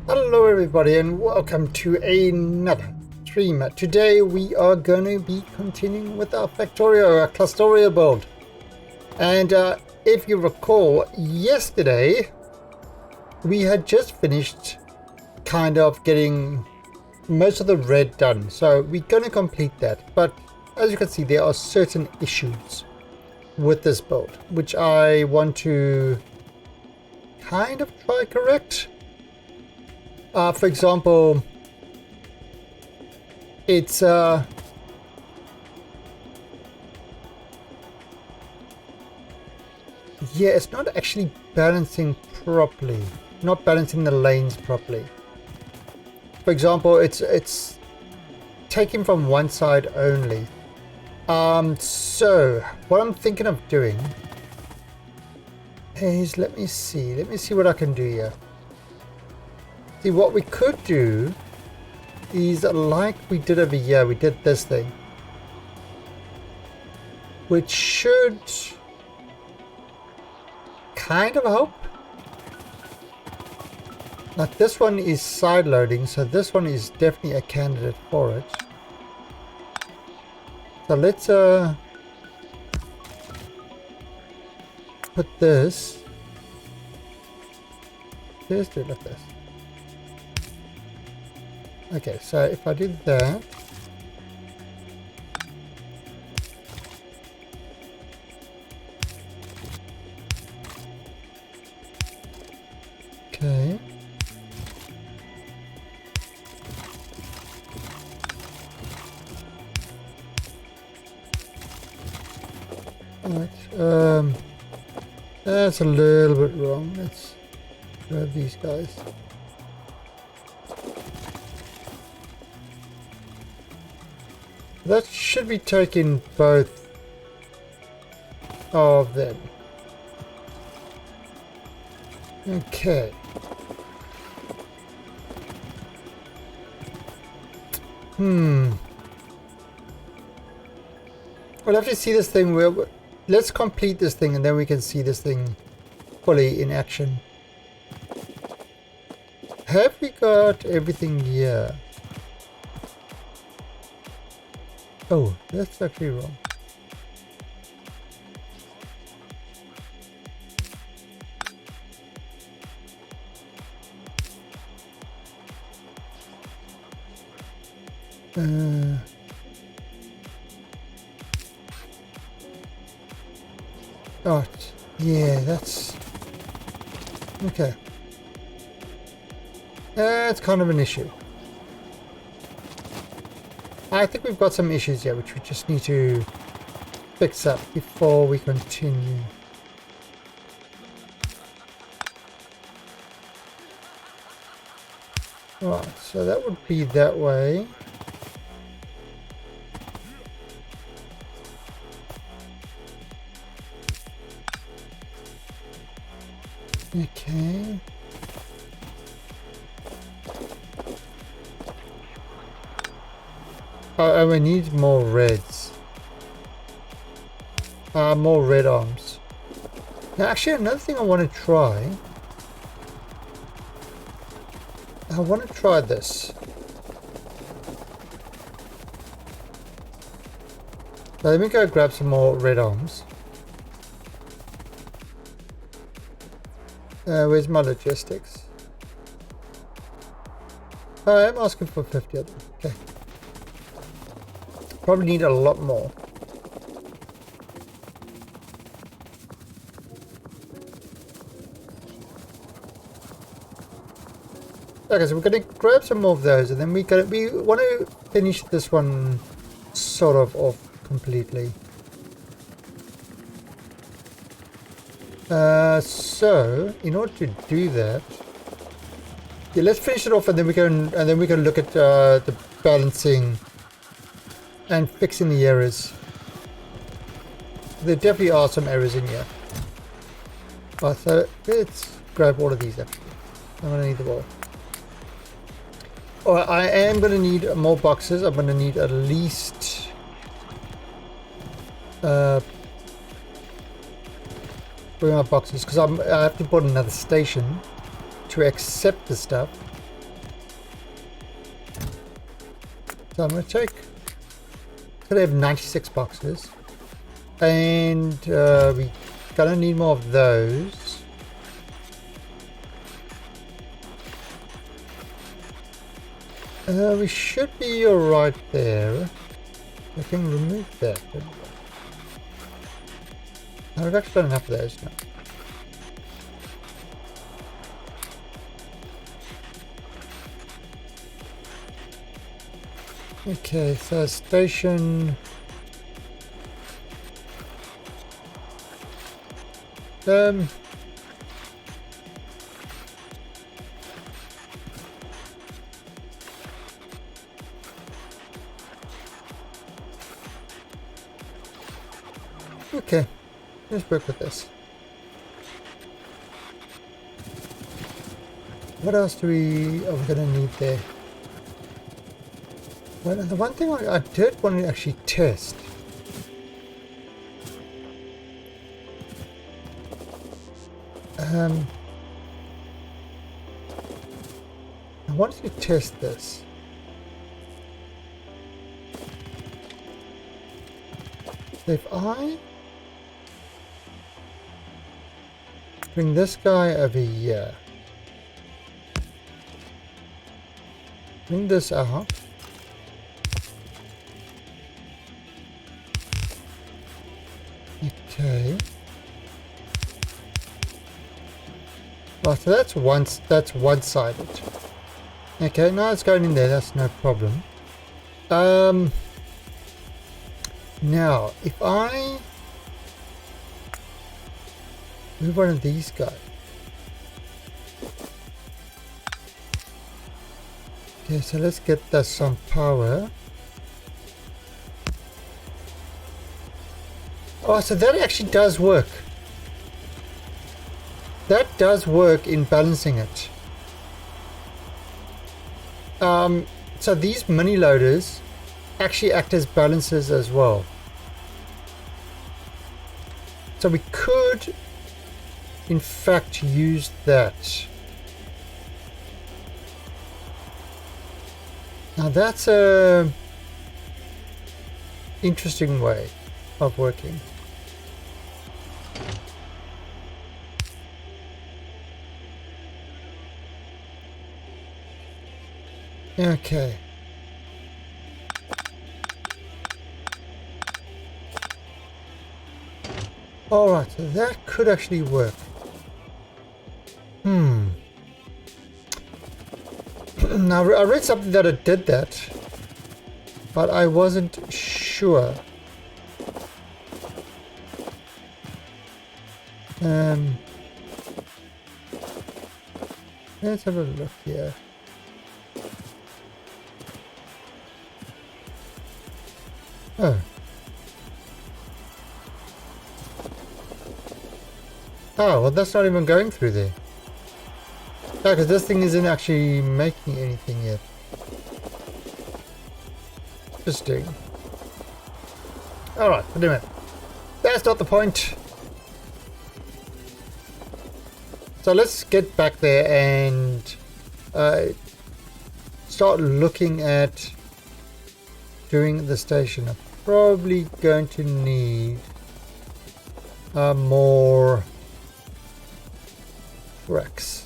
Hello everybody and welcome to another stream. Today we are going to be continuing with our Clusterio build. And if you recall, yesterday we had just finished kind of getting most of the red done. So we're going to complete that. But as you can see, there are certain issues with this build, which I want to kind of try correct. For example, it's yeah, it's not actually balancing properly, not balancing the lanes properly. For example, it's taking from one side only. So what I'm thinking of doing is let me see what I can do here. See, what we could do is like we did over here, we did this thing, which should kind of help. Like this one is side loading, so this one is definitely a candidate for it. So let's put this. Let's do it like this. Okay, so if I do that, okay, alright, that's a little bit wrong. Let's grab these guys. That should be taking both of them. Okay. We'll have to see this thing. Let's complete this thing and then we can see this thing fully in action. Have we got everything here? Oh, that's actually wrong. Oh, yeah, that's okay. That's kind of an issue. I think we've got some issues here which we just need to fix up before we continue. Right, so that would be that way. Okay. Oh, we need more reds. More red arms. Now, actually, another thing I want to try. I want to try this. So let me go grab some more red arms. Where's my logistics? Oh, I'm asking for 50 of them. Okay. Probably need a lot more. Okay, so we're going to grab some more of those, and then we want to finish this one sort of off completely. So in order to do that, yeah, let's finish it off, and then we can look at the balancing and fixing the errors. There definitely are some errors in here. Right, so let's grab all of these actually. I'm going to need them all. Alright, I am going to need more boxes. I'm going to need at least bring out boxes because I have to put another station to accept the stuff. So I'm going to take, so they have 96 boxes, and we gonna need more of those. We should be alright there. We can remove that. I've actually got enough of those now. Okay, so station. Okay, let's work with this. What else are we gonna need there? Well, the one thing I did want to actually test. I wanted to test this. If I bring this guy over here, bring this out. Okay. Oh, so that's one-sided. Okay, now it's going in there. That's no problem. Now, if I move one of these guys. Okay, so let's get this some power. Oh, so that actually does work. That does work in balancing it. So these mini loaders actually act as balancers as well. So we could, in fact, use that. Now that's a interesting way of working. Okay. Alright, so that could actually work. Now I read something that it did that, but I wasn't sure. Let's have a look here. Oh. Oh, well that's not even going through there. Yeah, because this thing isn't actually making anything yet. Interesting. Alright, wait a minute. That's not the point. So let's get back there and start looking at doing the station. I'm probably going to need more tracks.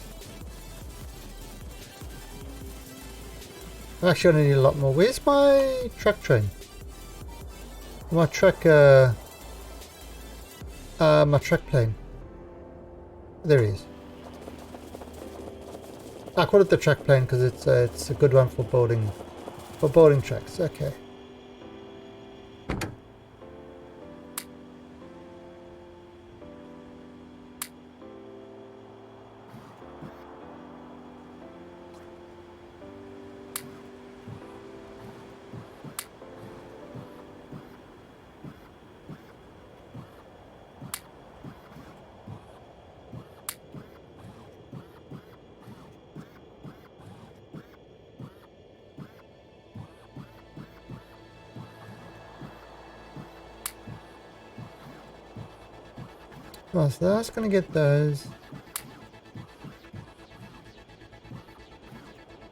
I'm actually going to need a lot more. Where's my truck train? My truck plane. There he is. I call it the track plane because it's a good one for building tracks. Okay. Well, so that's going to get those.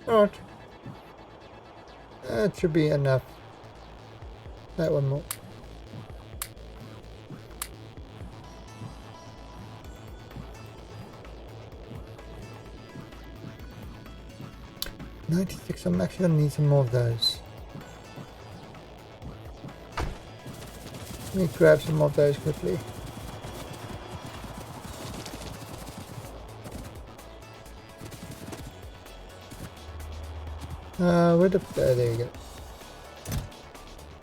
Alright. That should be enough. That one more. $96. I'm actually gonna need some more of those. Let me grab some more of those quickly. Where the... there you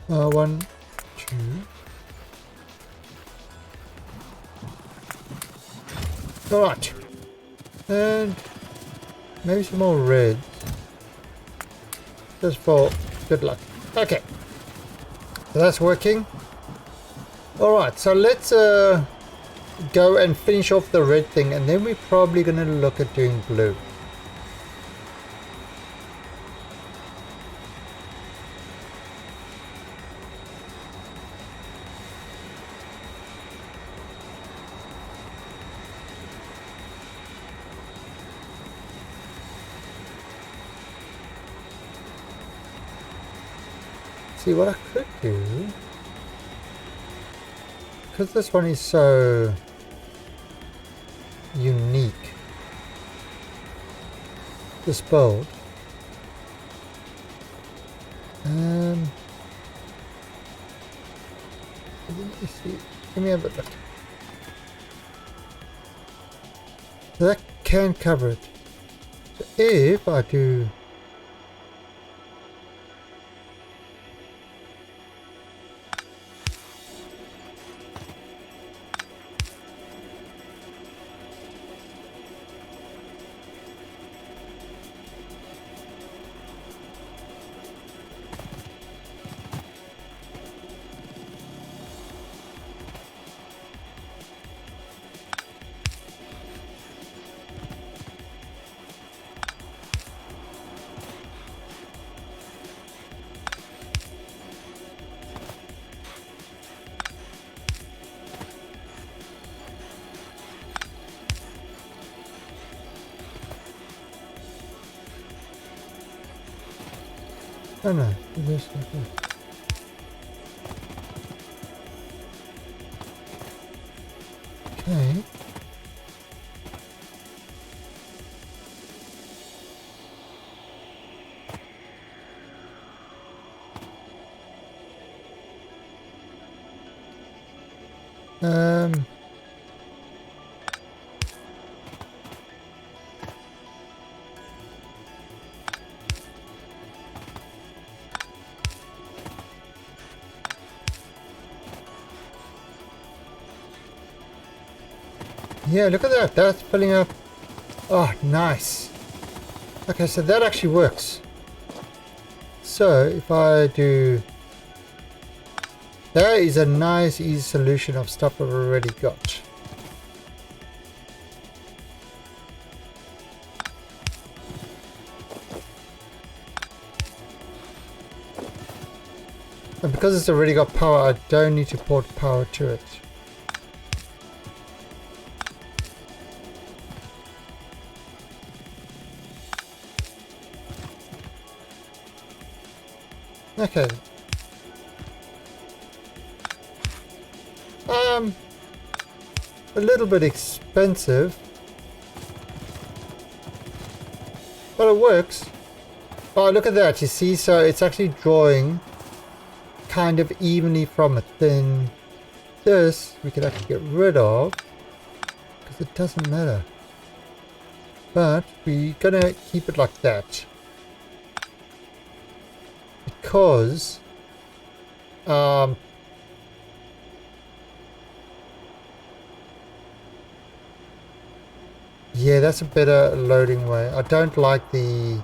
go. 1, 2. Alright. And maybe some more red. Just for good luck. Okay. So that's working. Alright, so let's go and finish off the red thing, and then we're probably going to look at doing blue. See what I could do, because this one is so unique, this build. Let me see. Give me a bit look. So that can cover it. So if I do. Oh no, this okay. Okay. Yeah, look at that. That's filling up. Oh, nice. Okay, so that actually works. So if I do... That is a nice, easy solution of stuff I've already got. And because it's already got power, I don't need to port power to it. Okay. A little bit expensive, but it works. Oh, look at that, you see, so it's actually drawing kind of evenly from it. Then this we could actually get rid of because it doesn't matter, but we're gonna keep it like that because yeah, that's a better loading way. I don't like the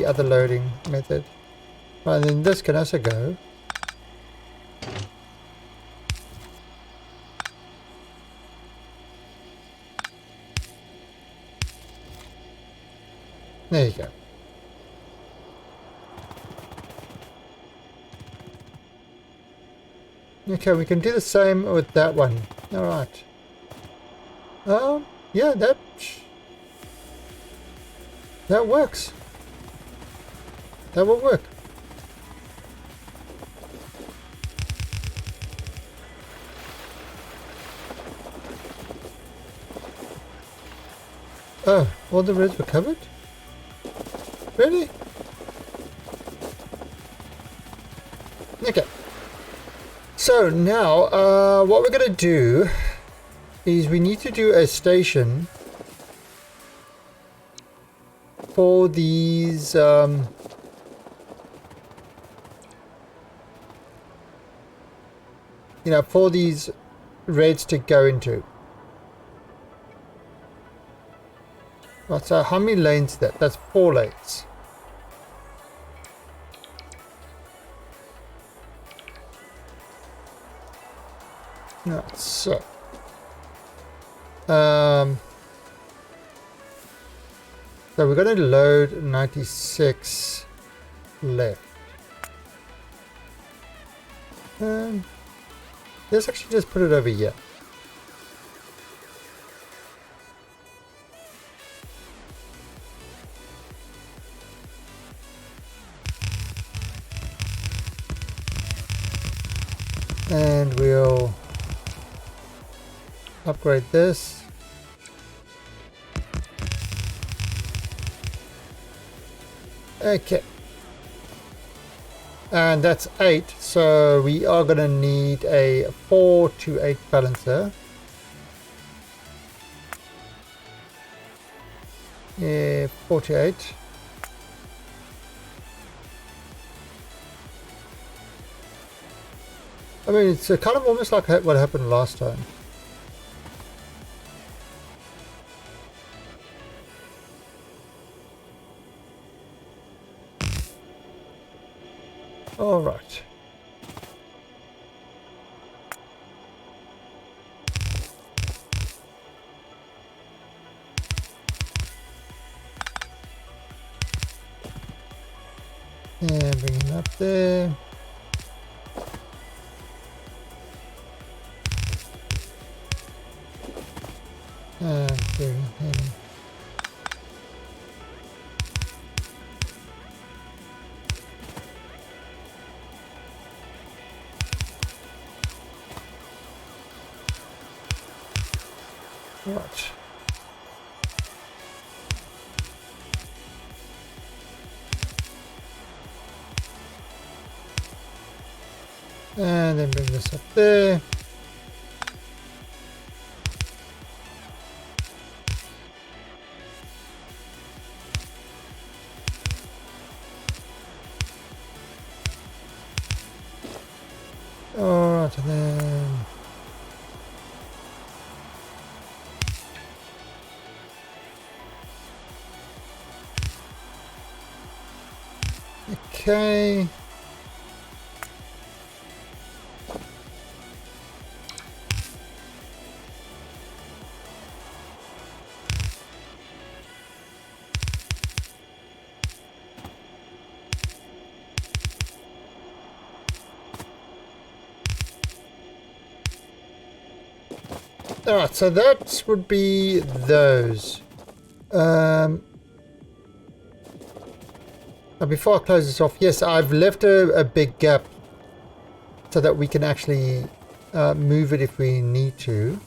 other loading method. Right, and then this can also go. There you go. Okay, we can do the same with that one. All right. Yeah, that works. That will work. Oh, all the roads were covered? Really? Okay. So now, what we're going to do is we need to do a station for these, you know, for these reds to go into. Right, so how many lanes is that? That's 4 lanes. Right, so we're going to load 96 left. Let's actually just put it over here. And we'll upgrade this. Okay. And that's 8, so we are going to need a 4 to 8 balancer. Yeah, 4 to 8. I mean, it's kind of almost like what happened last time. All right. And bring him up there. And bring him. Right. And then bring this up there. Alright, and then okay. Alright, so that would be those. Before I close this off, yes, I've left a big gap so that we can actually move it if we need to.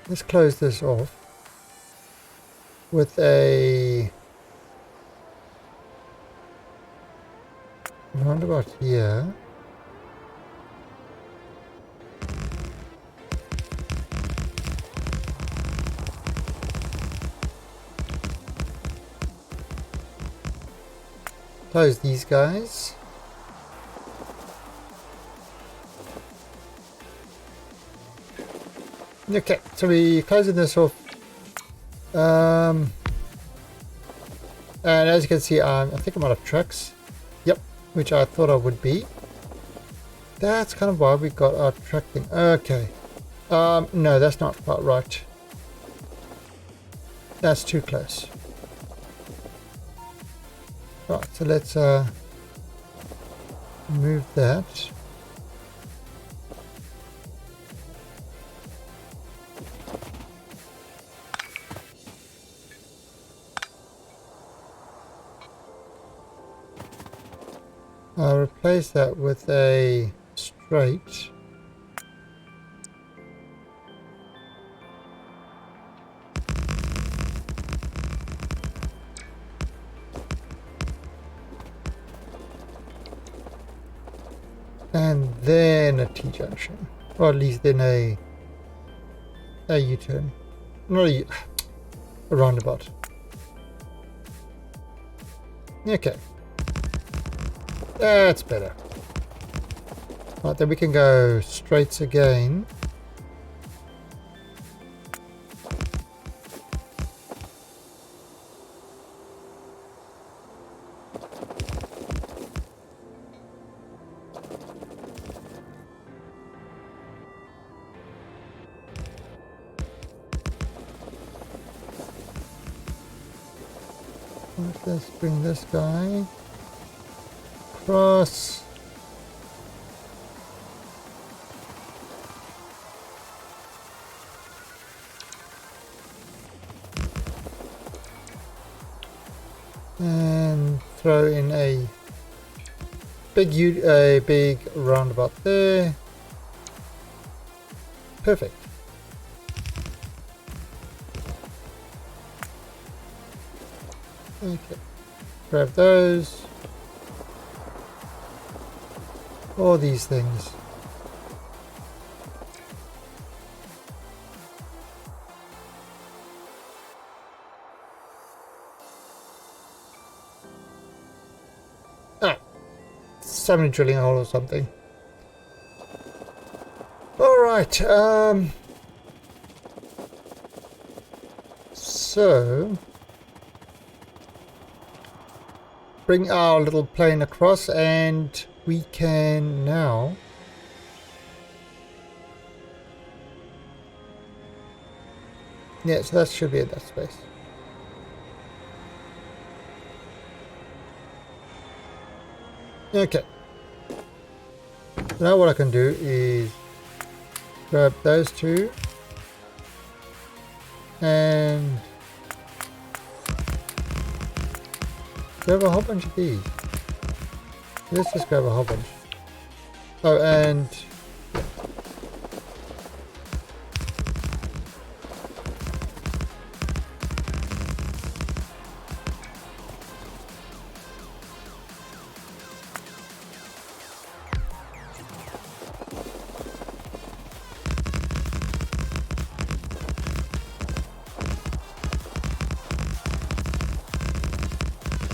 Let's close this off with a roundabout here. Close these guys. Okay, so we closing this off. And as you can see, I think I'm out of trucks. Yep, which I thought I would be. That's kind of why we got our truck thing. Okay. No, that's not quite right. That's too close. Right, so let's move that. I'll replace that with a straight. And then a T-junction. Or at least then a U-turn. Not a roundabout. Okay. That's better. Right, then we can go straights again. Let's bring this guy across. And throw in a big roundabout there. Perfect. Okay. Grab those. All these things. Ah, somebody drilling a hole or something. All right. So bring our little plane across, and we can now yeah, so that should be in that space. Okay. So now what I can do is grab those two and grab a whole bunch of these. Let's just grab a whole bunch. Oh, and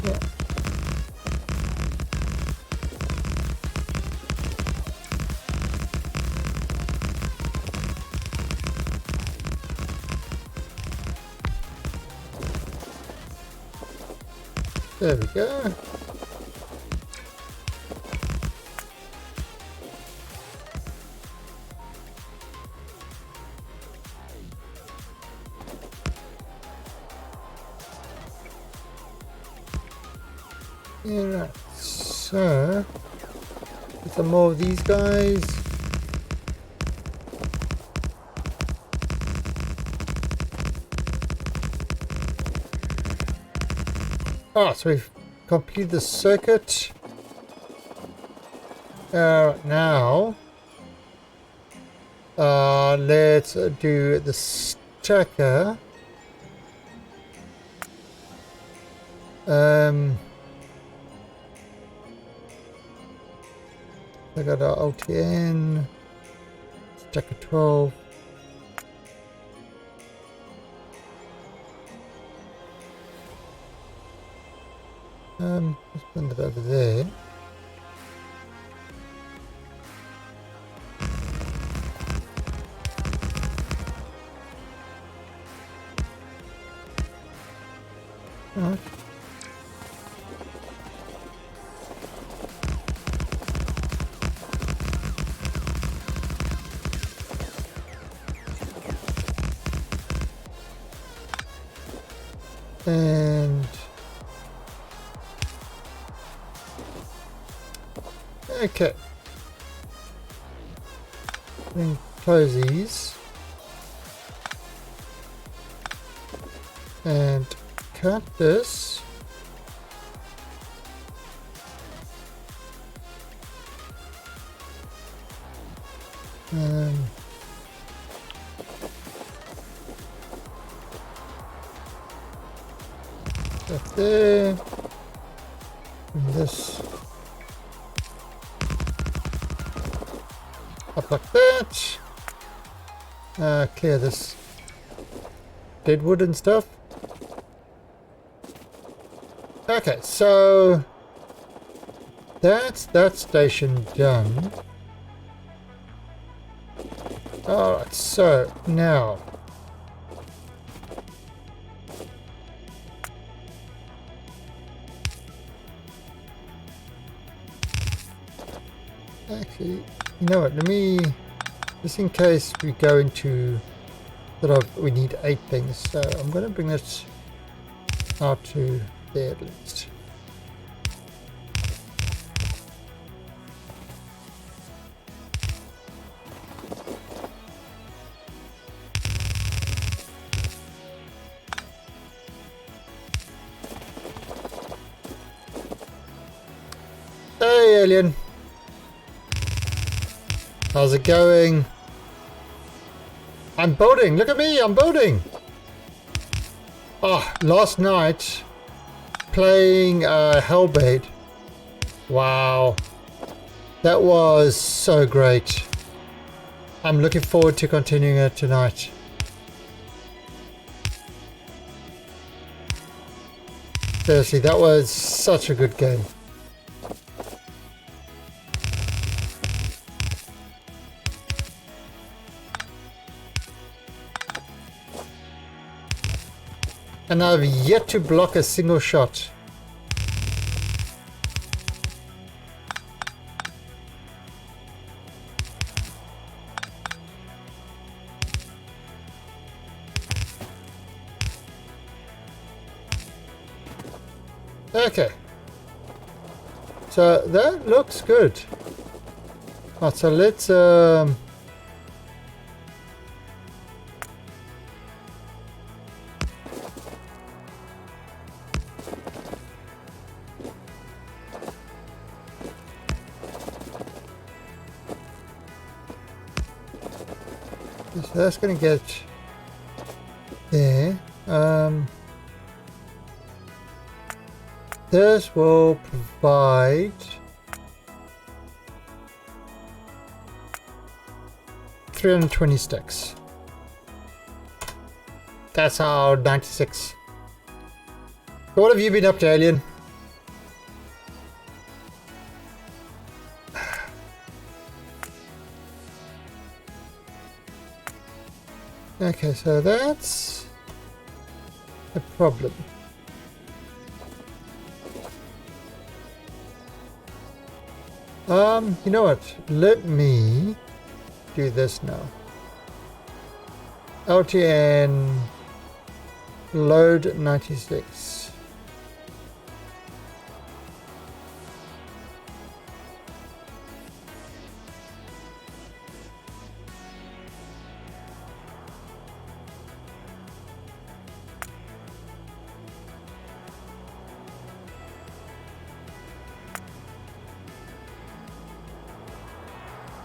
yeah. There we go. Yeah, right. So get some more of these guys. Ah, so we've completed the circuit. Now, let's do the stacker. I got our LTN, stacker 12. Let's put that over there. Right. And Okay. Then close these. And cut this. That there. And this. Up like that. Clear this dead wood and stuff. Okay, so that's that station done. Alright, so now actually, you know what, let me, just in case we go into sort of, we need 8 things, so I'm going to bring it out to there at least. Hey alien, how's it going? I'm boating, look at me, I'm boating. Oh, last night playing Hellbait. Wow, that was so great. I'm looking forward to continuing it tonight. Seriously, that was such a good game. And I've yet to block a single shot. Okay. So that looks good. Right, so let's so that's gonna get there. This will provide 320 sticks. That's our 96. So what have you been up to, alien? Okay, so that's a problem. You know what? Let me do this now. LTN load 96.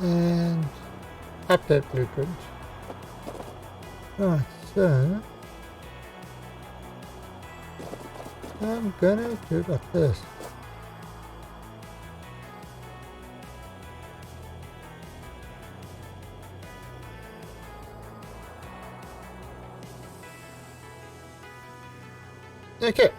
And update blueprint. Right, so I'm gonna do it like this. Okay.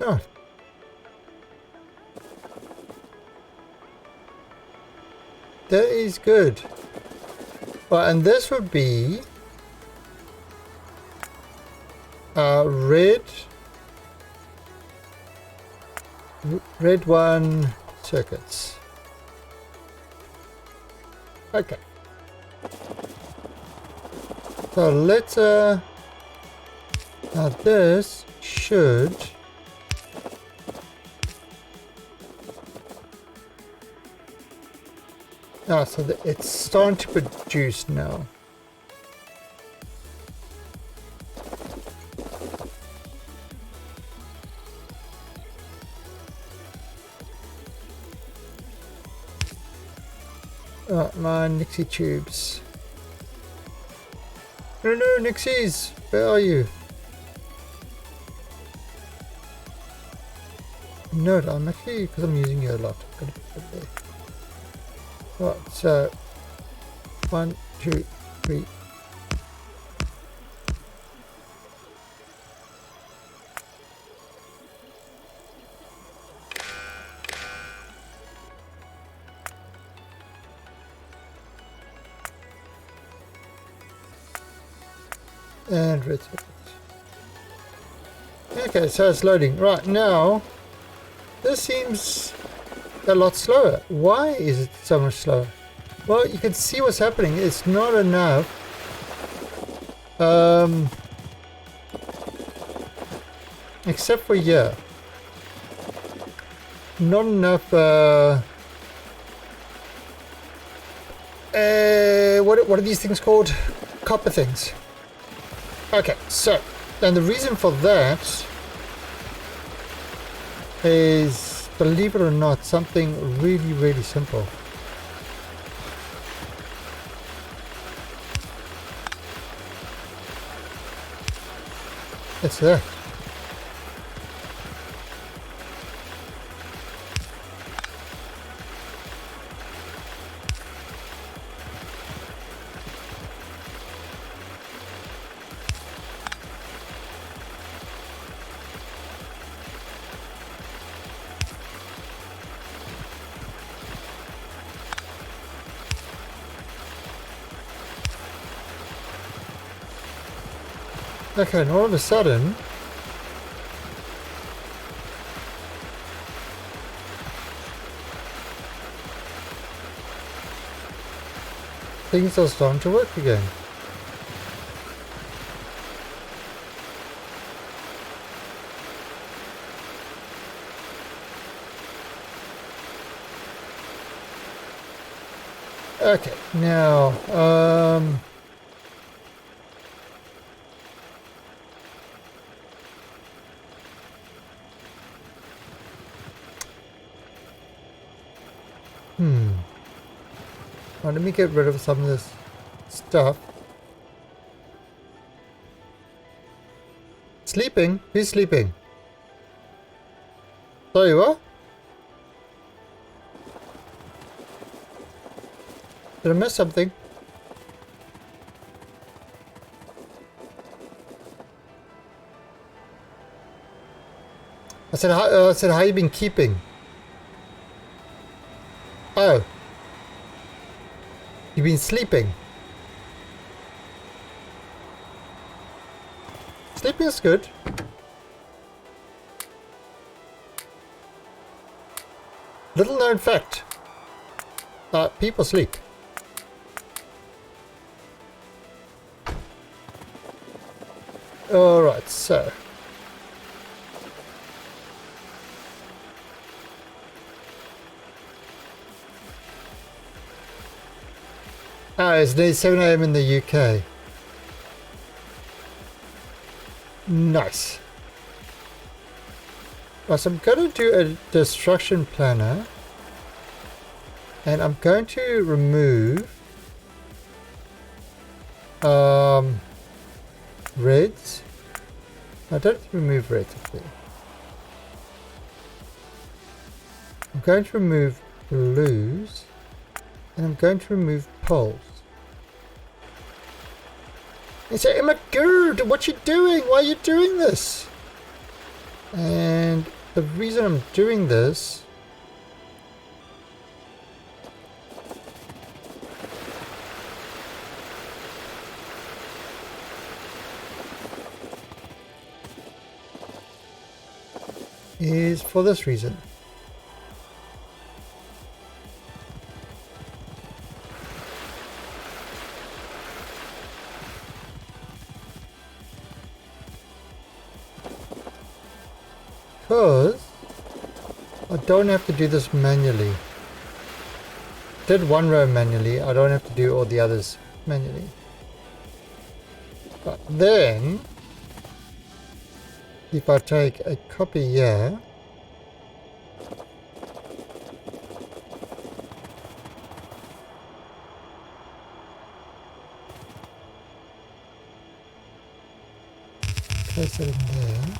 Oh. That is good. Well, and this would be red one circuits. Okay. So let's now this should so it's starting to produce now. My Nixie tubes. No, Nixies! Where are you? No, I'm actually, because I'm using you a lot. I'm gonna put it there. Right, so 1, 2, 3. And red circuit. Okay, so it's loading. Right, now this seems a lot slower. Why is it so much slower? Well, you can see what's happening. It's not enough. Except for here. Not enough, what are these things called? Copper things. Okay, so, and the reason for that is, believe it or not, something really, really simple. It's there. Okay, and all of a sudden, things are starting to work again. Okay, now, well, let me get rid of some of this stuff. Sleeping? Who's sleeping? Sorry, what? Did I miss something? I said, how you been keeping? Oh. You've been sleeping. Sleeping is good. Little known fact. People sleep. Alright, so. It's nearly 7 AM in the UK. Nice. Right, so I'm going to do a destruction planner. And I'm going to remove reds. I don't remove reds up there. I'm going to remove blues. And I'm going to remove poles. You say, oh my god, what you doing? Why are you doing this? And the reason I'm doing this is for this reason. Because I don't have to do this manually. Did one row manually, I don't have to do all the others manually. But then, if I take a copy here, place it in there.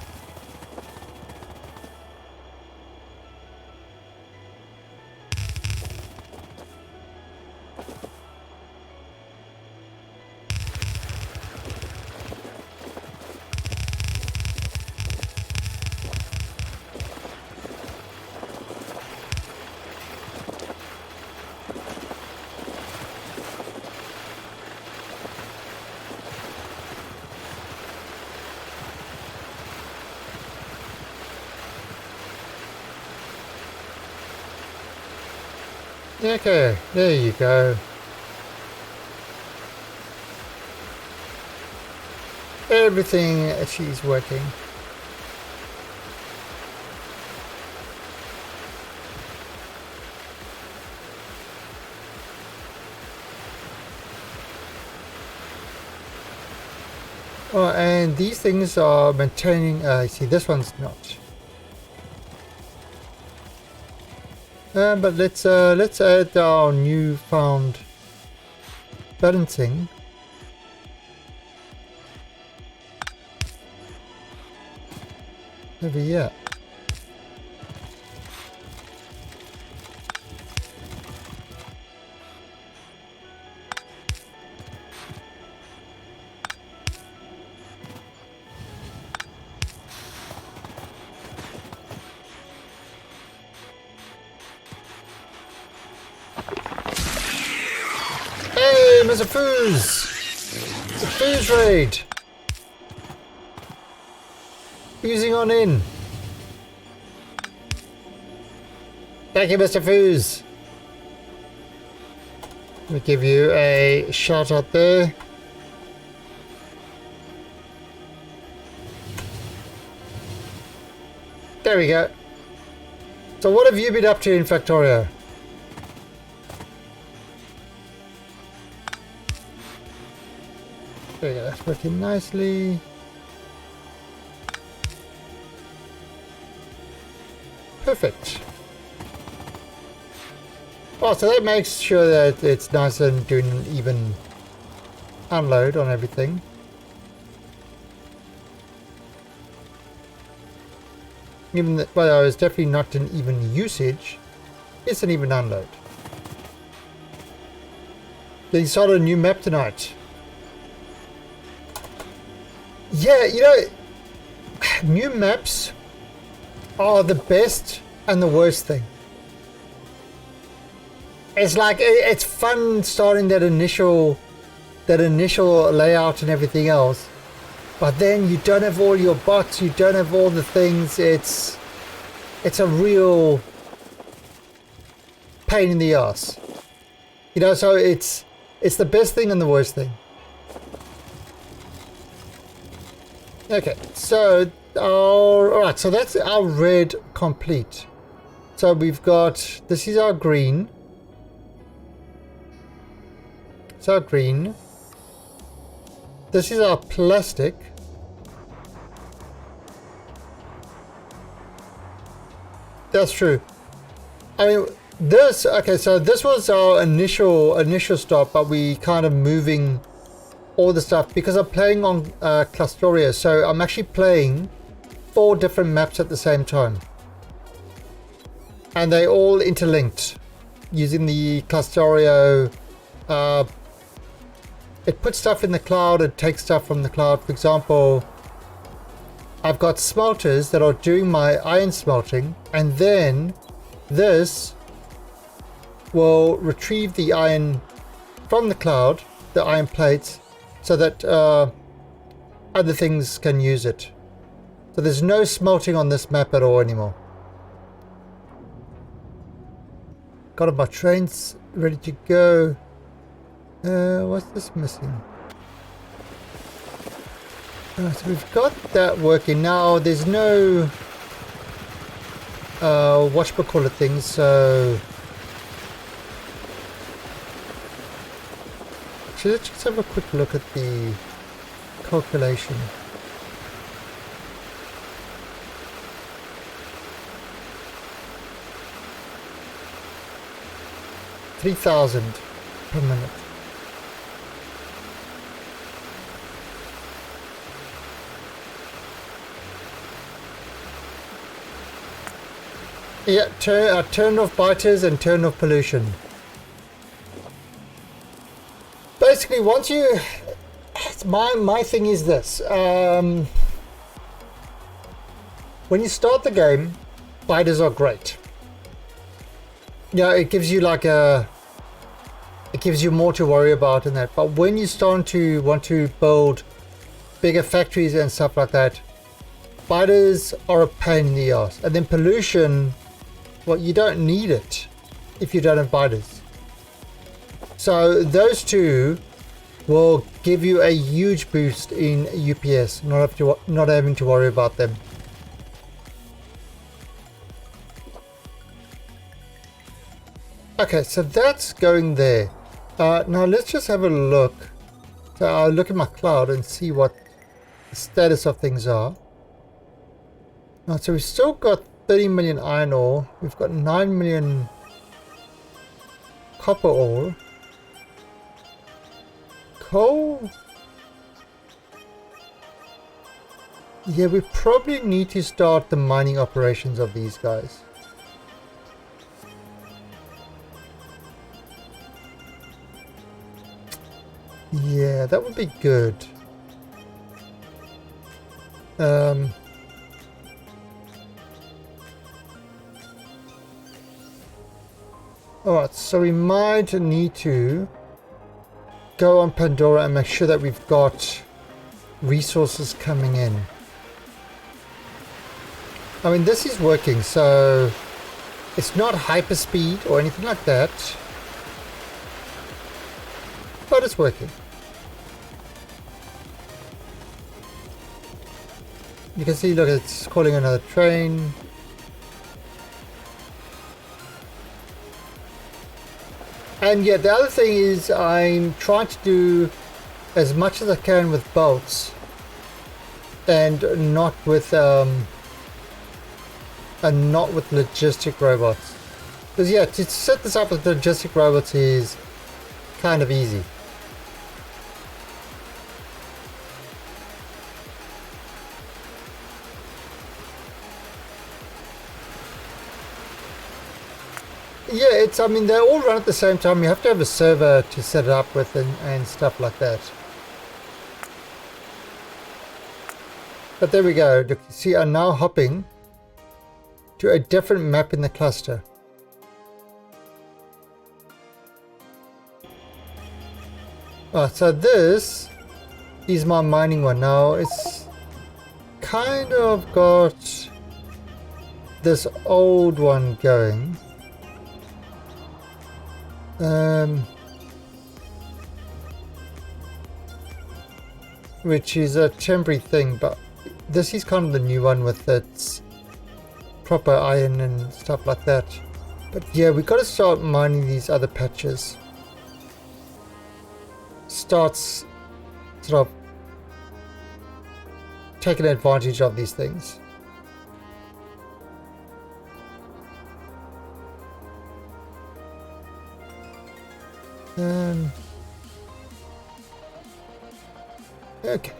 Okay, there you go. Everything she's working. Oh, and these things are maintaining, see this one's not. But let's add our newfound balancing. Over here. Hey, Mr. Foos! The Foos raid! Foosing on in. Thank you, Mr. Foos. Let me give you a shout out there. There we go. So what have you been up to in Factorio? There we go, that's working nicely. Perfect. Oh, so that makes sure that it's nice and doing an even unload on everything. Even that, well, it's definitely not an even usage. It's an even unload. They started a new map tonight. Yeah, you know, new maps are the best and the worst thing. It's like, it's fun starting that initial layout and everything else, but then you don't have all your bots, you don't have all the things. It's a real pain in the ass, you know. So it's the best thing and the worst thing. Okay, so alright, so that's our red complete. So we've got, this is our green. It's our green. This is our plastic. That's true. I mean, this, okay, so this was our initial stop, but we kind of moving all the stuff because I'm playing on Clusterio, so I'm actually playing 4 different maps at the same time, and they all interlinked using the Clusterio. It puts stuff in the cloud, it takes stuff from the cloud. For example, I've got smelters that are doing my iron smelting, and then this will retrieve the iron from the cloud, the iron plates, so that other things can use it. So there's no smelting on this map at all anymore. Got all my trains ready to go. What's this missing? So we've got that working now. There's no whatchamacallit things, so actually let's just have a quick look at the calculation. $3,000 per minute. Yeah, turn off biters and turn off pollution. Basically, once you, my thing is this: when you start the game, biters are great. Yeah, it gives you like it gives you more to worry about in that. But when you start to want to build bigger factories and stuff like that, biters are a pain in the ass. And then pollution, well, you don't need it if you don't have biters. So those two will give you a huge boost in UPS, not having to worry about them. Okay, so that's going there. Now let's just have a look. So I'll look at my cloud and see what the status of things are. Now, so we've still got 30 million iron ore. We've got 9 million copper ore. Coal. Yeah, we probably need to start the mining operations of these guys. Yeah, that would be good. Alright, so we might need to go on Pandora and make sure that we've got resources coming in. I mean, this is working, so it's not hyperspeed or anything like that, but it's working. You can see, look, it's calling another train. And yeah, the other thing is I'm trying to do as much as I can with bolts and not with logistic robots. Because yeah, to set this up with logistic robots is kind of easy. Yeah, I mean, they all run at the same time. You have to have a server to set it up with and stuff like that. But there we go. Look, you see, I'm now hopping to a different map in the cluster. So this is my mining one. Now, it's kind of got this old one going. Which is a temporary thing, but this is kind of the new one with its proper iron and stuff like that. But yeah, we got to start mining these other patches. Starts sort of taking advantage of these things. Okay.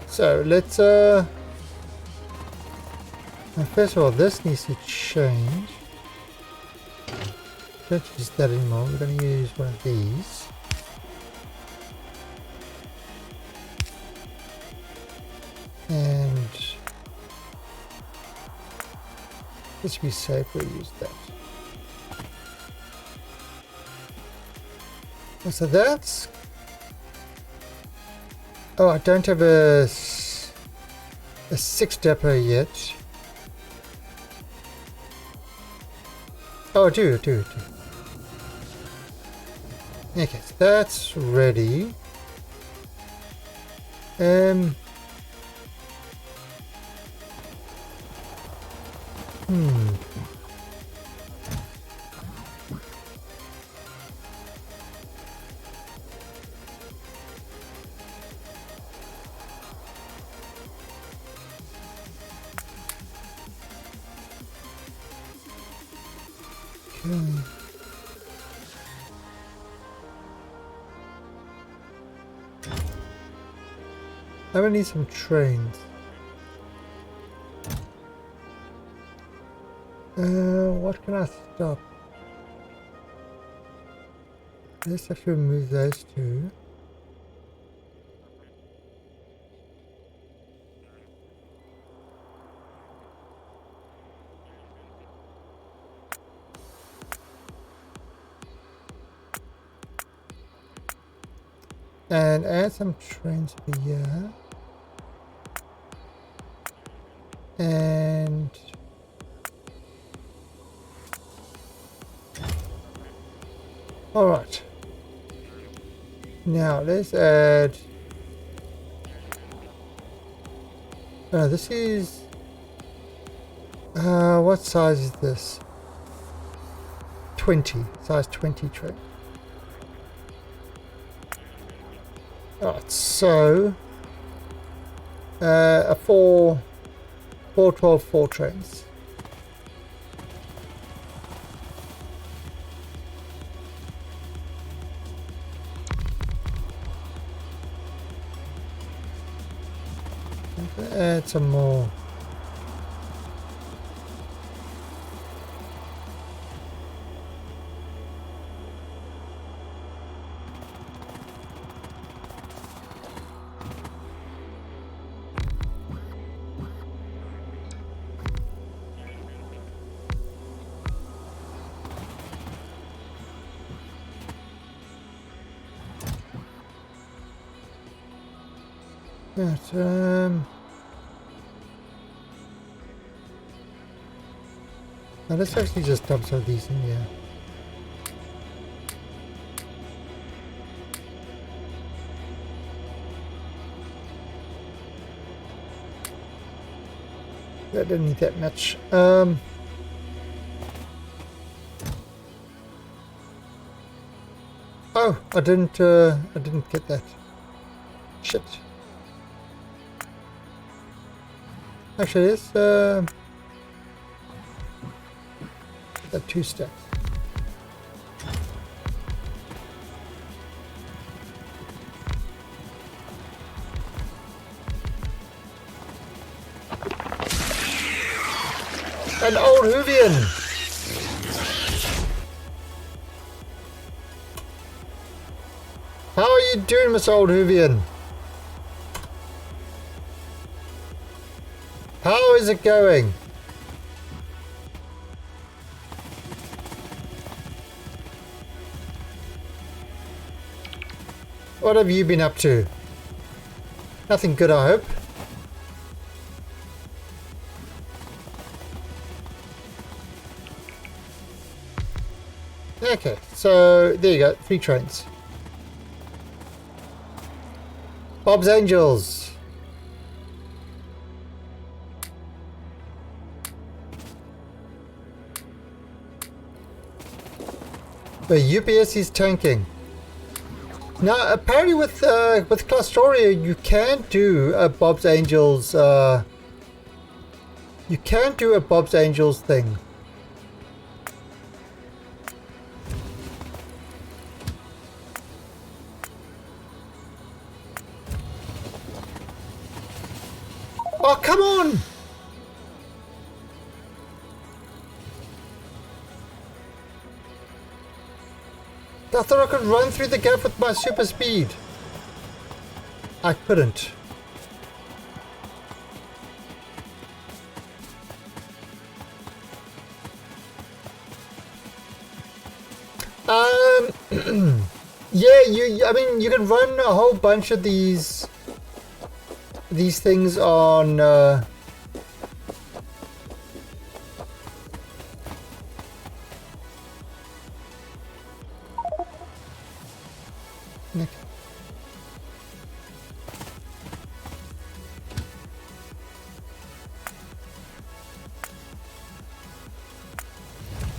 So let's first of all, this needs to change. Don't use that anymore. We're going to use one of these. Just to be safe, we'll use that. So that's... Oh, I don't have a 6 depot yet. Oh, I do. Okay, so that's ready. I will need some trains. What can I stop? Let's have to remove those two. And add some trains over here. And all right. Now let's add. This is. What size is this? 20. Size 20 train. Alright, so a 4 12 trains. Add some more. Right, now let's actually just dump some of these in here. That didn't need that much. Oh, I didn't get that. Shit. Actually, it's that 2 stacks. An old Hoovian. How are you doing, Miss Old Hoovian? How is it going? What have you been up to? Nothing good, I hope. Okay, so there you go, 3 trains. Bob's Angels. The UPS is tanking. Now, apparently with Clusterio, you can do a Bob's Angels. You can do a Bob's Angels thing. Oh, come on! I thought I could run through the gap with my super speed. I couldn't. Yeah, I mean, you can run a whole bunch of these things on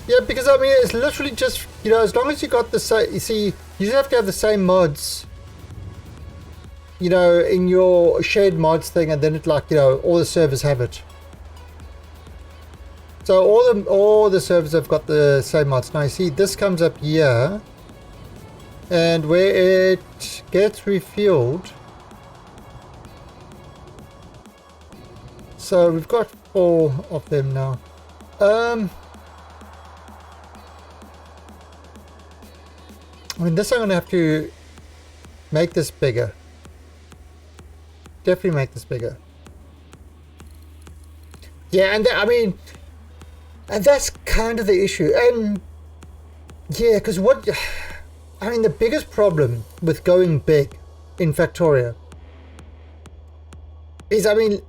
yeah, because I mean, it's literally just, you know, as long as you got the same, you see, you just have to have the same mods, you know, in your shared mods thing, and then it, like, you know, all the servers have it. So all the servers have got the same mods. Now you see, this comes up here, and where it gets refueled. So we've got 4 of them now. I mean, this I'm going to have to make this bigger. Definitely make this bigger. Yeah, and I mean, and that's kind of the issue. And yeah, because what, I mean, the biggest problem with going big in Factorio is, I mean,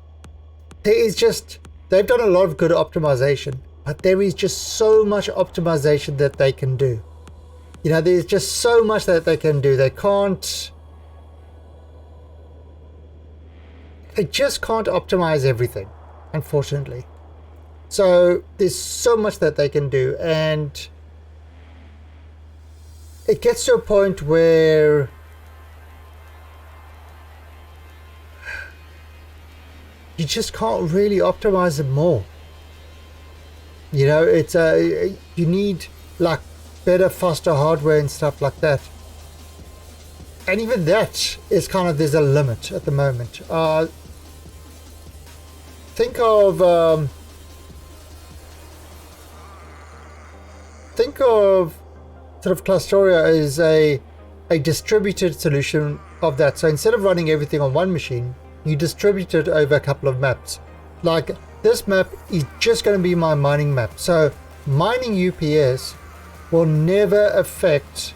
there is just, they've done a lot of good optimization, but there is just so much optimization that they can do. You know, there's just so much that they can do. They just can't optimize everything, unfortunately. So there's so much that they can do, and it gets to a point where you just can't really optimize it more. You know, it's you need like better, faster hardware and stuff like that. And even that is kind of, there's a limit at the moment. Think of sort of Clusterio as a distributed solution of that. So instead of running everything on one machine, you distribute it over a couple of maps. Like this map is just going to be my mining map. So mining UPS will never affect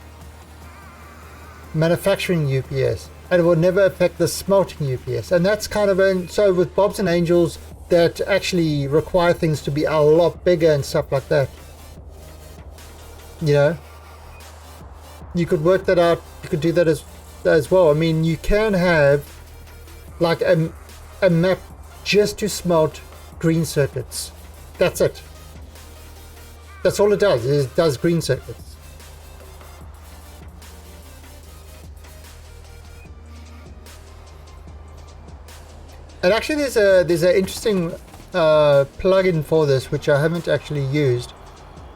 manufacturing UPS, and it will never affect the smelting UPS. And that's kind of so with Bobs and Angels that actually require things to be a lot bigger and stuff like that. You know, you could work that out. You could do that as well. I mean, you can have like a map just to smelt green circuits. That's it. That's all it does. It does green circuits. And actually, there's an interesting plugin for this, which I haven't actually used,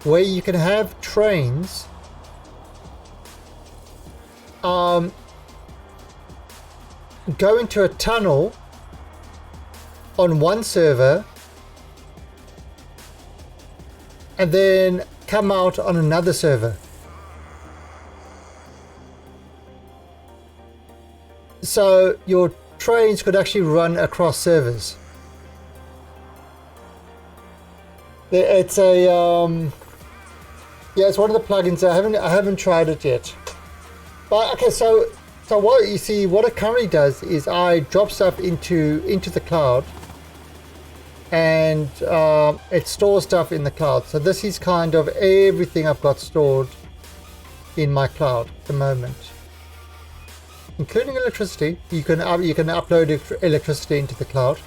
where you can have trains go into a tunnel on one server and then come out on another server. So your trains could actually run across servers. It's a yeah, it's one of the plugins. I haven't tried it yet. But okay, so what you see, what it currently does is I drop stuff into the cloud, and it stores stuff in the cloud. So this is kind of everything I've got stored in my cloud at the moment, including electricity. You can upload electricity into the cloud,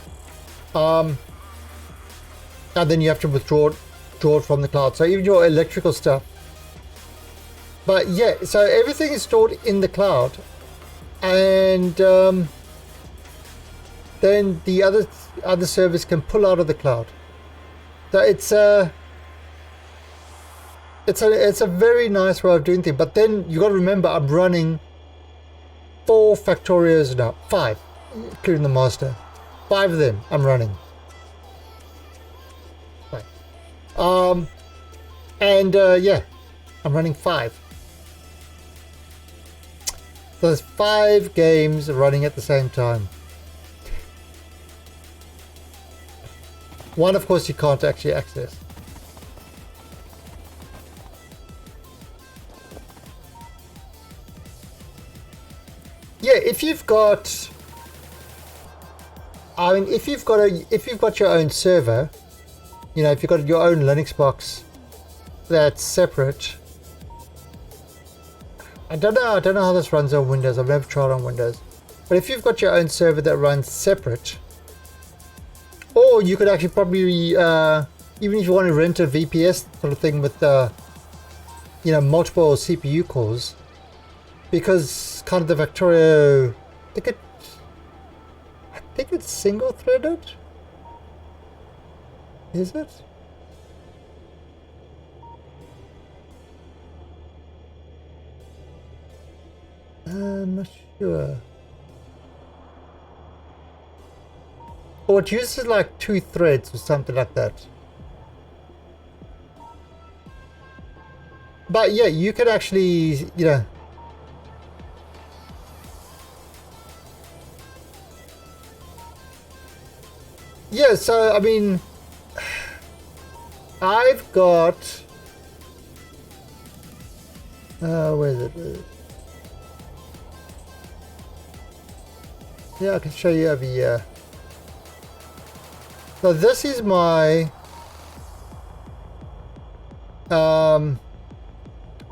and then you have to draw it from the cloud. So even your electrical stuff. But yeah, so everything is stored in the cloud, and then the other servers can pull out of the cloud. So it's a very nice way of doing things. But then you got to remember, I'm running 4 Factorios now, 5, including the master. 5 of them I'm running. Right. And yeah, I'm running 5. So there's 5 games running at the same time. One, of course, you can't actually access. Yeah, if you've got, I mean, if you've got your own server, you know, if you've got your own Linux box that's separate. I don't know how this runs on Windows. I've never tried on Windows. But if you've got your own server that runs separate, or you could actually probably, even if you want to rent a VPS sort of thing with, you know, multiple CPU cores, because kind of the Factorio, I think it's single threaded. Is it? I'm not sure. Or it uses like 2 threads or something like that. But yeah, you could actually, you know. Yeah, so I mean, I've got. Where is it? Yeah, I can show you over here. So this is my.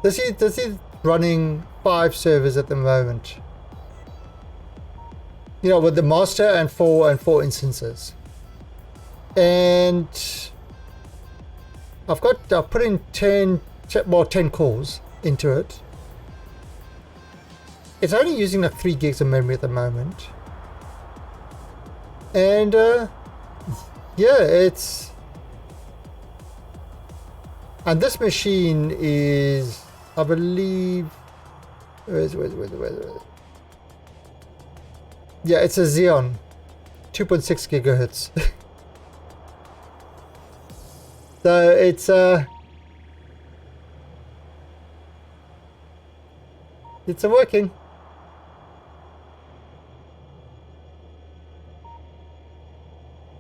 This is running 5 servers at the moment. You know, with the master and 4 instances. And I've put in 10 cores into it. It's only using like 3 gigs of memory at the moment. And yeah, it's, and this machine is, I believe, where is it? Yeah, it's a Xeon 2.6 gigahertz. So it's working.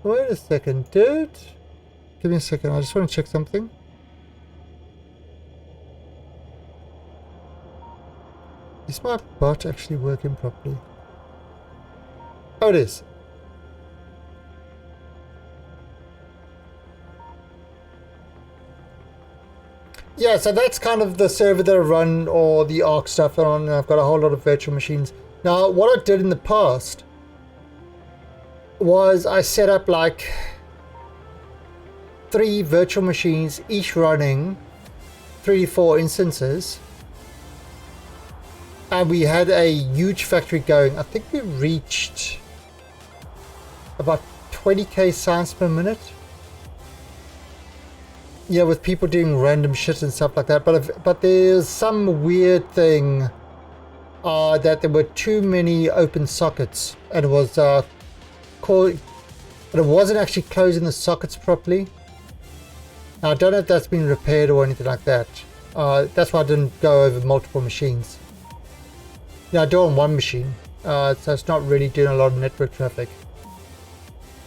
Wait a second, dude. Give me a second, I just want to check something. Is my bot actually working properly? Oh, it is. Yeah, so that's kind of the server that I run all the Arc stuff on, and I've got a whole lot of virtual machines. Now, what I did in the past was I set up like 3 virtual machines, each running 3 to 4 instances. And we had a huge factory going. I think we reached about 20k sounds per minute. Yeah, with people doing random shit and stuff like that. But there's some weird thing that there were too many open sockets, and it was but it wasn't actually closing the sockets properly. Now, I don't know if that's been repaired or anything like that. That's why I didn't go over multiple machines. Yeah, I do on one machine, so it's not really doing a lot of network traffic.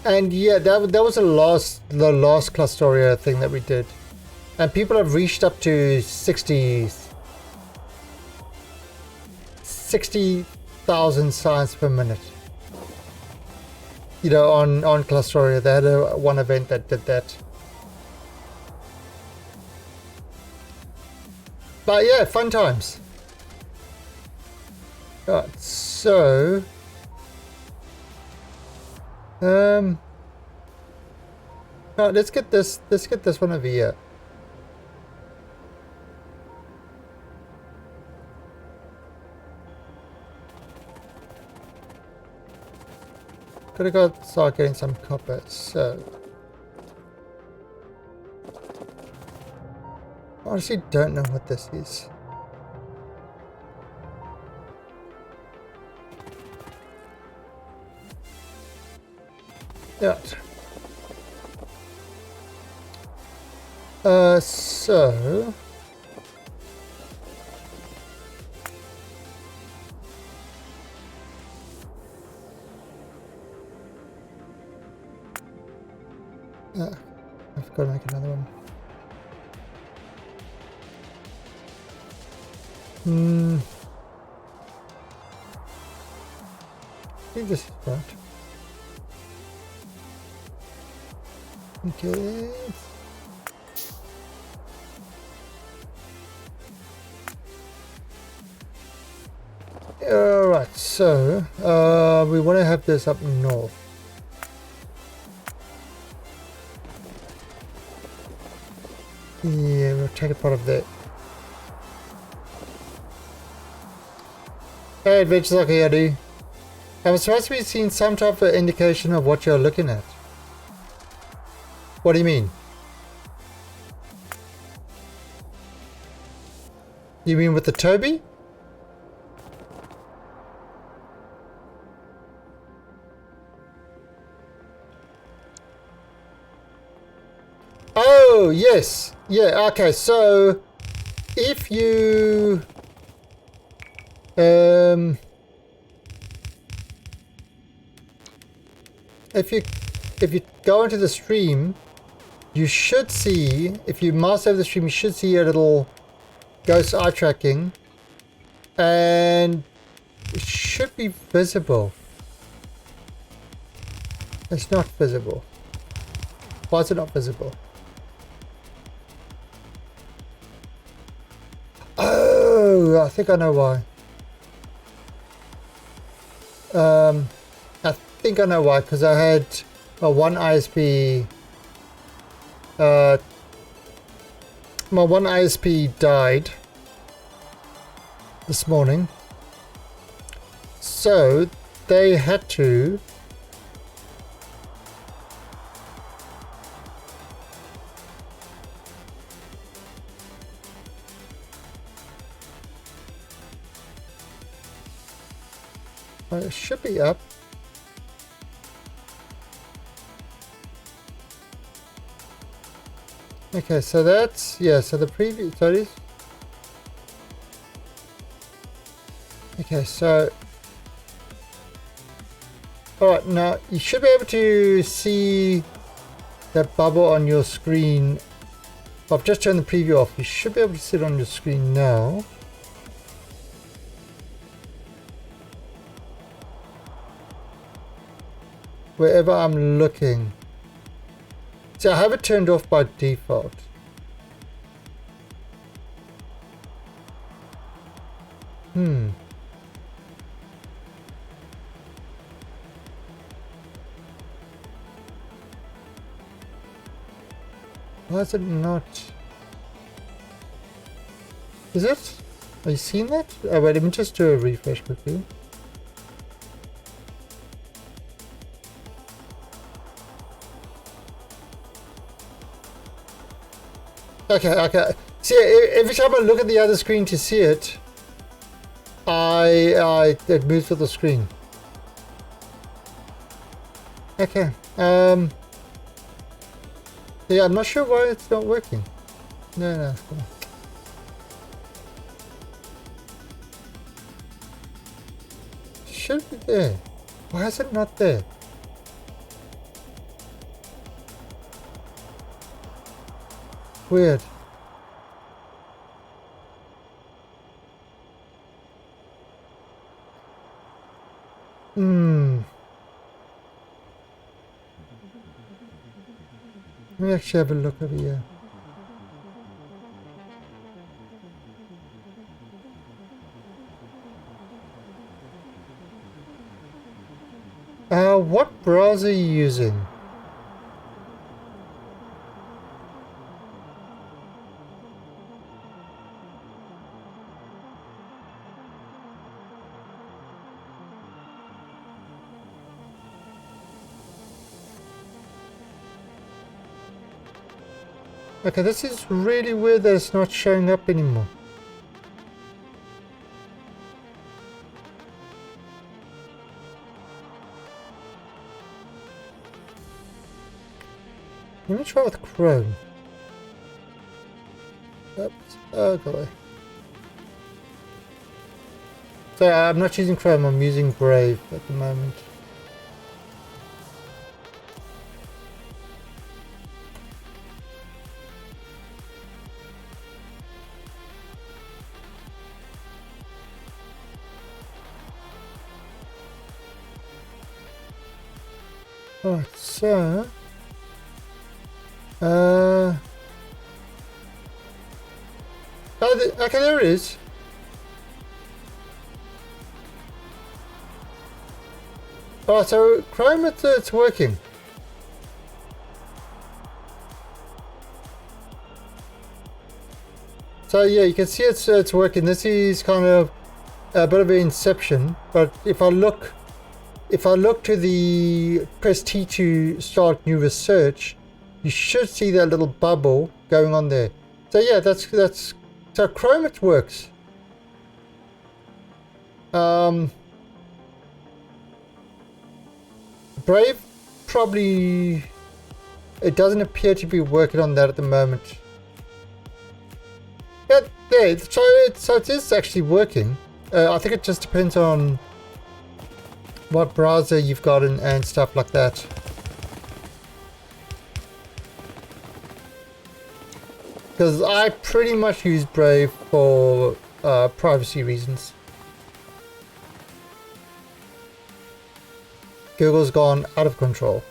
And yeah, that was the last Clusterio thing that we did, and people have reached up to 60,000 signs per minute. You know, on Clusterio, they had one event that did that. But yeah, fun times. Right, so right, let's get this one over here. Gotta go start getting some copper. So honestly don't know what this is. Yeah. So I've got to make another one. think this is right. Okay. Alright, so we want to have this up north. Yeah, we'll take a part of that. Hey, Adventures like here, dude. I'm supposed to be seeing some type of indication of what you're looking at. What do you mean? You mean with the Toby? Oh, yes. Yeah, okay, so if you if you go into the stream, you should see, if you mouse over the stream, you should see a little ghost eye tracking, and it should be visible. It's not visible. Why is it not visible? Oh, I think I know why. I think I know why, because I had one ISP. My one ISP died this morning, so they had to it should be up. Okay, so that's, yeah, so the previous, so it is. Okay, so, alright, now you should be able to see that bubble on your screen. I've just turned the preview off. You should be able to see it on your screen now. Wherever I'm looking. So I have it turned off by default. Why is it not? Is it? Are you seeing that? Oh wait, let me just do a refresh quickly. Okay. See, every time I look at the other screen to see it, it moves with the screen. Okay. Yeah, I'm not sure why it's not working. No. It should be there. Why is it not there? Weird. Let me actually have a look over here. What browser are you using? Okay, this is really weird that it's not showing up anymore. Let me try with Chrome. Oops. Oh, golly. So I'm not using Chrome, I'm using Brave at the moment. Alright, so... Oh, okay, there it is. Alright, so Chrome, it's working. So yeah, you can see it's working. This is kind of a bit of an inception, but if I look to the press T to start new research, you should see that little bubble going on there. So yeah, that's so Chrome, it works. Brave, probably, it doesn't appear to be working on that at the moment. Yeah, there. So it is actually working. I think it just depends on what browser you've got and stuff like that. Because I pretty much use Brave for privacy reasons. Google's gone out of control.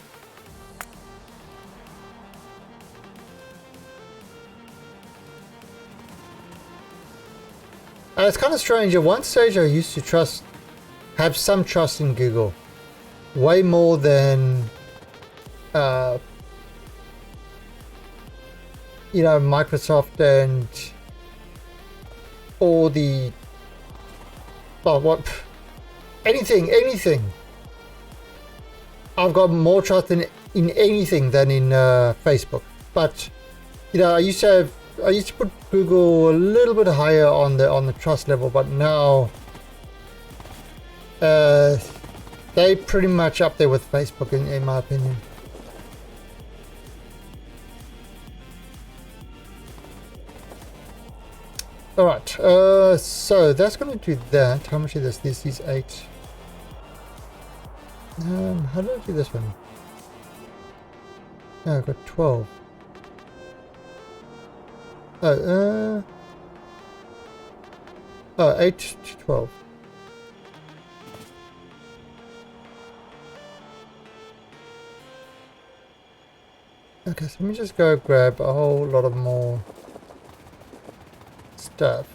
And it's kind of strange. At one stage I used to have some trust in Google. Way more than, you know, Microsoft and all the, well, what, anything. I've got more trust in anything than in Facebook. But, you know, I used to put Google a little bit higher on the trust level, but now they pretty much up there with Facebook in my opinion. Alright, so that's going to do that. How much is this? This is 8. How do I do this one? Oh, I've got 12. Oh, 8 to 12. Okay, so let me just go grab a whole lot of more stuff.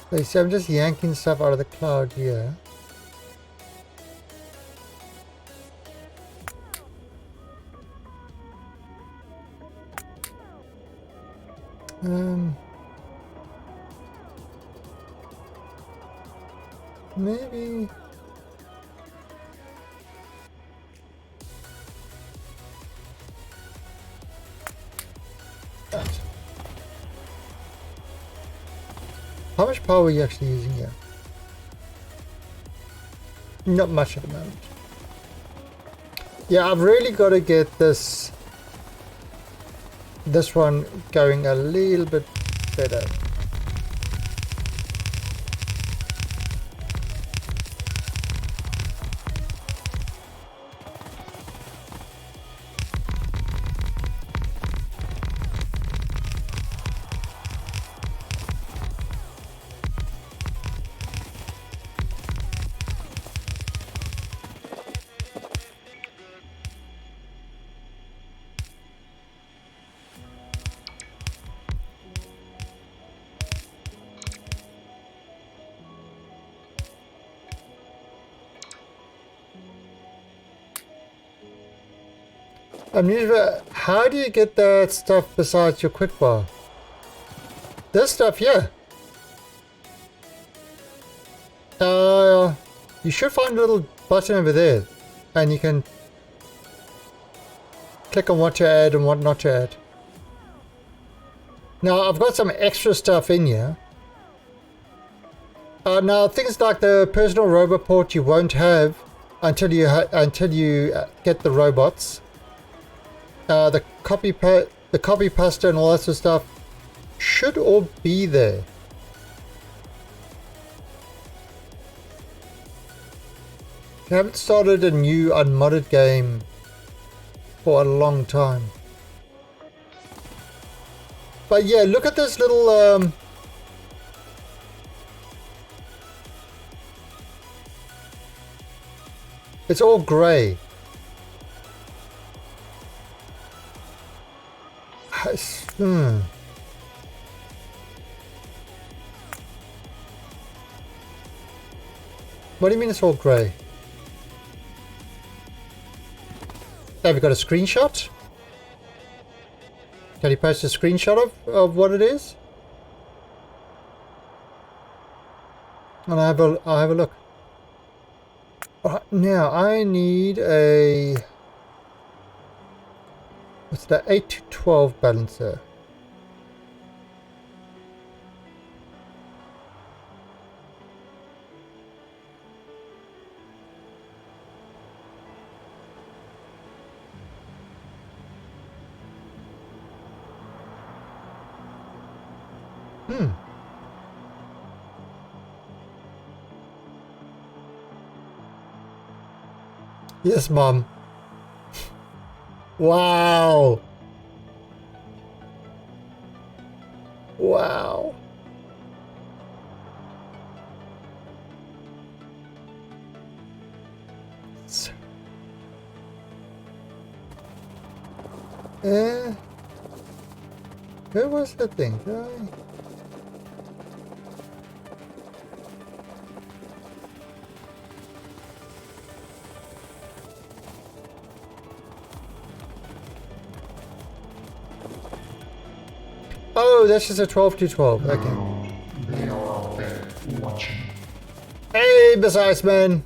So you see, I'm just yanking stuff out of the cloud here. Maybe. That. How much power are you actually using here? Not much at the moment. Yeah, I've really got to get this one going a little bit better. How do you get that stuff besides your quick bar? This stuff, yeah. You should find a little button over there, and you can click on what to add and what not to add. Now I've got some extra stuff in here. Now things like the personal robot port you won't have until you get the robots. the copy pasta and all that sort of stuff should all be there. I haven't started a new unmodded game for a long time. But yeah, look at this little it's all grey. What do you mean it's all grey? Have you got a screenshot? Can you post a screenshot of what it is? And I'll have a look. Alright, now I need a... What's that? 8 to 12 balancer. Yes, Mom. Wow. Wow. Where was that thing? Oh, that's just a 12 to 12. Okay. They are out there watching. Hey, Miss Iceman.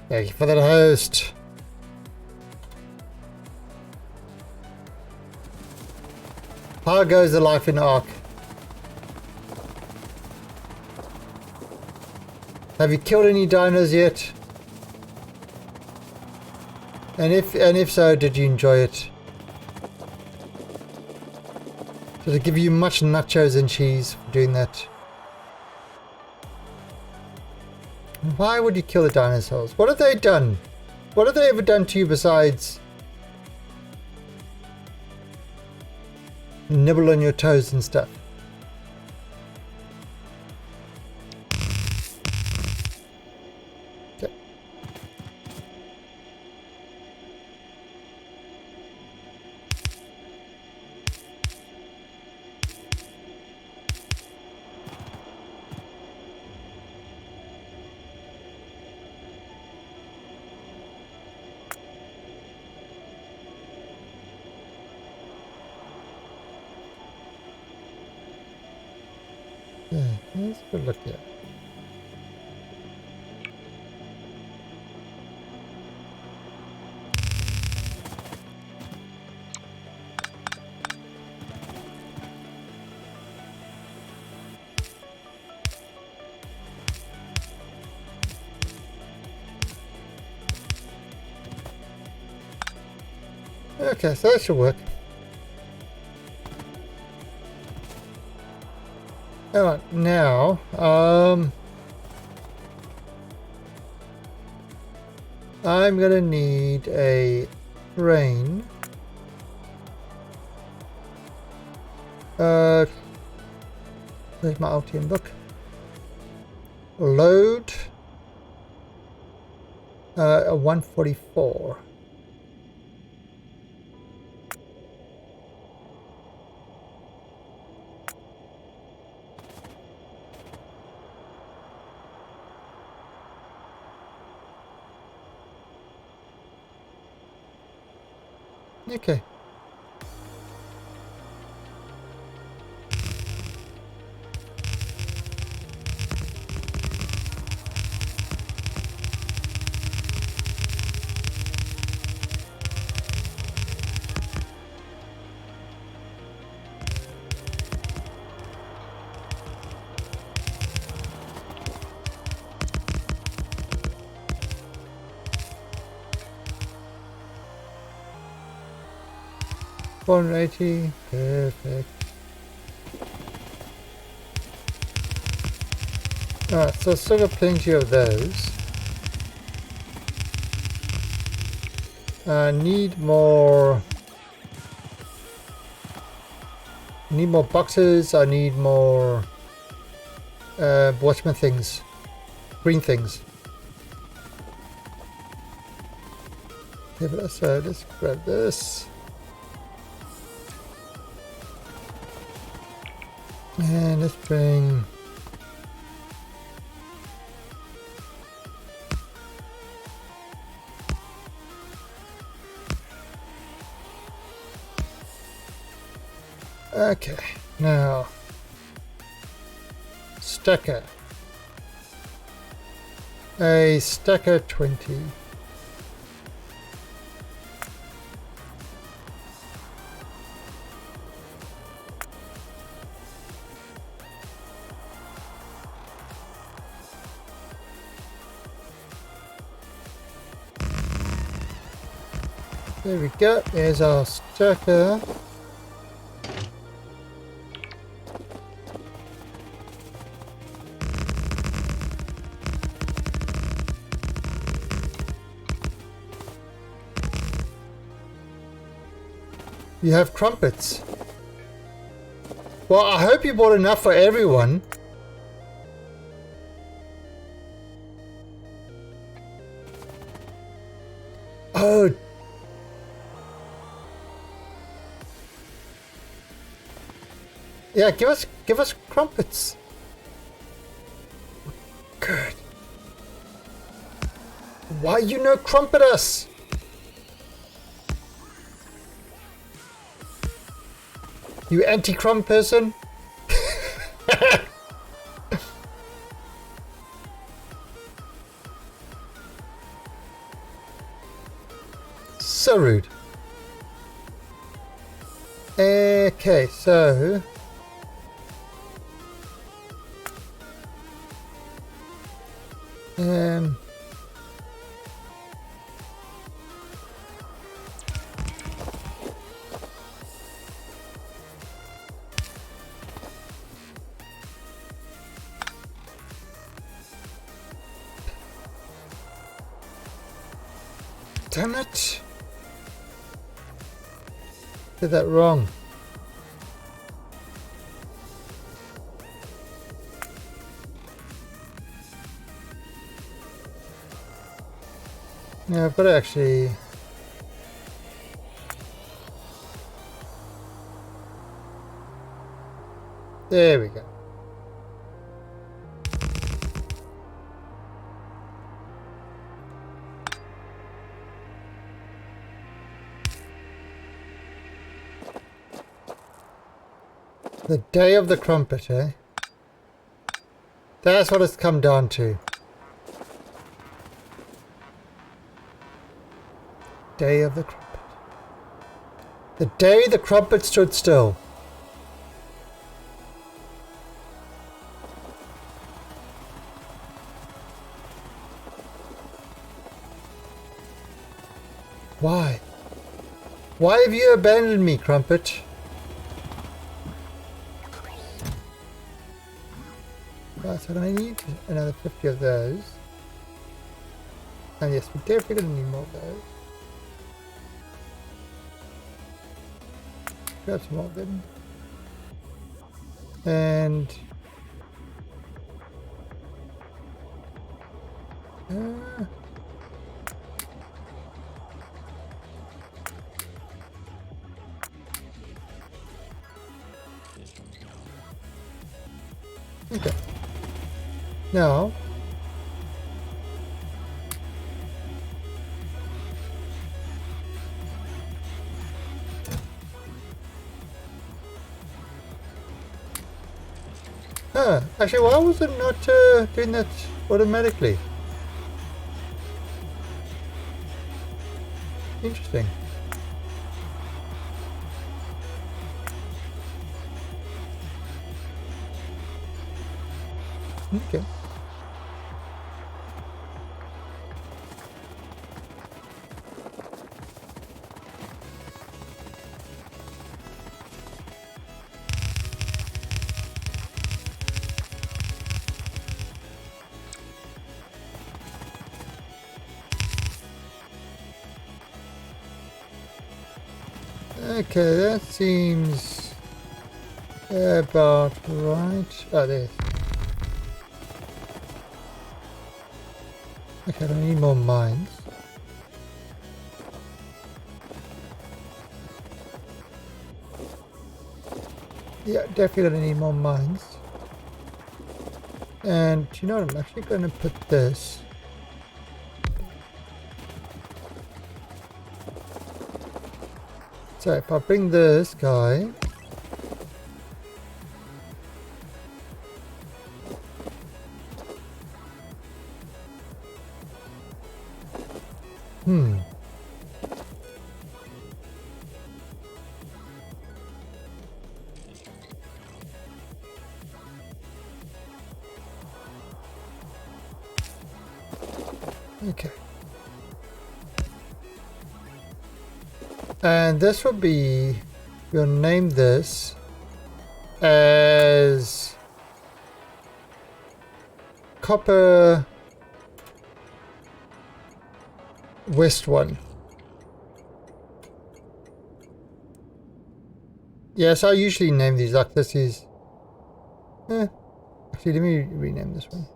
Thank you for that host. How goes the life in Ark? Have you killed any dinos yet? And if so, did you enjoy it? Did it give you much nachos and cheese for doing that? Why would you kill the dinosaurs? What have they done? What have they ever done to you besides nibble on your toes and stuff? Okay. Yeah, let's have a look here. Okay, so that should work. Alright, now, I'm gonna need a crane. Where's my Altium book? Load. A 144. Okay. 480. Perfect. Alright, so still got plenty of those. I need more. Need more boxes. I need more watchman things. Green things. Okay, but so let's grab this. And let's bring okay, now stacker. A stacker 20. There we go, there's our stacker. You have crumpets. Well, I hope you bought enough for everyone. Oh. Yeah, give us crumpets. Good. Why you no crumpet us? You anti-crumb person? So rude. Okay, so damn it. Did that wrong. Yeah, but actually there we go. The day of the crumpet, eh? That's what it's come down to. Day of the crumpet. The day the crumpet stood still. Why? Why have you abandoned me, Crumpet? Right, so I need another 50 of those. And yes, we're definitely going to need more of those. Grab some more of them. And... okay. Now... actually, why was it not doing that automatically? Interesting. Okay. Okay, that seems about right. Oh, there. Okay, I don't need more mines. Yeah, definitely gonna need more mines. And you know what? I'm actually gonna put this. So if I bring this guy. Okay. And this will be, we'll name this as Copper West 1. Yes, I usually name these like this is... actually, let me rename this one.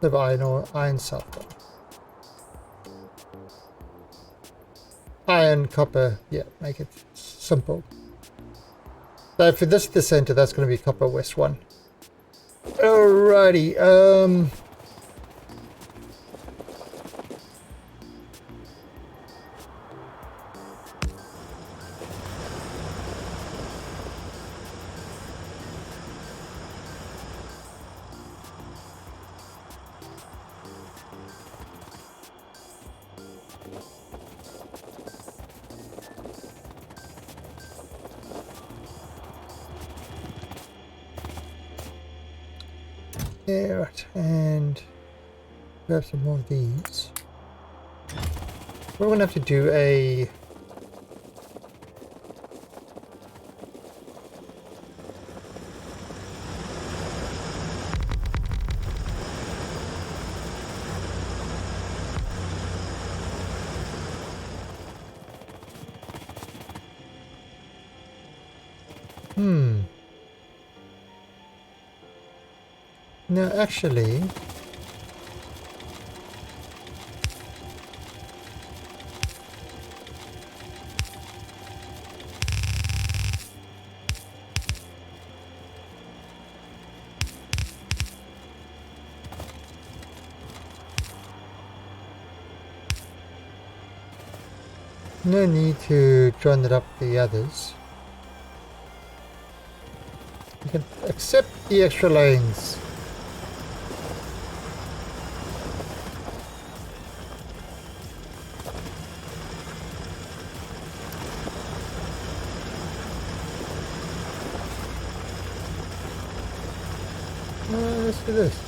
The iron sulfur. Iron, copper, yeah, make it simple. So for this the center, that's going to be Copper West 1. Alrighty, yeah, right, and grab some more of these. We're going to have to do a... No, actually... no need to join it up with the others. You can accept the extra lanes. Let's do this.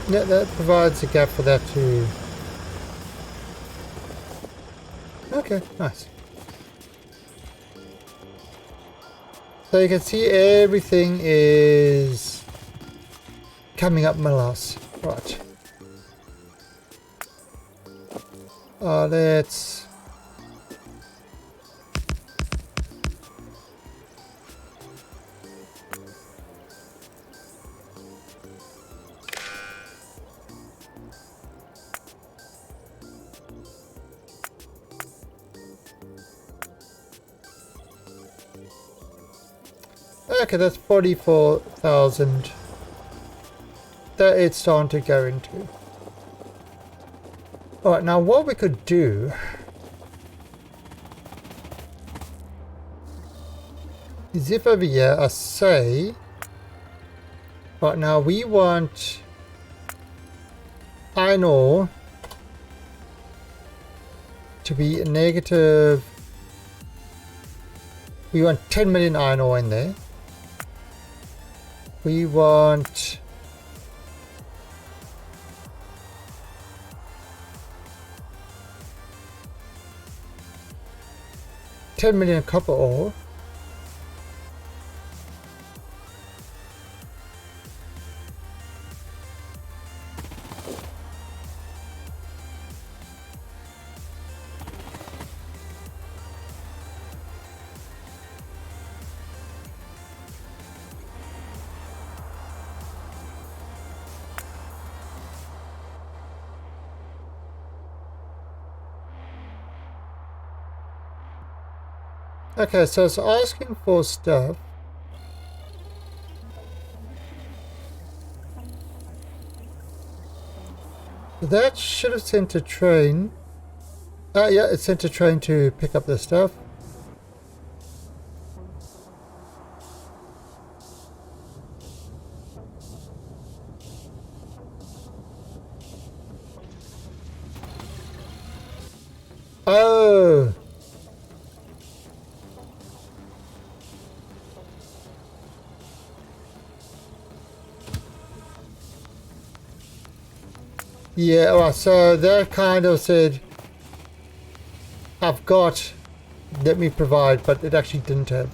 Yeah, that provides a gap for that too. Okay, nice. So you can see everything is coming up my loss. Right. Let's... Okay, that's 44,000 that it's starting to go into. Alright, now what we could do is if over here I say, right now we want iron ore to be a negative, we want 10 million iron ore in there. We want... $10 million copper ore. Okay, so it's asking for stuff. That should have sent a train. Yeah, it sent a train to pick up the stuff. Oh! Yeah, alright, so that kind of said, I've got, let me provide, but it actually didn't have.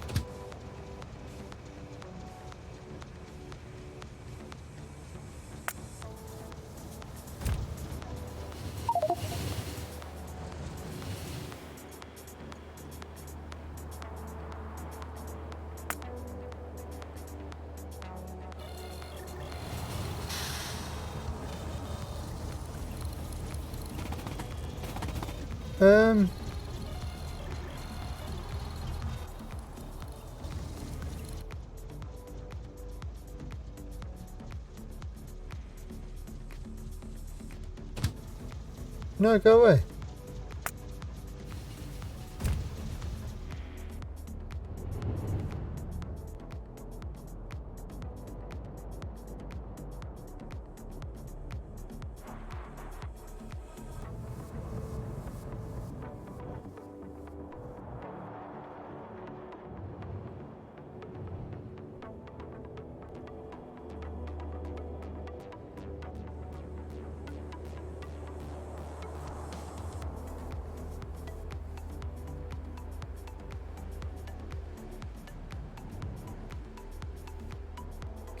Um... No, go away.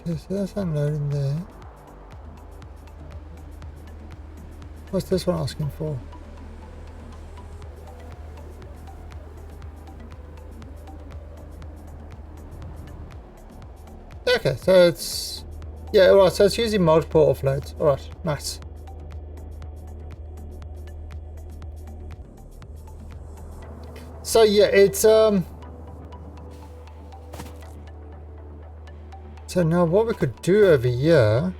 Okay, so that's unloading there. What's this one asking for? Okay, so it's... Yeah, alright, so it's using multiple offloads. Alright, nice. So yeah, it's So now what we could do over here...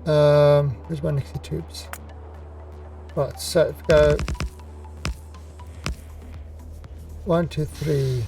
Where's my Nixie tubes? Right, so if we go... 1, 2, 3...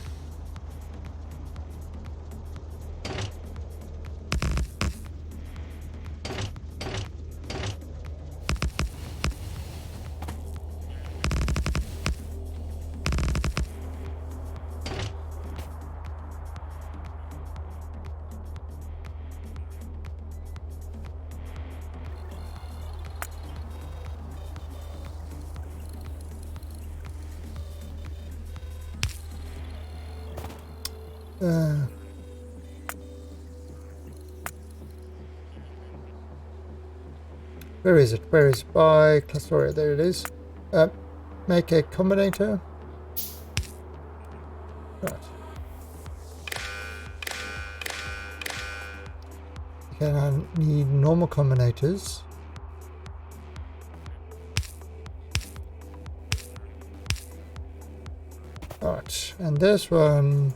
where is it? Where is it? By Clusterio, there it is. Make a combinator. Right. Okay, I need normal combinators. Alright, and this one,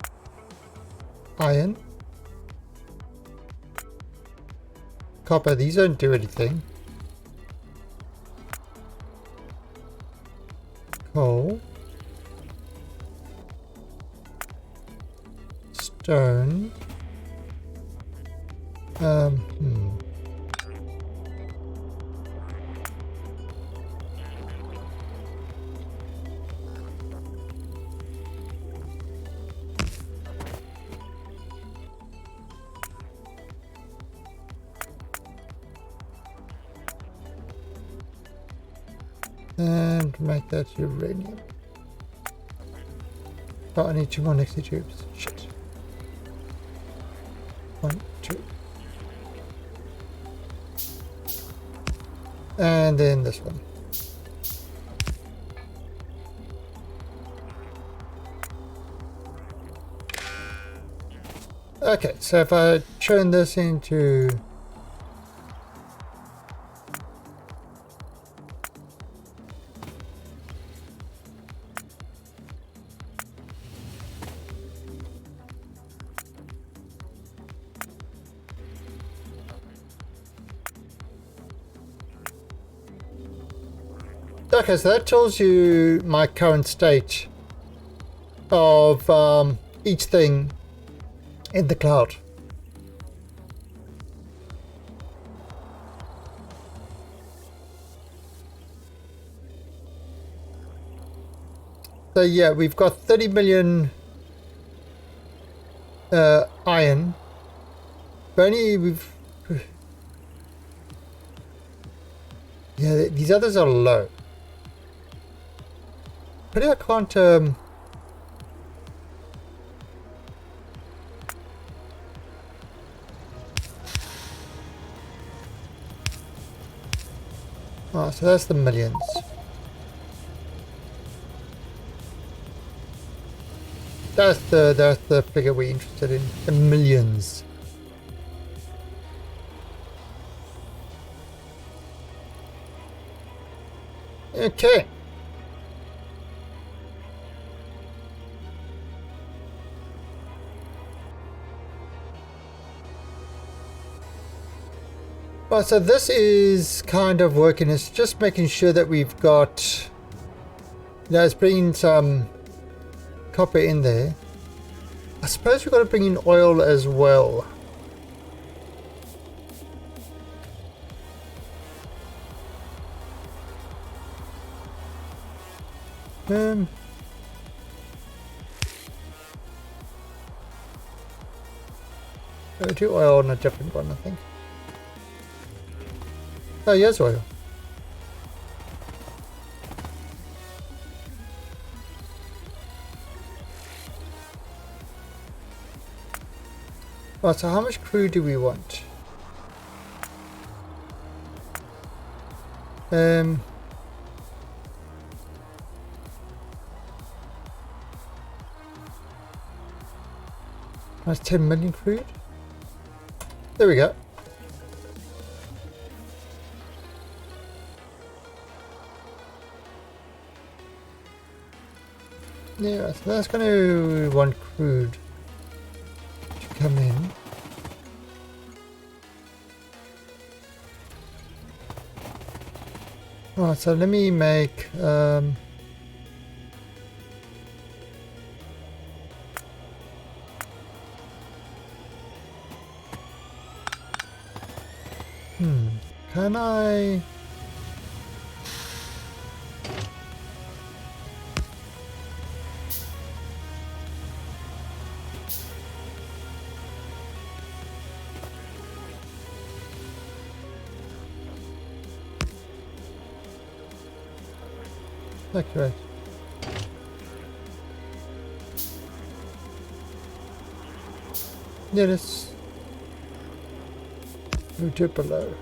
iron. Copper, these don't do anything. Coal. Stone. And make that uranium. Oh, I need 2 more Nixie tubes. Shit. 1, 2. And then this one. Okay, so if I turn this into... Okay, so that tells you my current state of each thing in the cloud. So yeah, we've got 30 million iron. But only we've... Yeah, these others are low. But I can't... Oh, so that's the millions. That's the figure we're interested in. The millions. Okay. Well, so this is kind of working. It's just making sure that we've got... It's bringing some copper in there. I suppose we've got to bring in oil as well. We'll do oil on a different one, I think. Oh, yes, oil. Right, so how much crude do we want? That's 10 million crude. There we go. Yeah, so that's going to want crude to come in. Alright, so let me make can I... Okay. Yeah, let's move to below.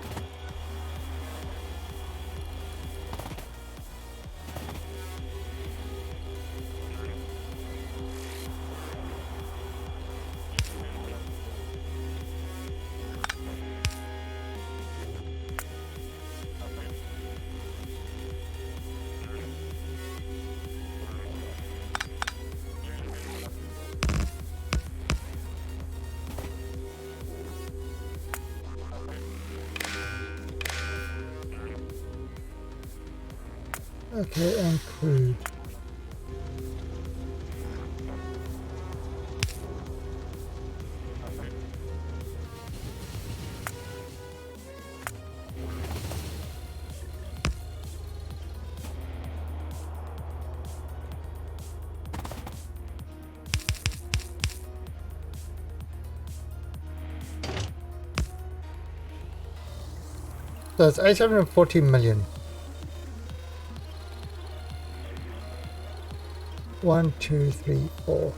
Okay, and crude. So it's 840 million. 1, 2, 3, 4.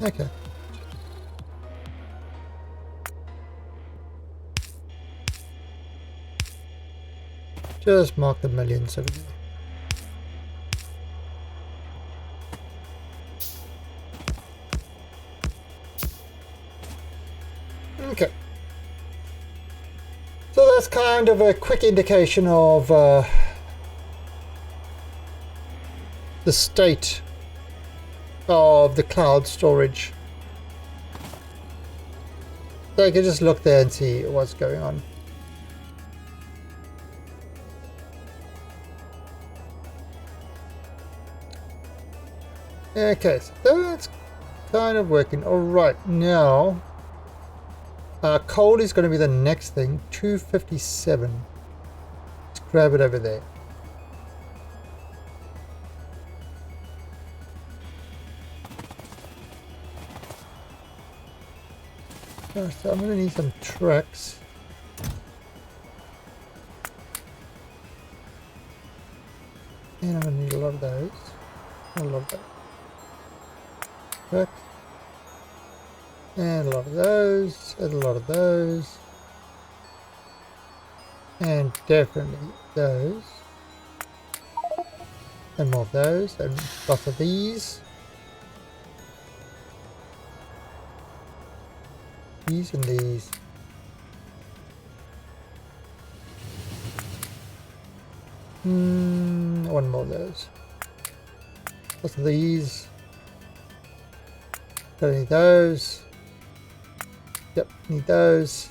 Okay. Just mark the millions over there. Okay. So that's kind of a quick indication of the state of the cloud storage. So you can just look there and see what's going on. Okay, so that's kind of working. Alright, now coal is going to be the next thing. 257. Let's grab it over there. So I'm going to need some tracks. And I'm going to need a lot of those. A lot of those. Tracks. And a lot of those. And a lot of those. And definitely those. And more of those. And lots of these. These and these. One more of those. Lots of these. Don't need those. Yep, need those.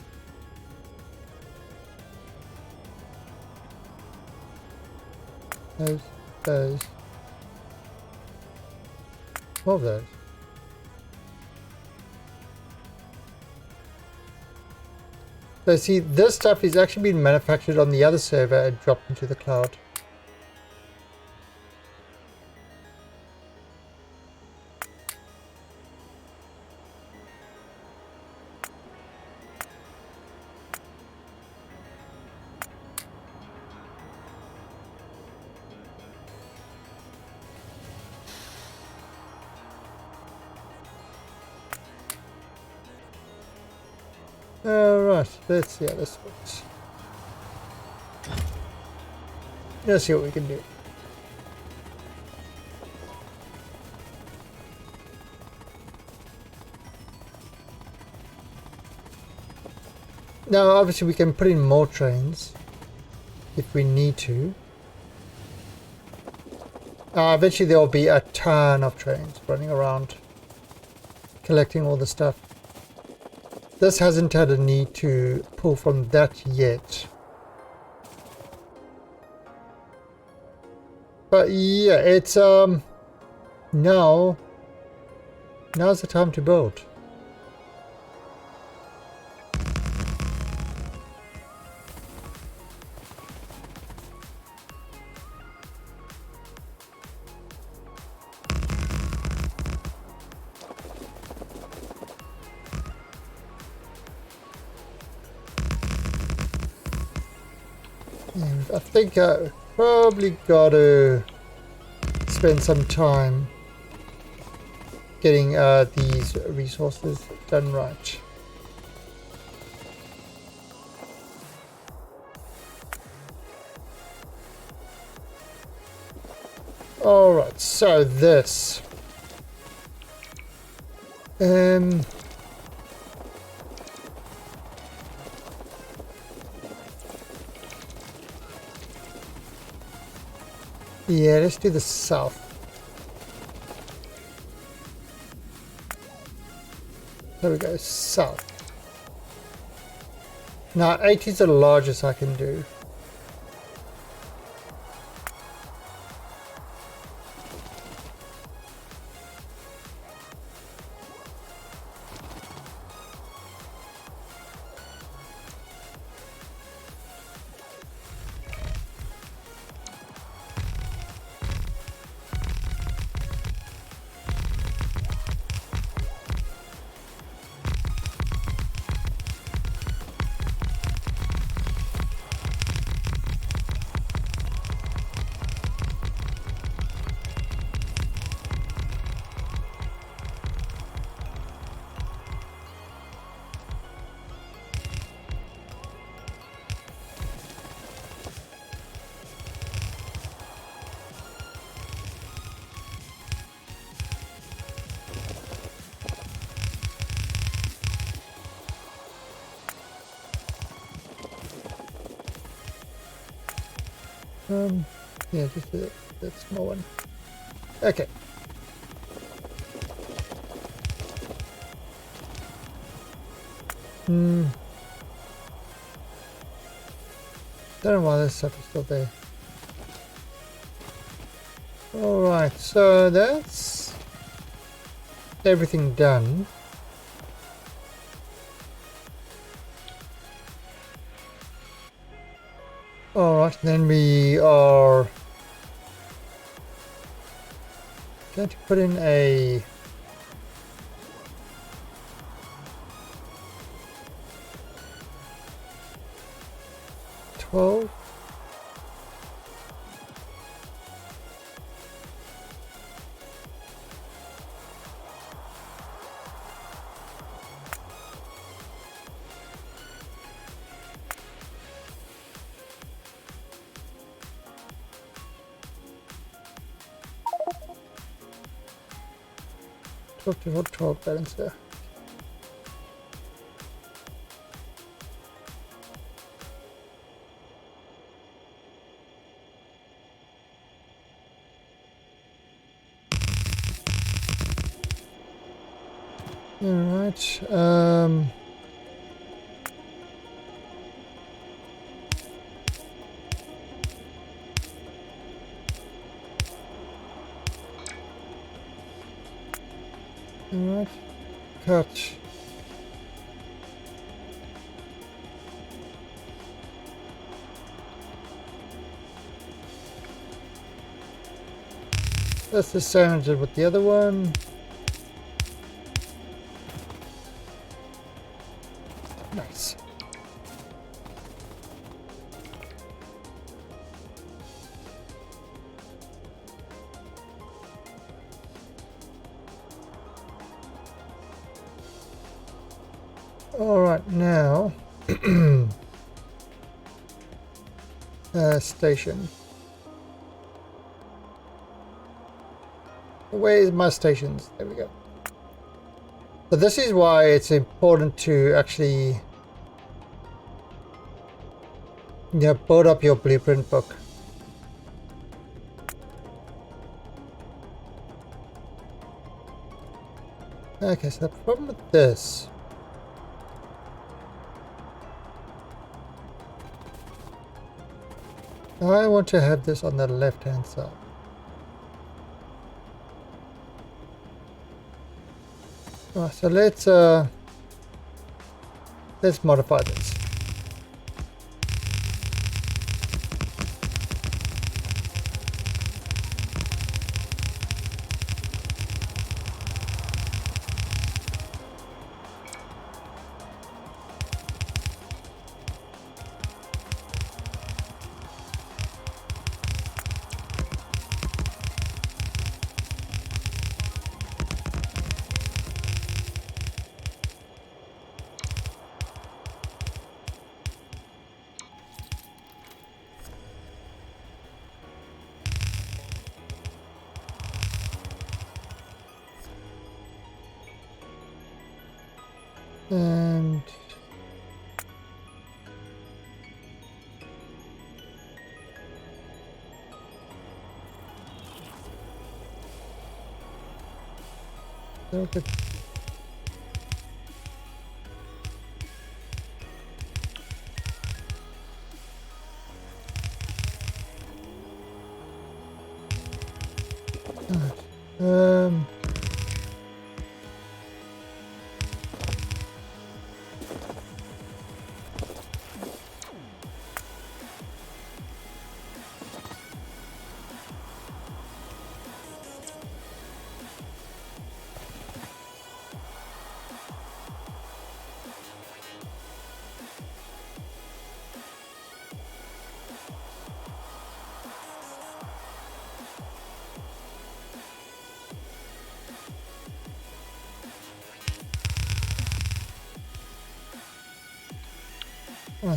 Those. More of those. So see, this stuff is actually being manufactured on the other server and dropped into the cloud. Alright, let's see how this works. Let's see what we can do. Now obviously we can put in more trains if we need to. Eventually there will be a ton of trains running around collecting all the stuff. This hasn't had a need to pull from that yet. But yeah, it's now's the time to build. And I think I probably got to spend some time getting these resources done right. Alright, so this. Yeah, let's do the south. There we go, south. Now 80 is the largest I can do. Yeah, just that small one. Okay. Don't know why this stuff is still there. Alright, so that's everything done. Alright, then we are going to put in a .12. To 12 balancer. Alright, alright, cut. That's the same as with the other one. Nice. Alright, now station. Where is my stations? There we go. So this is why it's important to actually build up your blueprint book. Okay, so the problem with this, I want to have this on the left hand side. Alright, so let's modify this. And okay. Um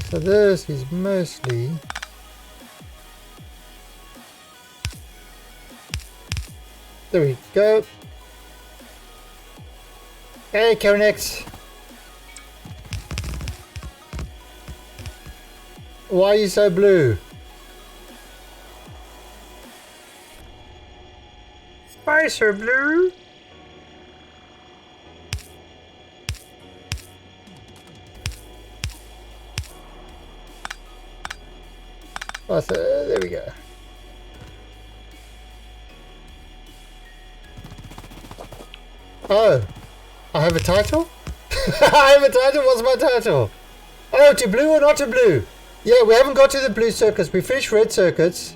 so this is mostly there we go. Hey, Konex. Why are you so blue? nicer, Blue. Oh, so there we go. Oh, I have a title? I have a title? What's my title? Oh, to blue or not to blue? Yeah, we haven't got to the blue circuits. We finished red circuits.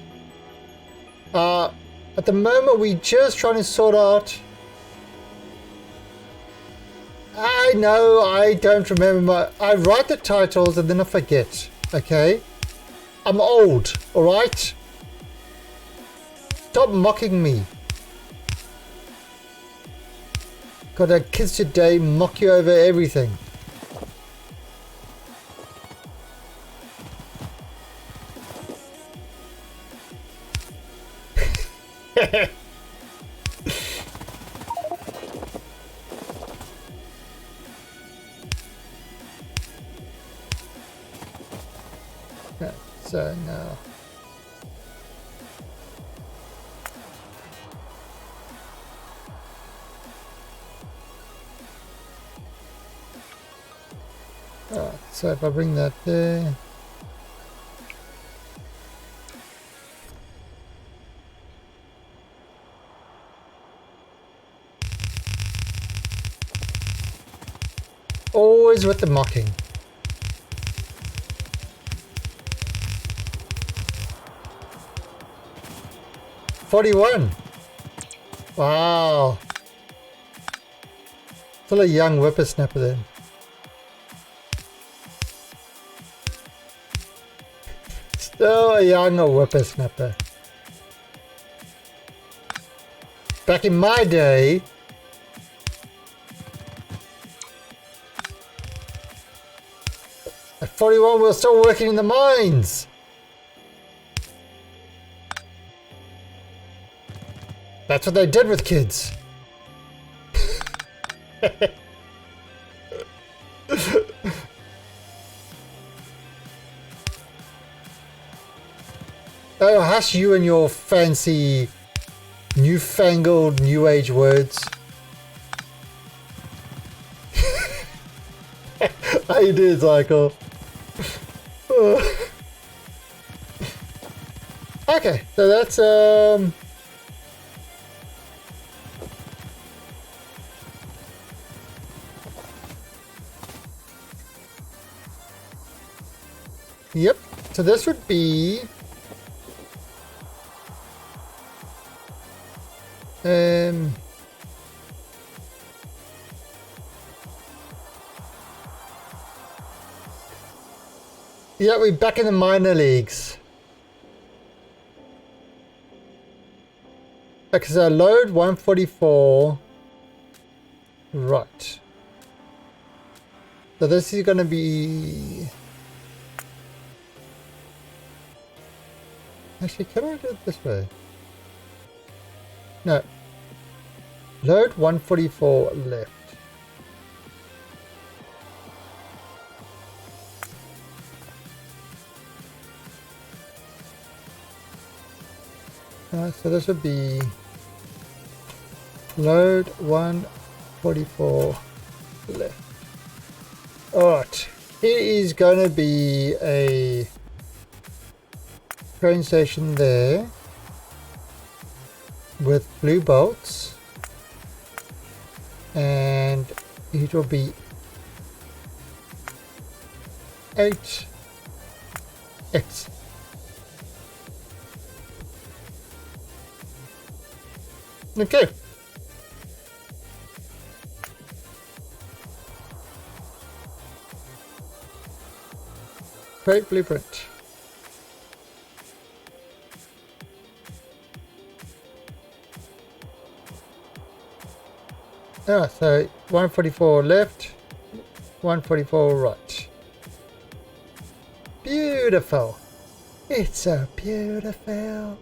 At the moment, we're just trying to sort out... I know, I don't remember I write the titles and then I forget. Okay? I'm old, alright? Stop mocking me. God, our kids today mock you over everything. So now. Alright, so if I bring that there. Always with the mocking. $41. Wow. Still a young whippersnapper then. Still a young whippersnapper. Back in my day, at 41 we were still working in the mines. That's what they did with kids. Oh, hush you and your fancy newfangled new age words. How you doing, Cycle? Okay, so that's yep. So this would be yeah, we're back in the minor leagues. Okay, so load 144. Right. So this is gonna be... Actually, can I do it this way? No. Load 144 left. So this would be load 144 left. Alright, here is going to be a train station there with blue bolts, and it will be 8x. Okay. Great blueprint. So 144 left, 144 right. Beautiful. It's so beautiful.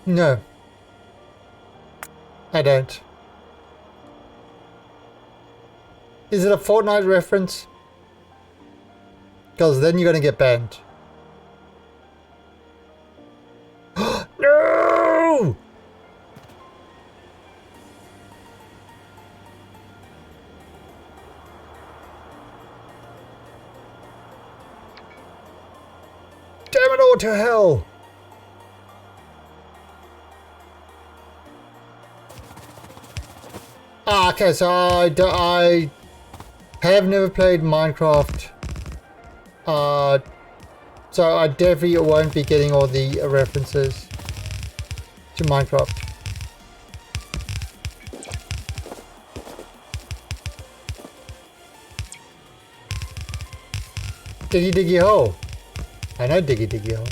No. I don't. Is it a Fortnite reference? Because then you're gonna get banned. No! Damn it all to hell! Ah, okay, so I have never played Minecraft. So I definitely won't be getting all the references to Minecraft. Diggy diggy hole. I know diggy diggy hole.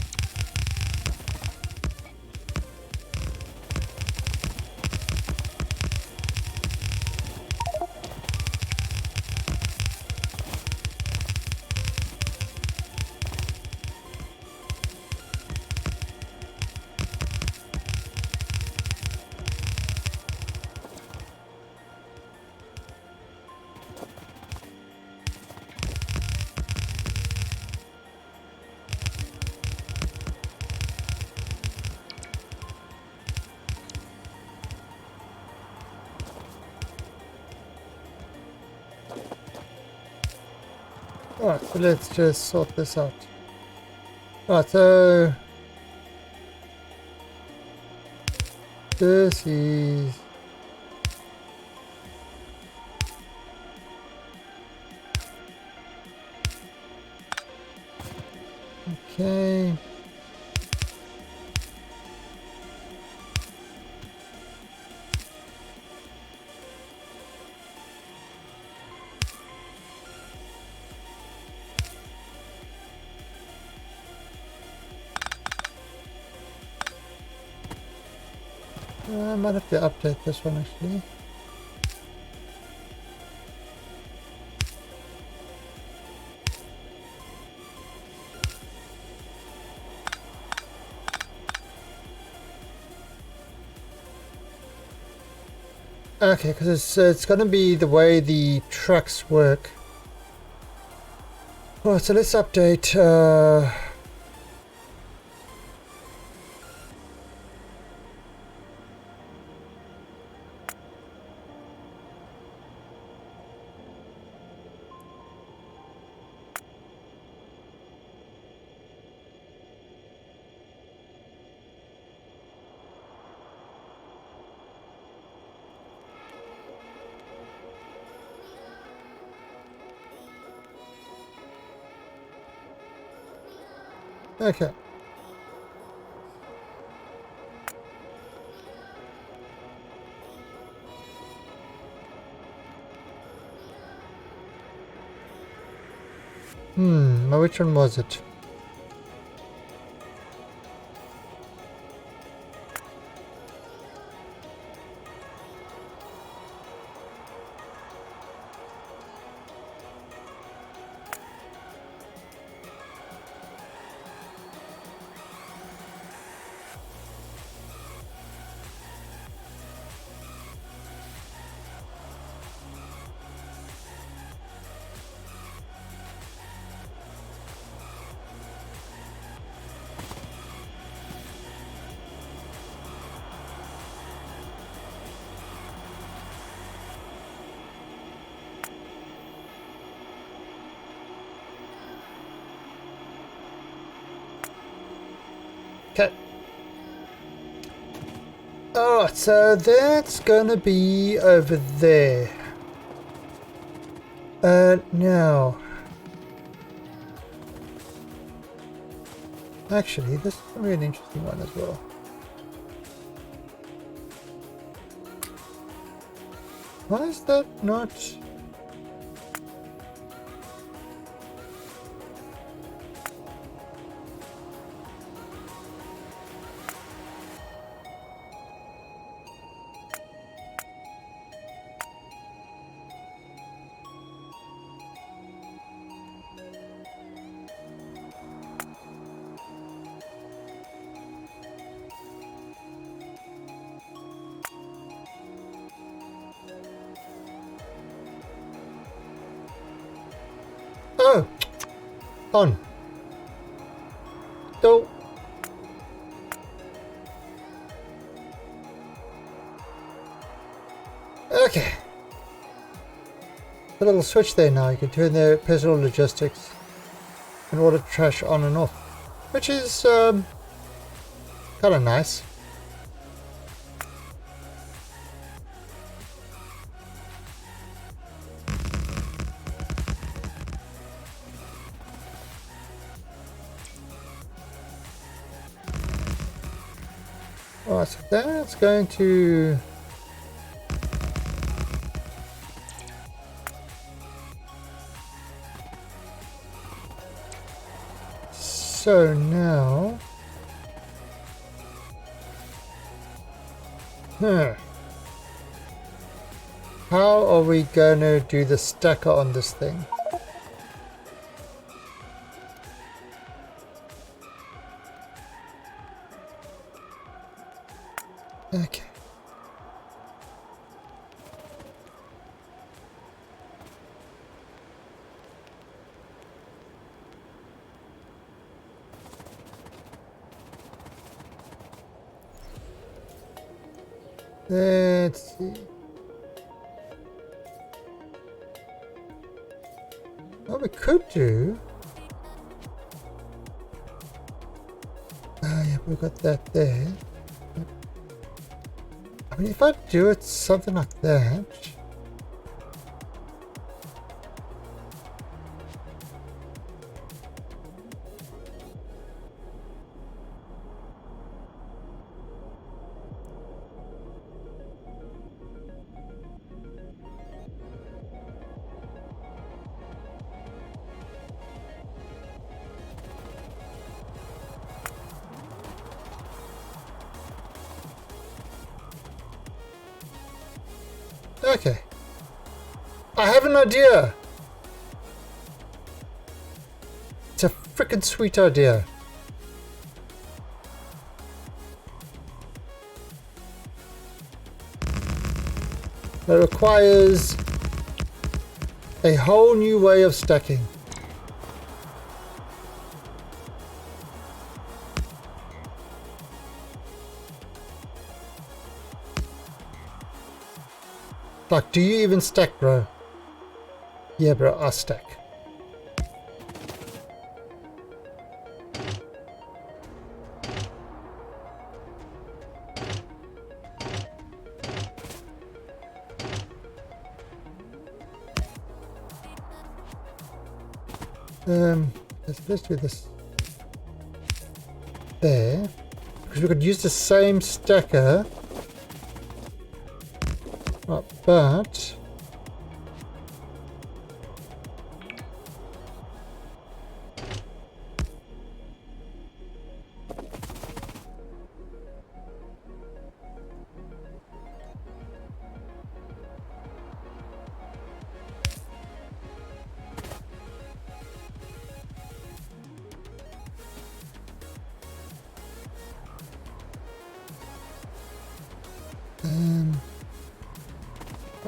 Alright, so let's just sort this out. Alright, so this is okay. I might have to update this one actually. Okay, because it's going to be the way the trucks work. Alright, so let's update. Okay. Which one was it? Okay. Alright, so that's gonna be over there. Now. Actually, this is gonna be an interesting one as well. Why is that not... on. Go. Okay. The little switch there now. You can turn the personal logistics and water trash on and off, which is kind of nice. Alright, so that's going to... So now... How are we going to do the stacker on this thing? Okay. Let's see. What we could do... yeah, we've got that there. I mean, if I do it something like that... Okay. I have an idea. It's a freaking sweet idea. It requires a whole new way of stacking. Like, do you even stack, bro? Yeah, bro, I stack. Let's do this there, because we could use the same stacker. Right, but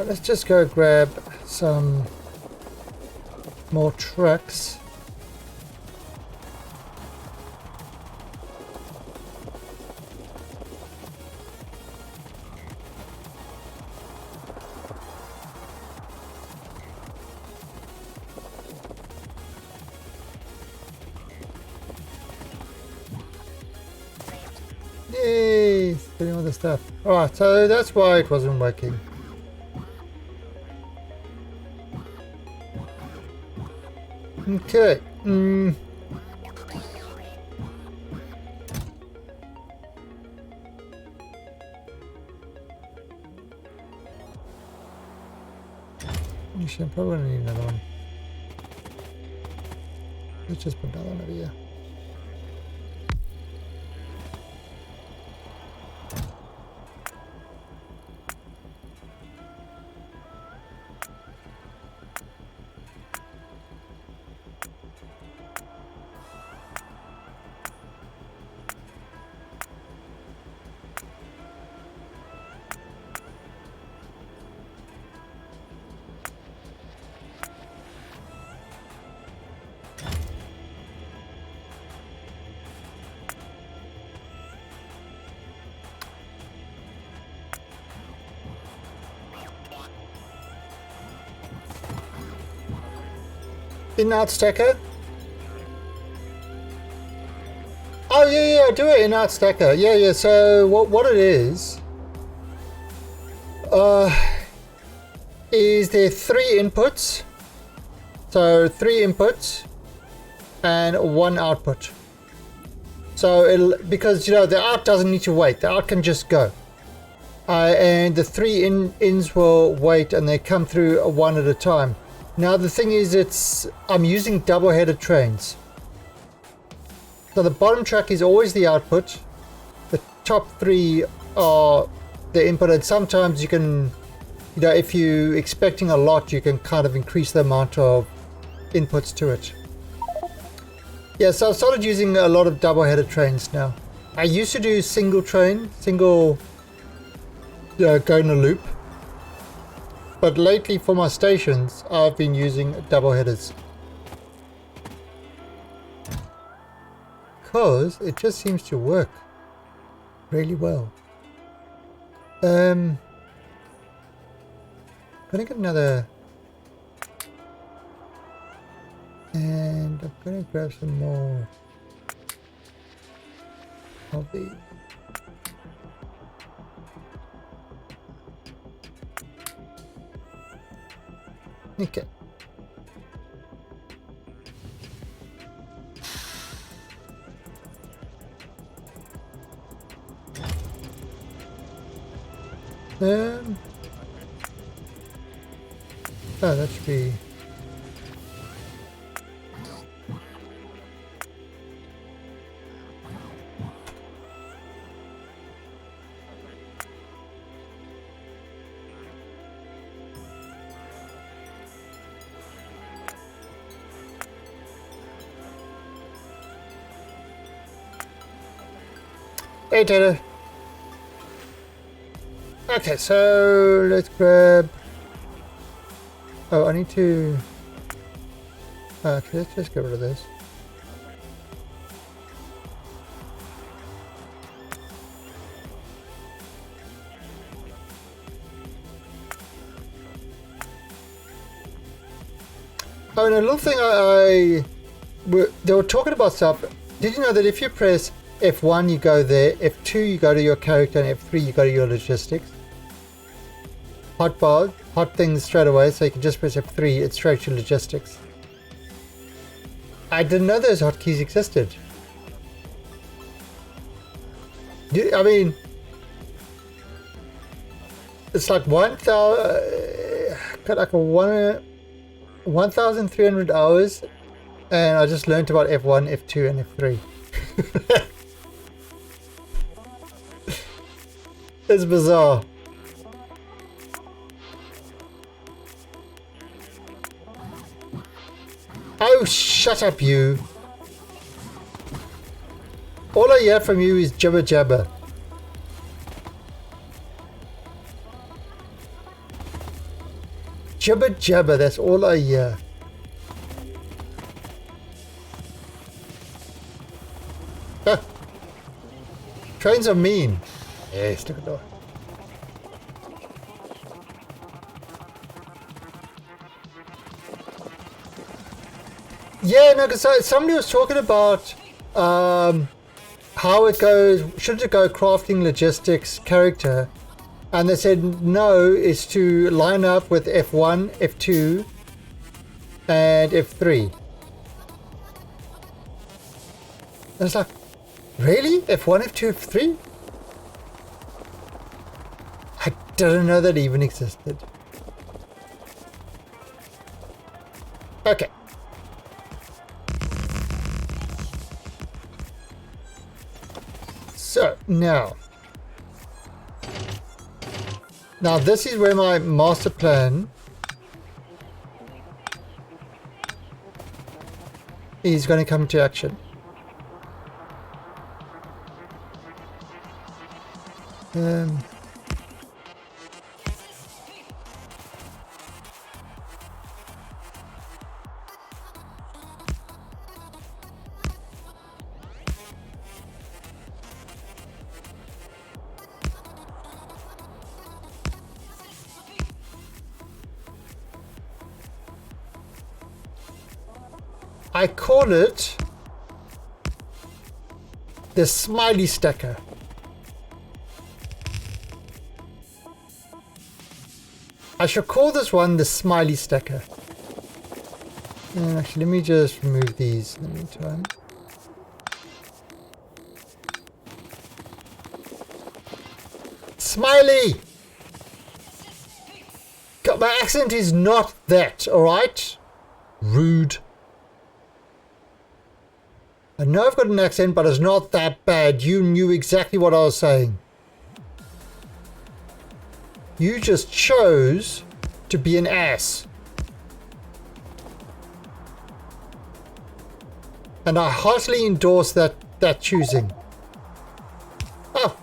let's just go grab some more trucks. Yay! Getting all the stuff. Alright, so that's why it wasn't working. Okay. Actually, I'm probably gonna need another one. Let's just put another one over here. In-out stacker? Oh yeah, do it in-out stacker. Yeah. So what it is there 3 inputs. So 3 inputs and 1 output. So because the out doesn't need to wait, the out can just go. And the 3 ins will wait, and they come through one at a time. Now the thing is, I'm using double-headed trains. So the bottom track is always the output. The top 3 are the input, and sometimes you can, if you're expecting a lot, you can kind of increase the amount of inputs to it. Yeah, so I've started using a lot of double-headed trains now. I used to do single train, go in a loop. But lately for my stations, I've been using double headers. Because it just seems to work really well. I'm gonna get another, and I'm gonna grab some more of these. Okay. Oh, that should be. Hey, Taylor. Okay, so let's grab. Oh, I need to. Okay, let's just get rid of this. Oh, and a little thing they were talking about stuff. Did you know that if you press F1 you go there, F2 you go to your character, and F3 you go to your logistics? Hot things straight away, so you can just press F3, it's straight to logistics. I didn't know those hotkeys existed. I mean, it's like 1,300 hours, and I just learned about F1, F2, and F3. It's bizarre. Oh, shut up, you. All I hear from you is jibber jabber. Jibber jabber, that's all I hear. Ah. Trains are mean. Yes, look at that. Yeah, no, because somebody was talking about how it goes, should it go crafting, logistics, character, and they said no, it's to line up with F1, F2, and F3. And it's like, really? F1, F2, F3? I didn't know that even existed. Okay. So now this is where my master plan is going to come to action. I call it the smiley stacker. I should call this one the smiley stacker. Actually, let me just remove these in the meantime. Smiley! God, my accent is not that, alright? Rude. I know I've got an accent, but it's not that bad. You knew exactly what I was saying. You just chose to be an ass. And I heartily endorse that choosing. Oh.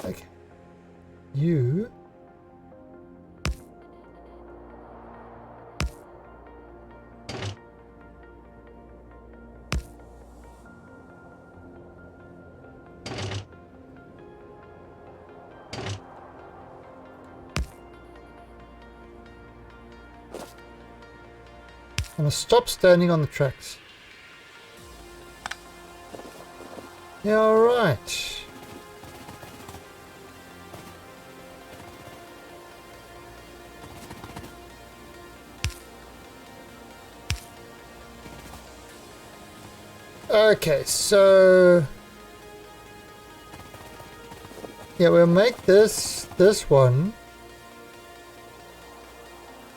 Okay. You. I'm gonna stop standing on the tracks. Yeah, alright. Okay, so yeah, we'll make this one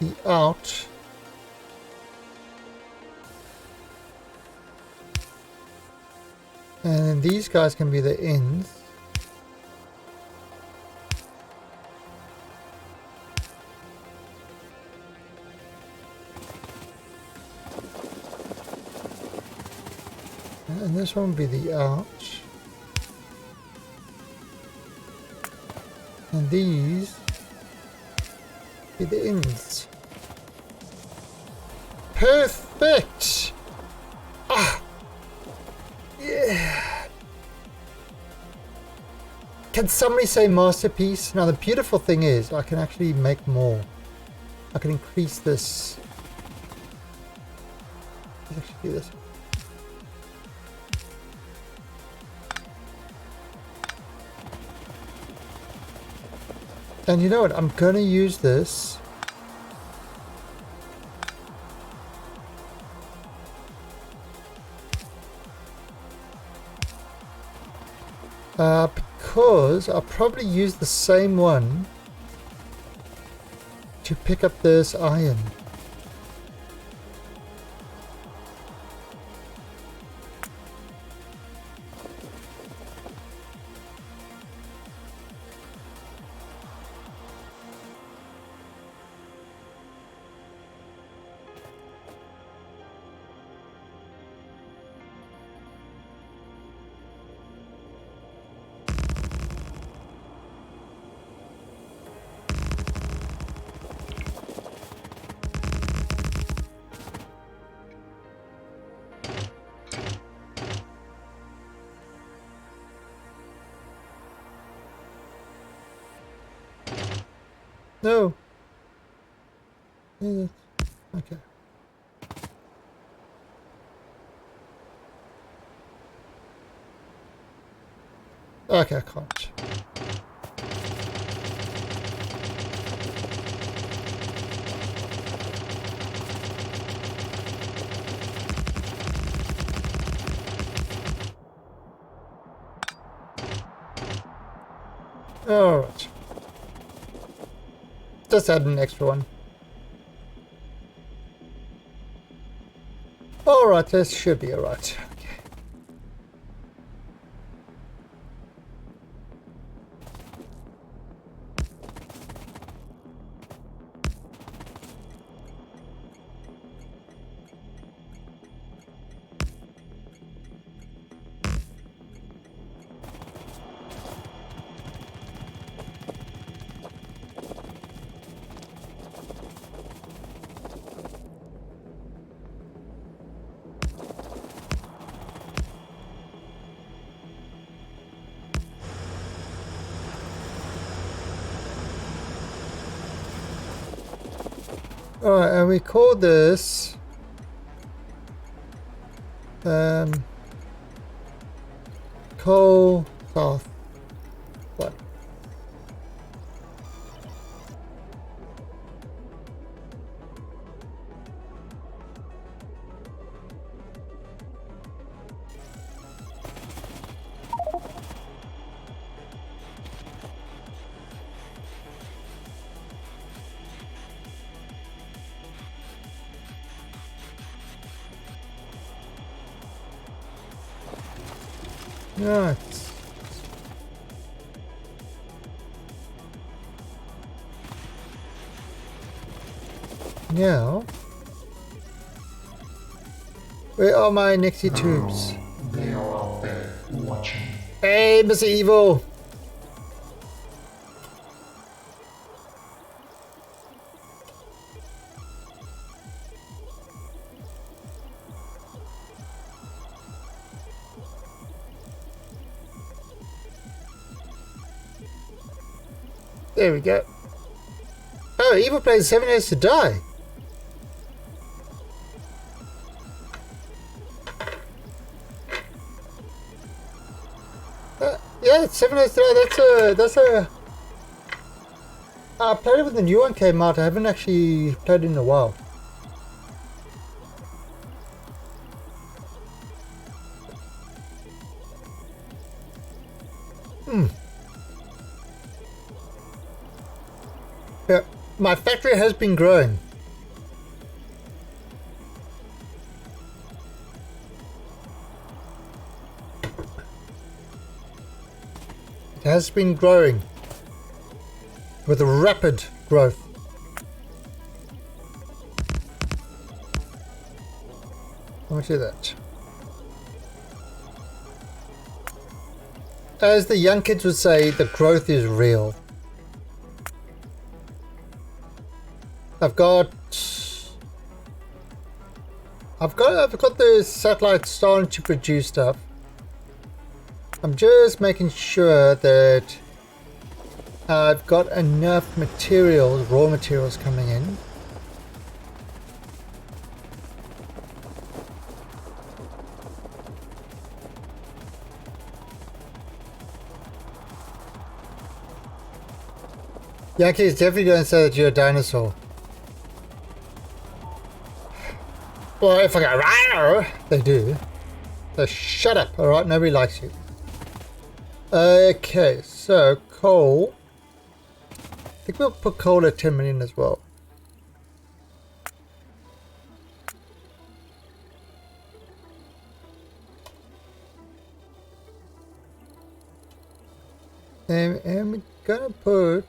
the out. And then these guys can be the ins. And this one will be the out. And these be the ins. Perfect! Ah! Yeah! Can somebody say masterpiece? Now the beautiful thing is I can actually make more. I can increase this. Let's actually do this. And you know what? I'm going to use this. Because I'll probably use the same one to pick up this iron. No. Yeah, okay. Okay, I can't. Alright. Just add an extra one. Alright, this should be alright. Okay. Alright, and we call this coal south. What? Right. Now, where are my Nixie tubes? They are out there watching. Hey, Mr. Evil! There we go. Oh, Evil plays 7 years to die. Yeah, it's 7 years to die. That's a. I played it when the new one came out. I haven't actually played it in a while. Yeah, my factory has been growing. It has been growing with rapid growth. How much is that? As the young kids would say, the growth is real. I've got the satellite starting to produce stuff. I'm just making sure that I've got enough materials, raw materials coming in. Yankees definitely don't say that you're a dinosaur. Well, if I go, rawr, they do. So shut up, alright? Nobody likes you. Okay, so coal. I think we'll put coal at 10 million as well. And we're gonna put...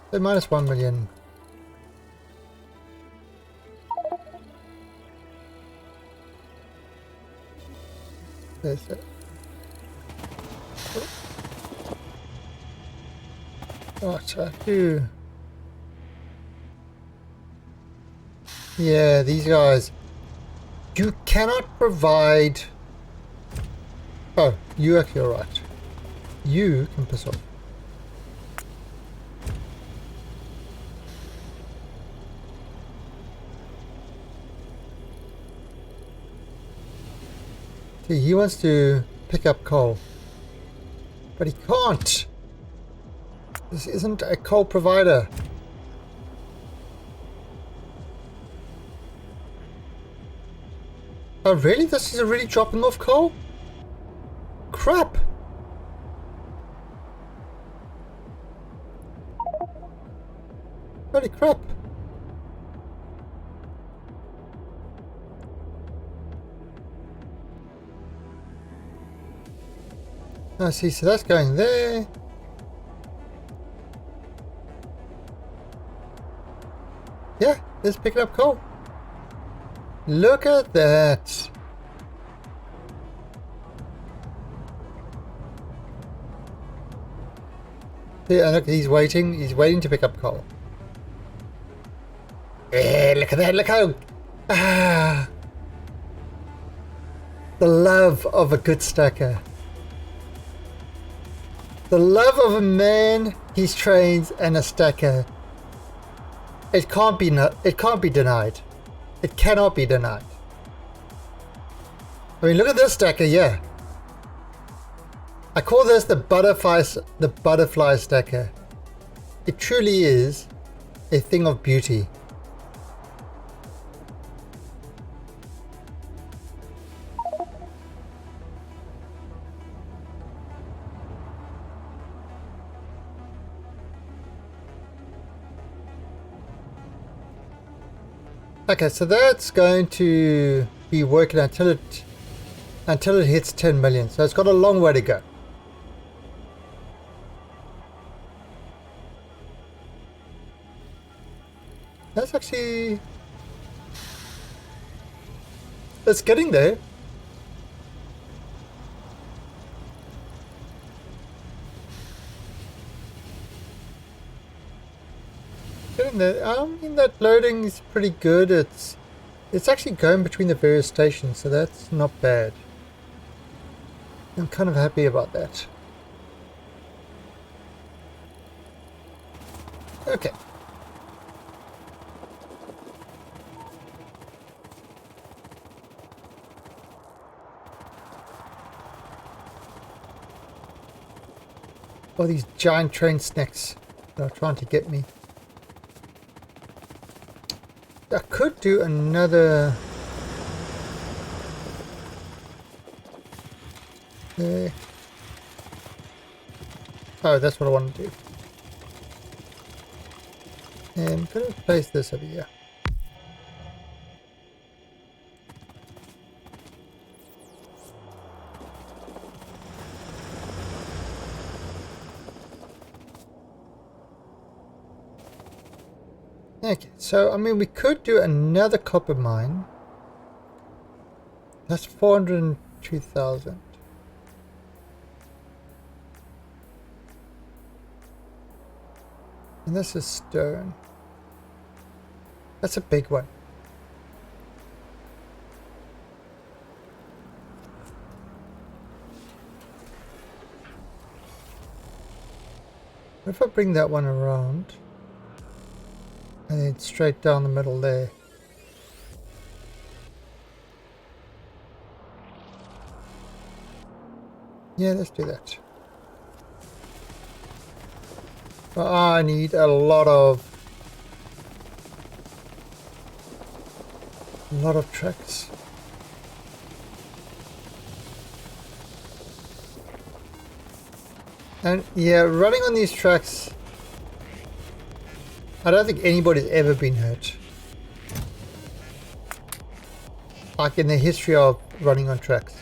So minus 1 million. There's it. Oh, so yeah, these guys. You cannot provide... Oh, you actually are right. You can piss off. See, he wants to pick up coal. But he can't. This isn't a coal provider. Oh really? This is already dropping off coal? Crap! Holy crap! I see, so that's going there. Yeah, it's picking up coal. Look at that. Yeah, look, he's waiting to pick up coal. Yeah, look at that, look how... Ah, the love of a good stacker. The love of a man, his trains, and a stacker. It can't be denied. It cannot be denied. I mean, look at this stacker, yeah. I call this the butterfly stacker. It truly is a thing of beauty. Okay, so that's going to be working until it hits 10 million. So it's got a long way to go. That's actually... it's getting there. Getting there. I mean, that loading is pretty good. It's actually going between the various stations, so that's not bad. I'm kind of happy about that. Okay. Oh, these giant train snakes that are trying to get me. I could do another... there. Oh, that's what I want to do. And I'm going to place this over here. Okay, so I mean we could do another copper mine. That's 402,000. And this is stone. That's a big one. What if I bring that one around? And then straight down the middle there. Yeah, let's do that. But I need a lot of tracks. And yeah, running on these tracks, I don't think anybody's ever been hurt. Like in the history of running on tracks.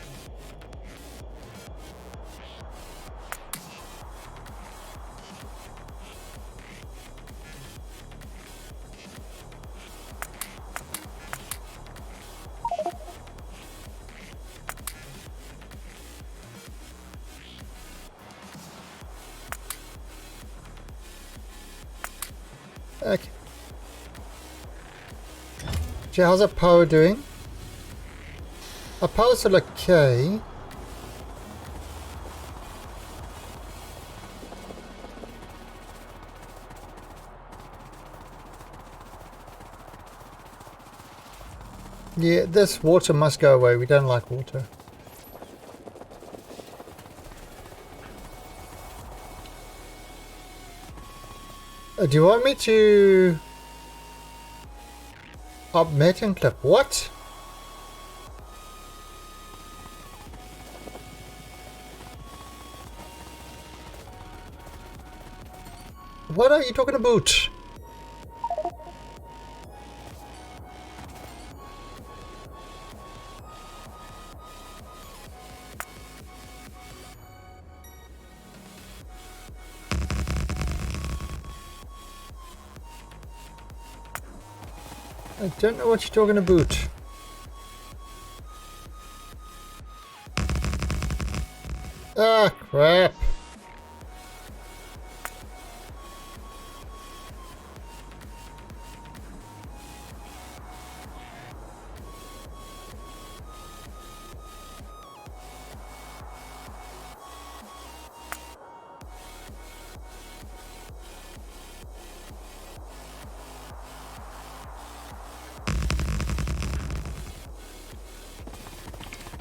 Okay. So how's our power doing? Our power's still okay. Yeah, this water must go away. We don't like water. Do you want me to up Merton Cliff? What? What are you talking about? I don't know what you're talking about. Ah, crap.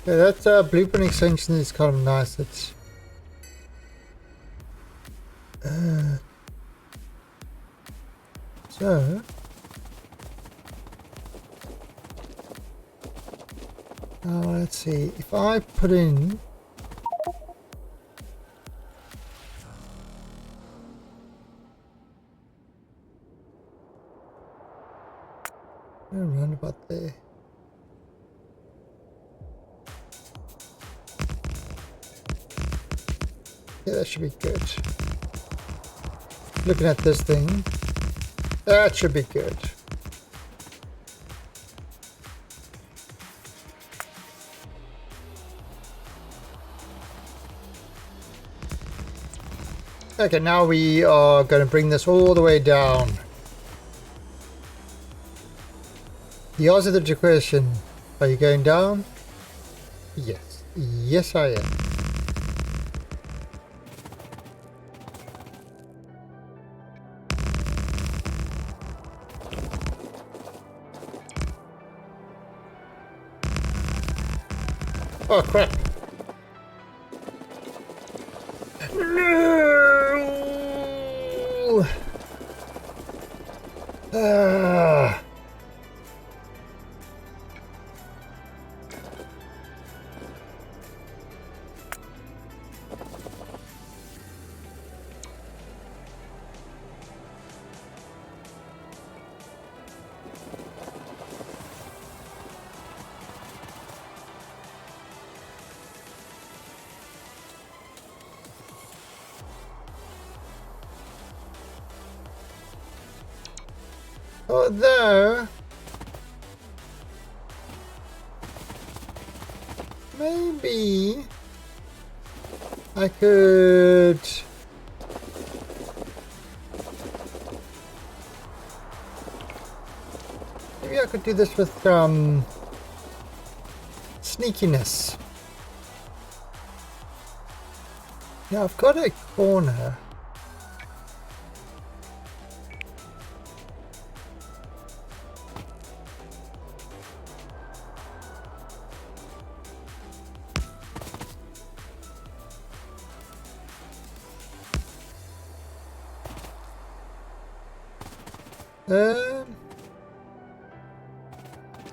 Yeah, that blueprint extension is kind of nice. It's so let's see if I put in around about there. Yeah, that should be good. Looking at this thing, that should be good. Okay, now we are going to bring this all the way down. The answer to the question, are you going down? Yes. Yes, I am. Oh, crap. No! Ah. Although, maybe I could... Maybe I could do this with sneakiness. Yeah, I've got a corner.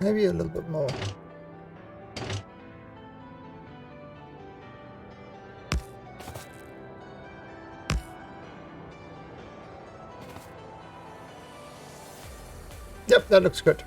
Maybe a little bit more. Yep, that looks good.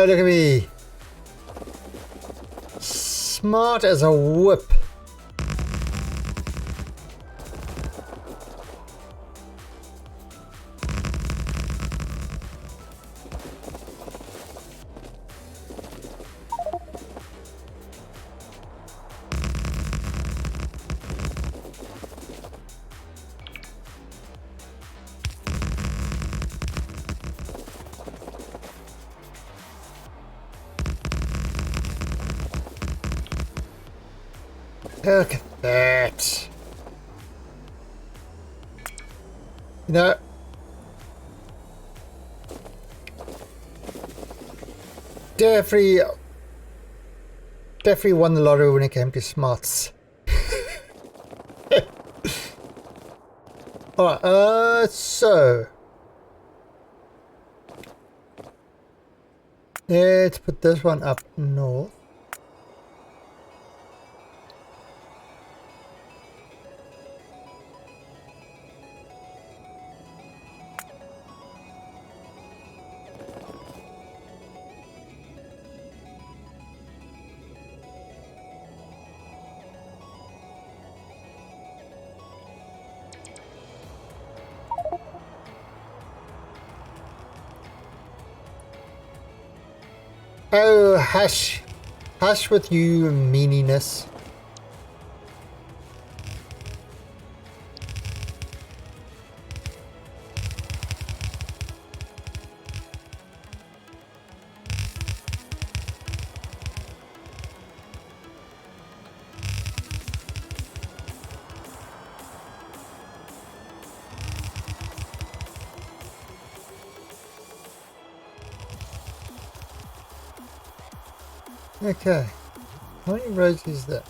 Look at me. Smart as a whip. Look at that. You know, definitely won the lottery when it came to smarts. Alright, so let's put this one up north. Oh, hush. Hush with you meaniness. Okay. How many rows is that?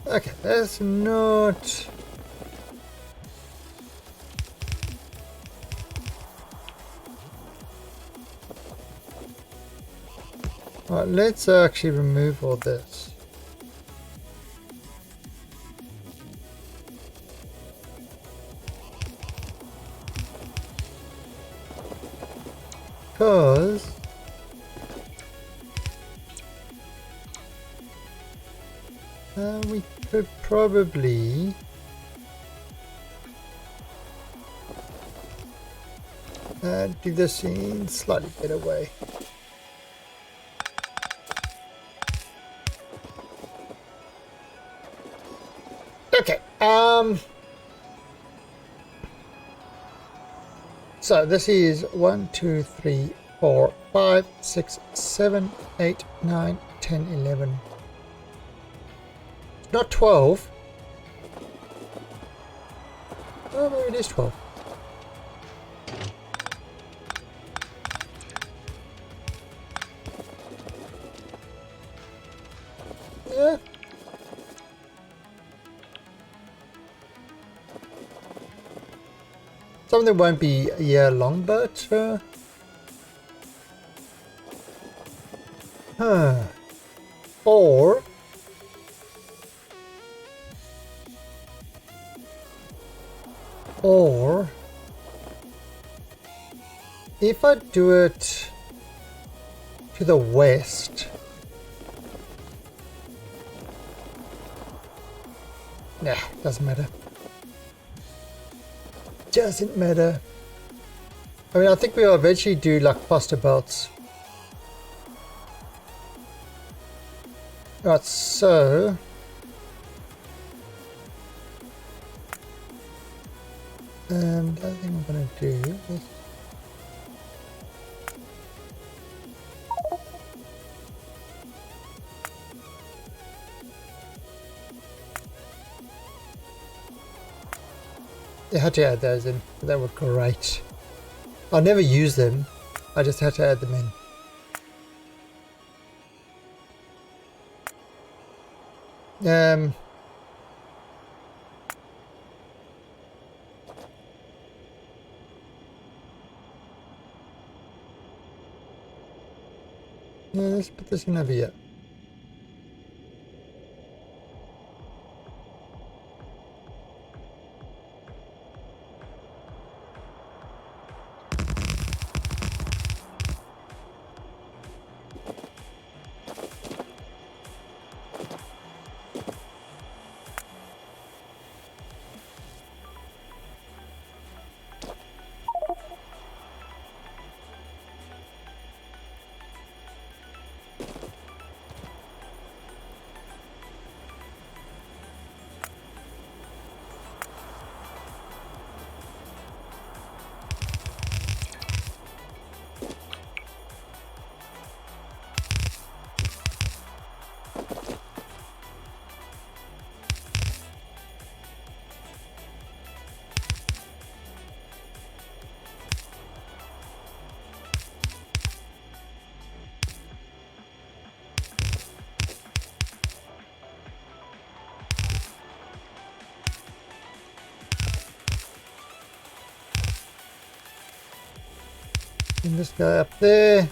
Okay, that's not... Alright, let's actually remove all this. Because... we could probably... do this in slightly better way. Okay, so this is 1, 2, 3, 4, 5, 6, 7, 8, 9, 10, 11. Not 12. Oh, maybe it is 12. Yeah. Something won't be a year long, but or if I do it to the west, nah, doesn't matter. Doesn't matter. I mean, I think we'll eventually do like faster belts. Right, so and I think I'm gonna do is I had to add those in. They were great. I never use them. I just had to add them in. Yeah, let's put this in over here. Bring this guy up there.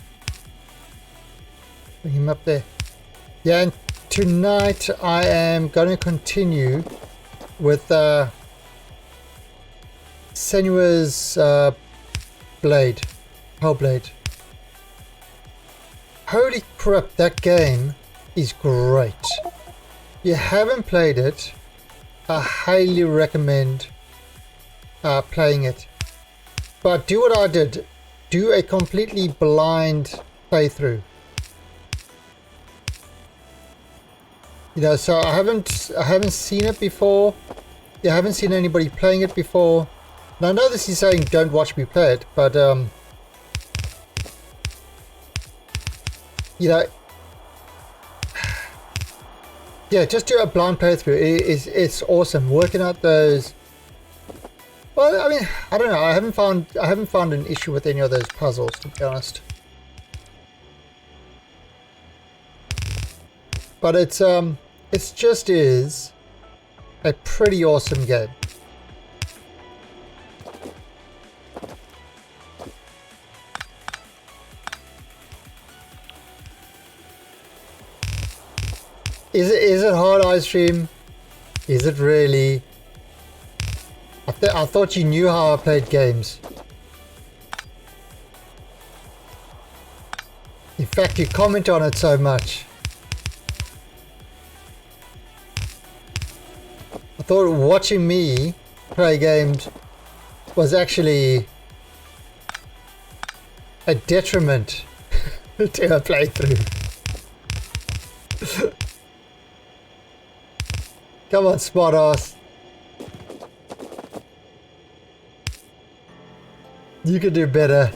Bring him up there. Yeah, and tonight I am going to continue with Senua's Blade. Hellblade. Holy crap, that game is great. If you haven't played it, I highly recommend playing it. But do what I did. Do a completely blind playthrough. You know, so I haven't seen it before. Yeah, I haven't seen anybody playing it before. And I know this is saying don't watch me play it, but you know, yeah, just do a blind playthrough. It's awesome. Working out those. Well, I mean, I don't know. I haven't found an issue with any of those puzzles, to be honest. But it's just is a pretty awesome game. Is it hard, ice cream? Is it really? I thought you knew how I played games. In fact, you comment on it so much. I thought watching me play games was actually a detriment to a playthrough. Come on, smart ass. You could do better.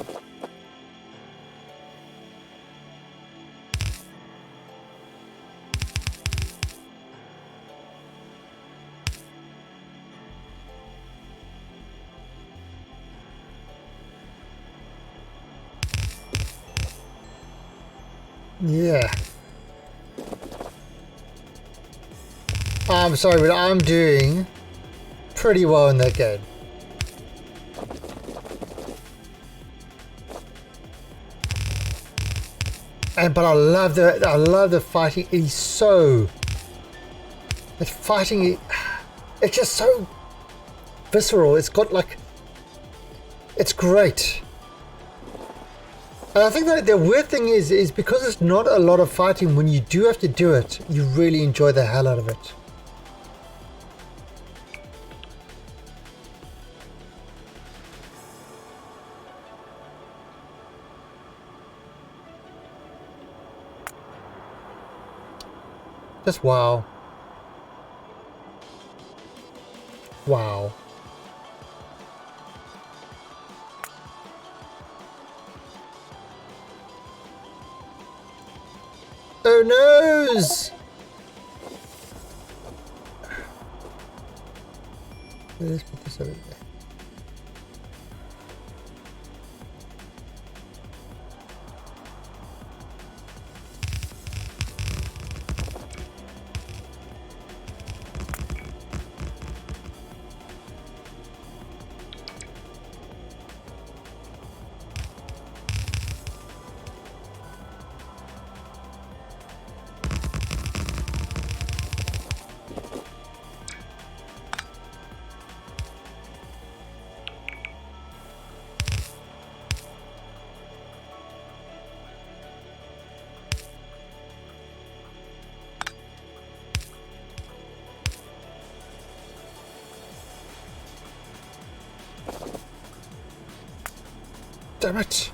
Yeah. I'm sorry, but I'm doing pretty well in that game. But I love the fighting. It's so the fighting. It's just so visceral. It's got like, it's great. And I think that the weird thing is because it's not a lot of fighting. When you do have to do it, you really enjoy the hell out of it. Just wow. Wow. Oh noes! Let's put this over there. Damn it!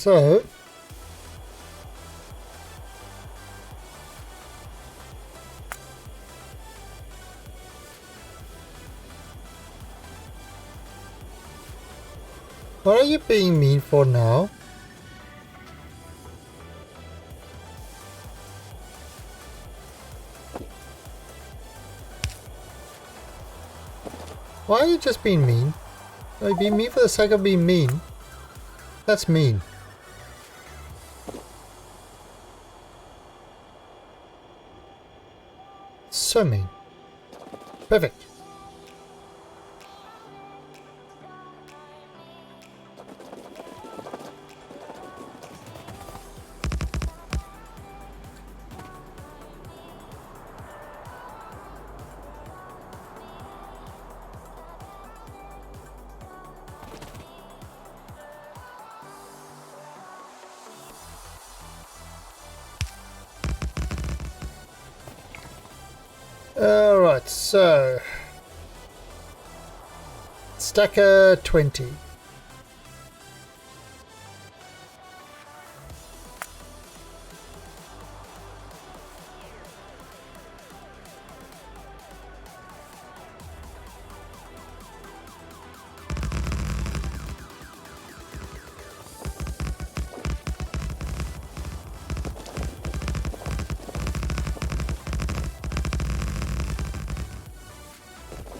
So what are you being mean for now? Why are you just being mean? Are you being mean for the sake of being mean? That's mean. So mean. Perfect. Alright, so stacker 20.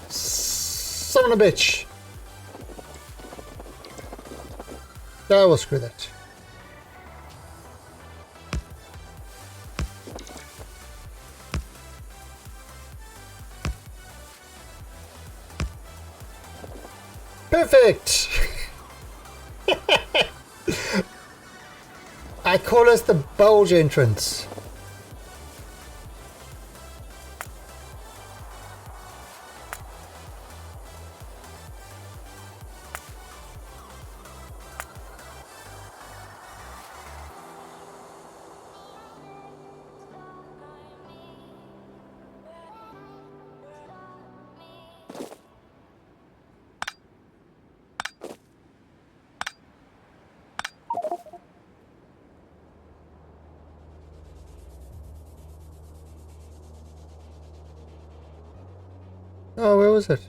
Son of a bitch! I will screw that. Perfect! I call this the bulge entrance. Oh, where was it?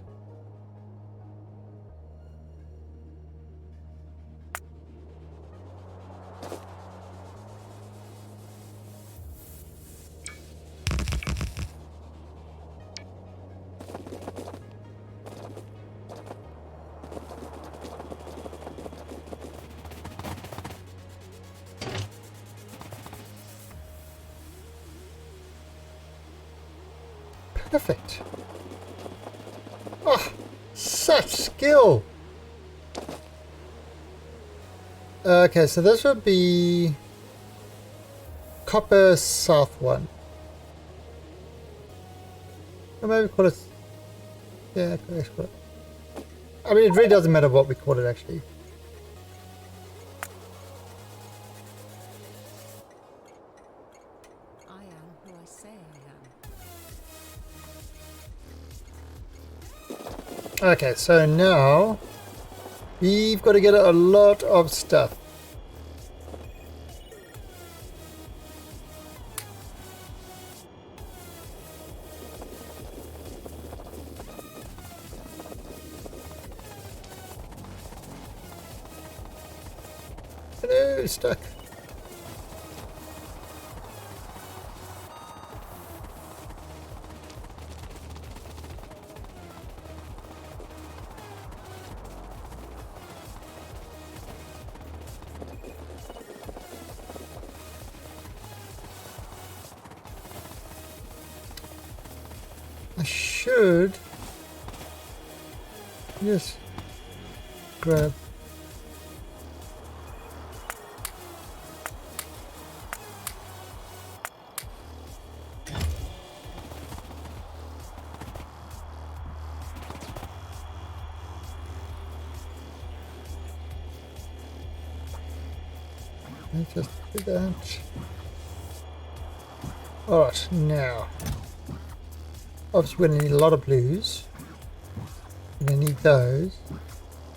Perfect. Oh, such skill. Okay, so this would be Copper South one. Or maybe call it. Yeah, let's call it. I mean, it really doesn't matter what we call it actually. I am who I say I am. Okay, so now we've got to get a lot of stuff. No, stuck. I should just grab. Let's just do that. Alright, now. Obviously we're going to need a lot of blues. We're going to need those.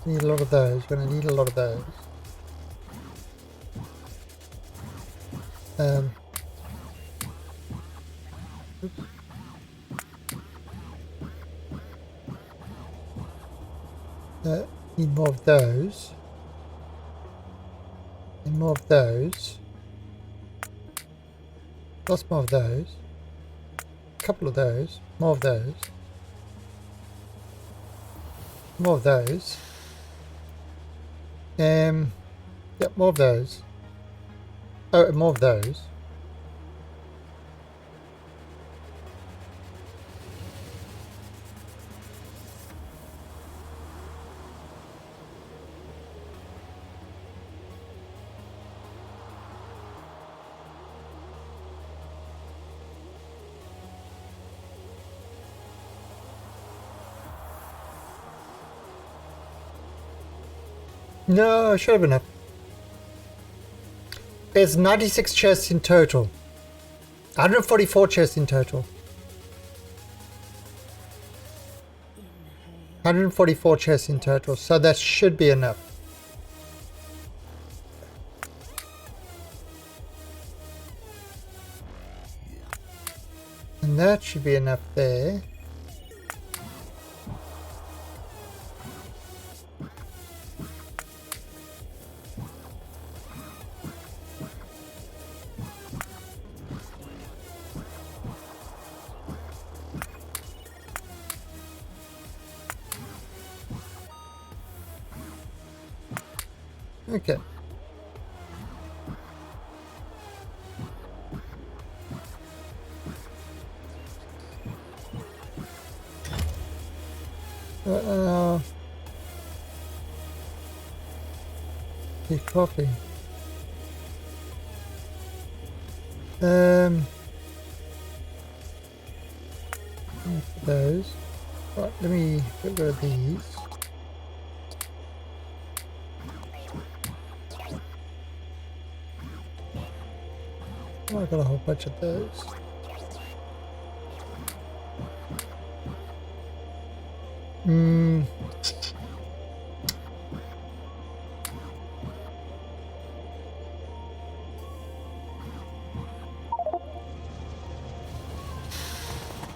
We need a lot of those. We're going to need a lot of those. Oops. Need more of those. Need more of those. Lots more of those. A couple of those. More of those. More of those. Yep, more of those. Oh, and more of those. No, I should have enough. There's 96 chests in total. 144 chests in total. 144 chests in total, so that should be enough. And that should be enough there. Okay. The coffee. Those. Right, let me get rid of these. Oh, I got a whole bunch of those.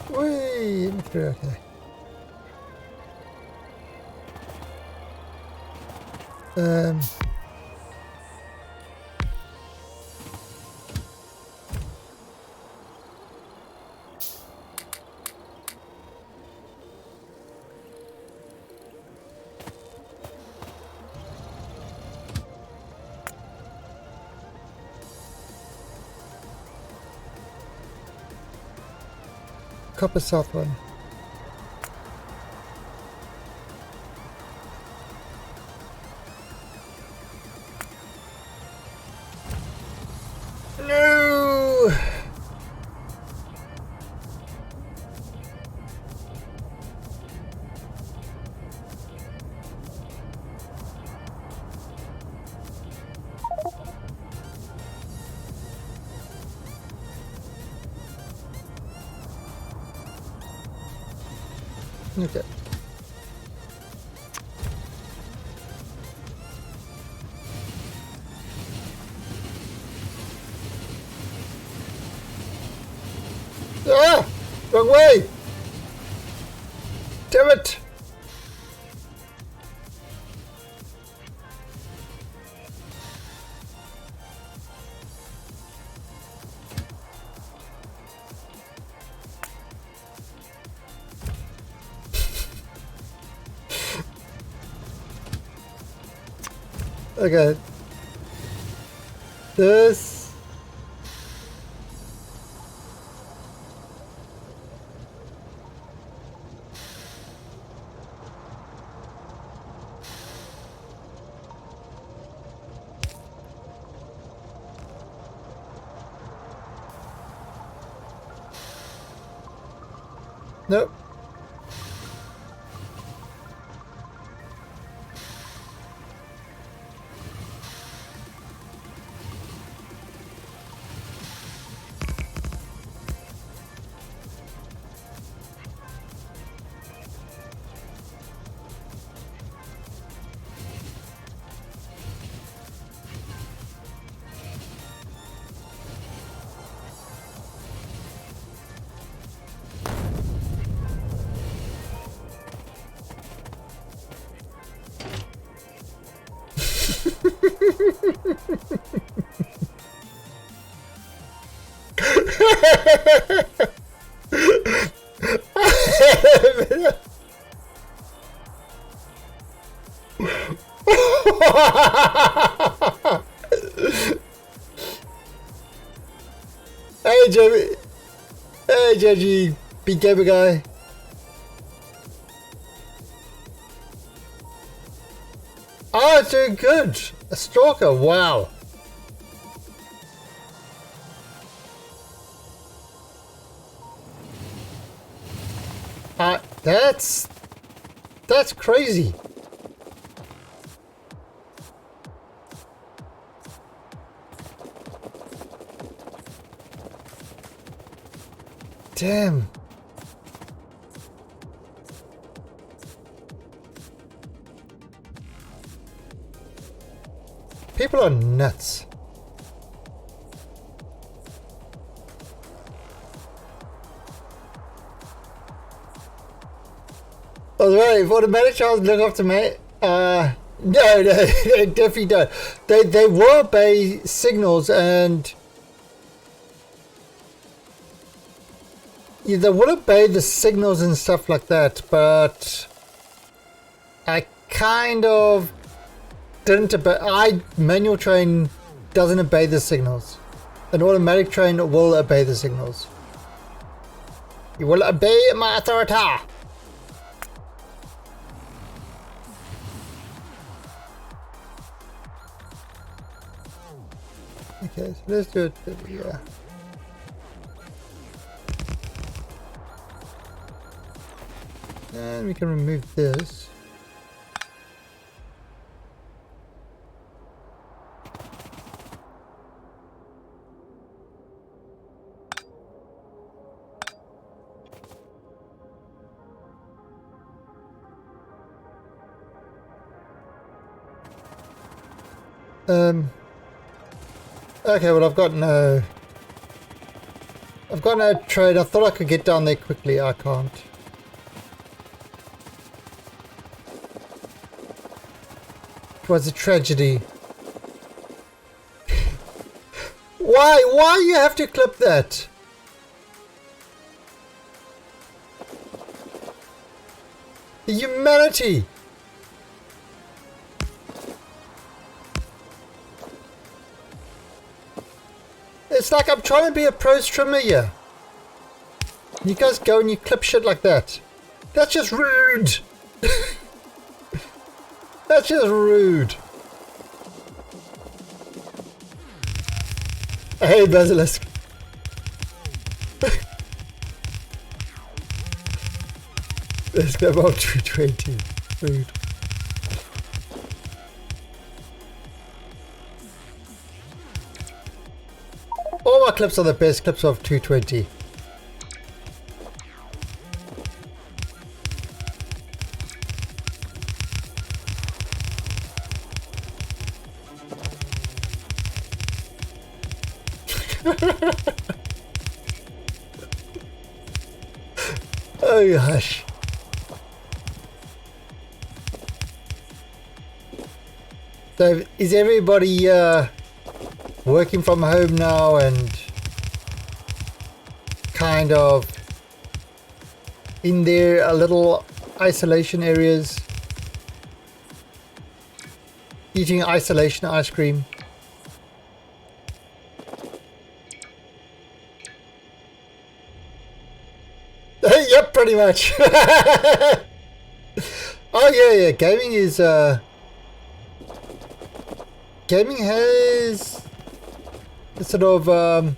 Whee! Okay. Copper South one. No! Okay. Ah! Wrong way! Damn it! Okay. This. Nope. Hey, Jamie. Hey, JG. Big gamer guy. Oh, it's doing good. A stalker. Wow. That's crazy. Damn. People are nuts. Alright, if automatic child look after me, no, they definitely don't. They will obey signals and yeah, they will obey the signals and stuff like that, but I kind of didn't obey. Manual train doesn't obey the signals. An automatic train will obey the signals. You will obey my authority. Okay, so let's do it. Yeah. And we can remove this. Okay, well I've got no trade. I thought I could get down there quickly. I can't. It was a tragedy. Why you have to clip that? The humanity. It's like I'm trying to be a pro streamer here. You guys go and you clip shit like that. That's just rude. That's just rude. Hey, Basilisk. Let's go about 220. Rude. All my clips are the best clips of 220. Oh hush. So is everybody working from home now and kind of in their little isolation areas, eating isolation ice cream? Yep, pretty much. Oh yeah, gaming is gaming has sort of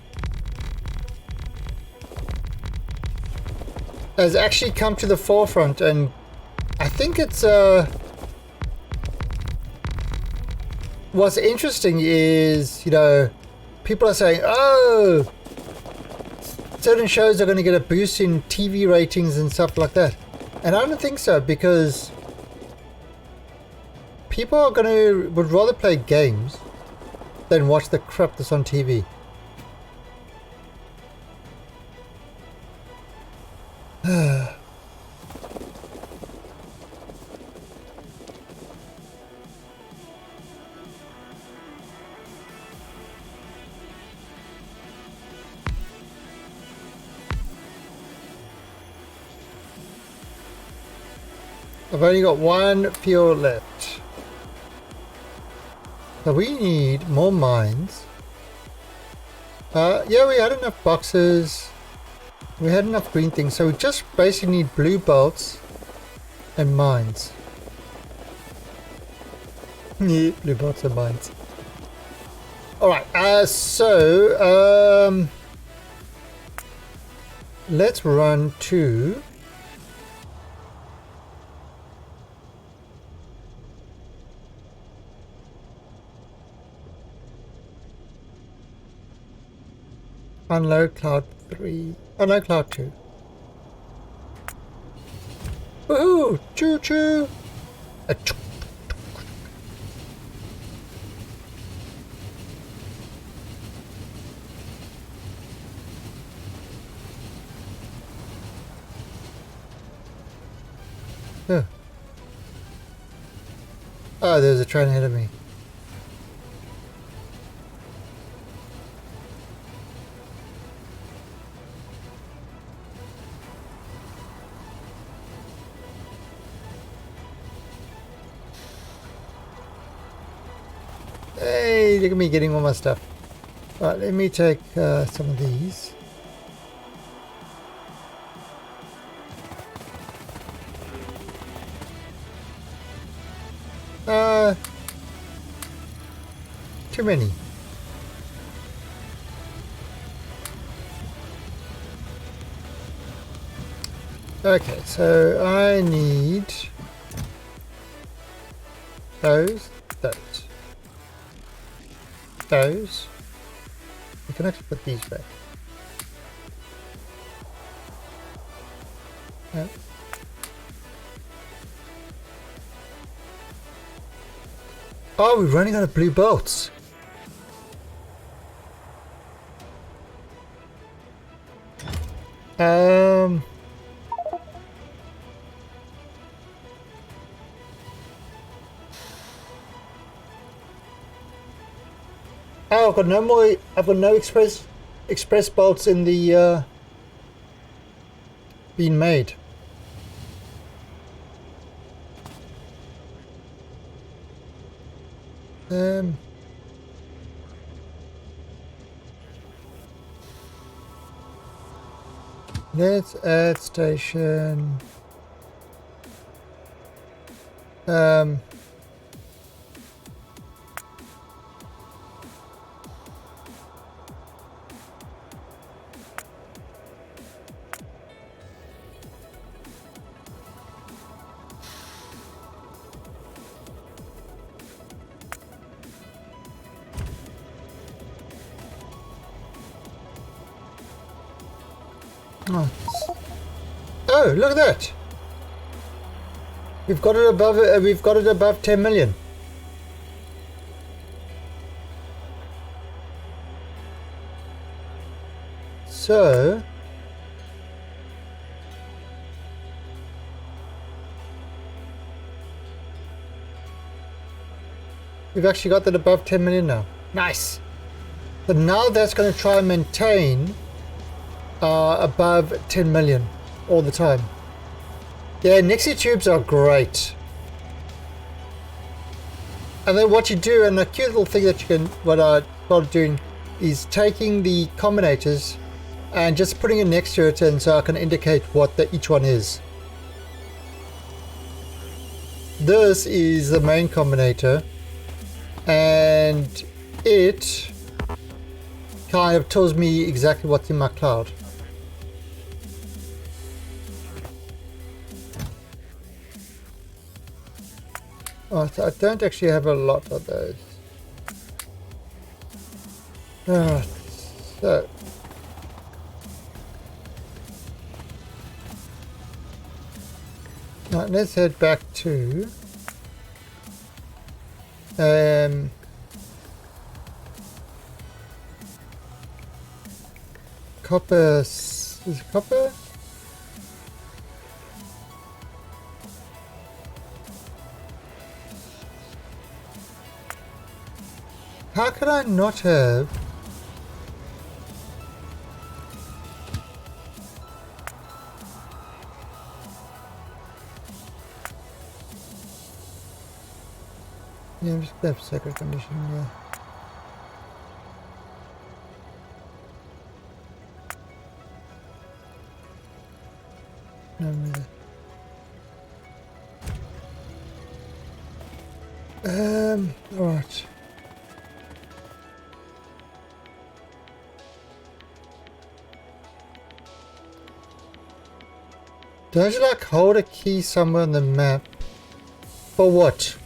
has actually come to the forefront, and I think it's what's interesting is, you know, people are saying, oh, certain shows are going to get a boost in TV ratings and stuff like that, and I don't think so, because people are would rather play games than watch the crap that's on TV. I've only got one fuel left. So we need more mines. Yeah, we had enough boxes. We had enough green things. So we just basically need blue bolts and mines. Yeah, blue bolts and mines. Alright, let's run to unload cloud 3. Unload cloud 2. Woohoo! Choo choo! Achoo. Yeah. Oh, there's a train ahead of me. Hey, look at me getting all my stuff. Right, let me take some of these. Too many. Okay, so I need those. We can actually put these back. Yeah. Oh, we're running out of blue bolts. Oh, I've got no more. I've got no express bolts in the being made. Let's add station. Oh, look at that! We've got it above. We've got it above 10 million. So we've actually got that above 10 million now. Nice. So now that's going to try and maintain above 10 million all the time. Yeah, Nixie tubes are great. And then what you do, and a cute little thing that you can, what I started doing, is taking the combinators and just putting it next to it, and so I can indicate what each one is. This is the main combinator, and it kind of tells me exactly what's in my cloud. Oh, so I don't actually have a lot of those. So now let's head back to copper. Is it copper? How could I not have? Yeah, just have sacred condition, yeah. No, really. Alright. Don't you like hold a key somewhere on the map? For what?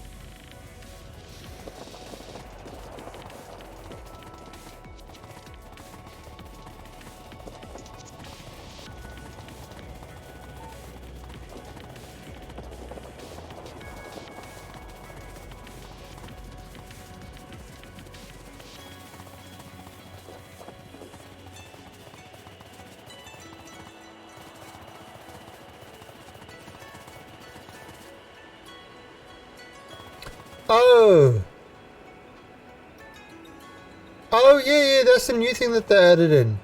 Oh! Oh, yeah, yeah, that's the new thing that they added in.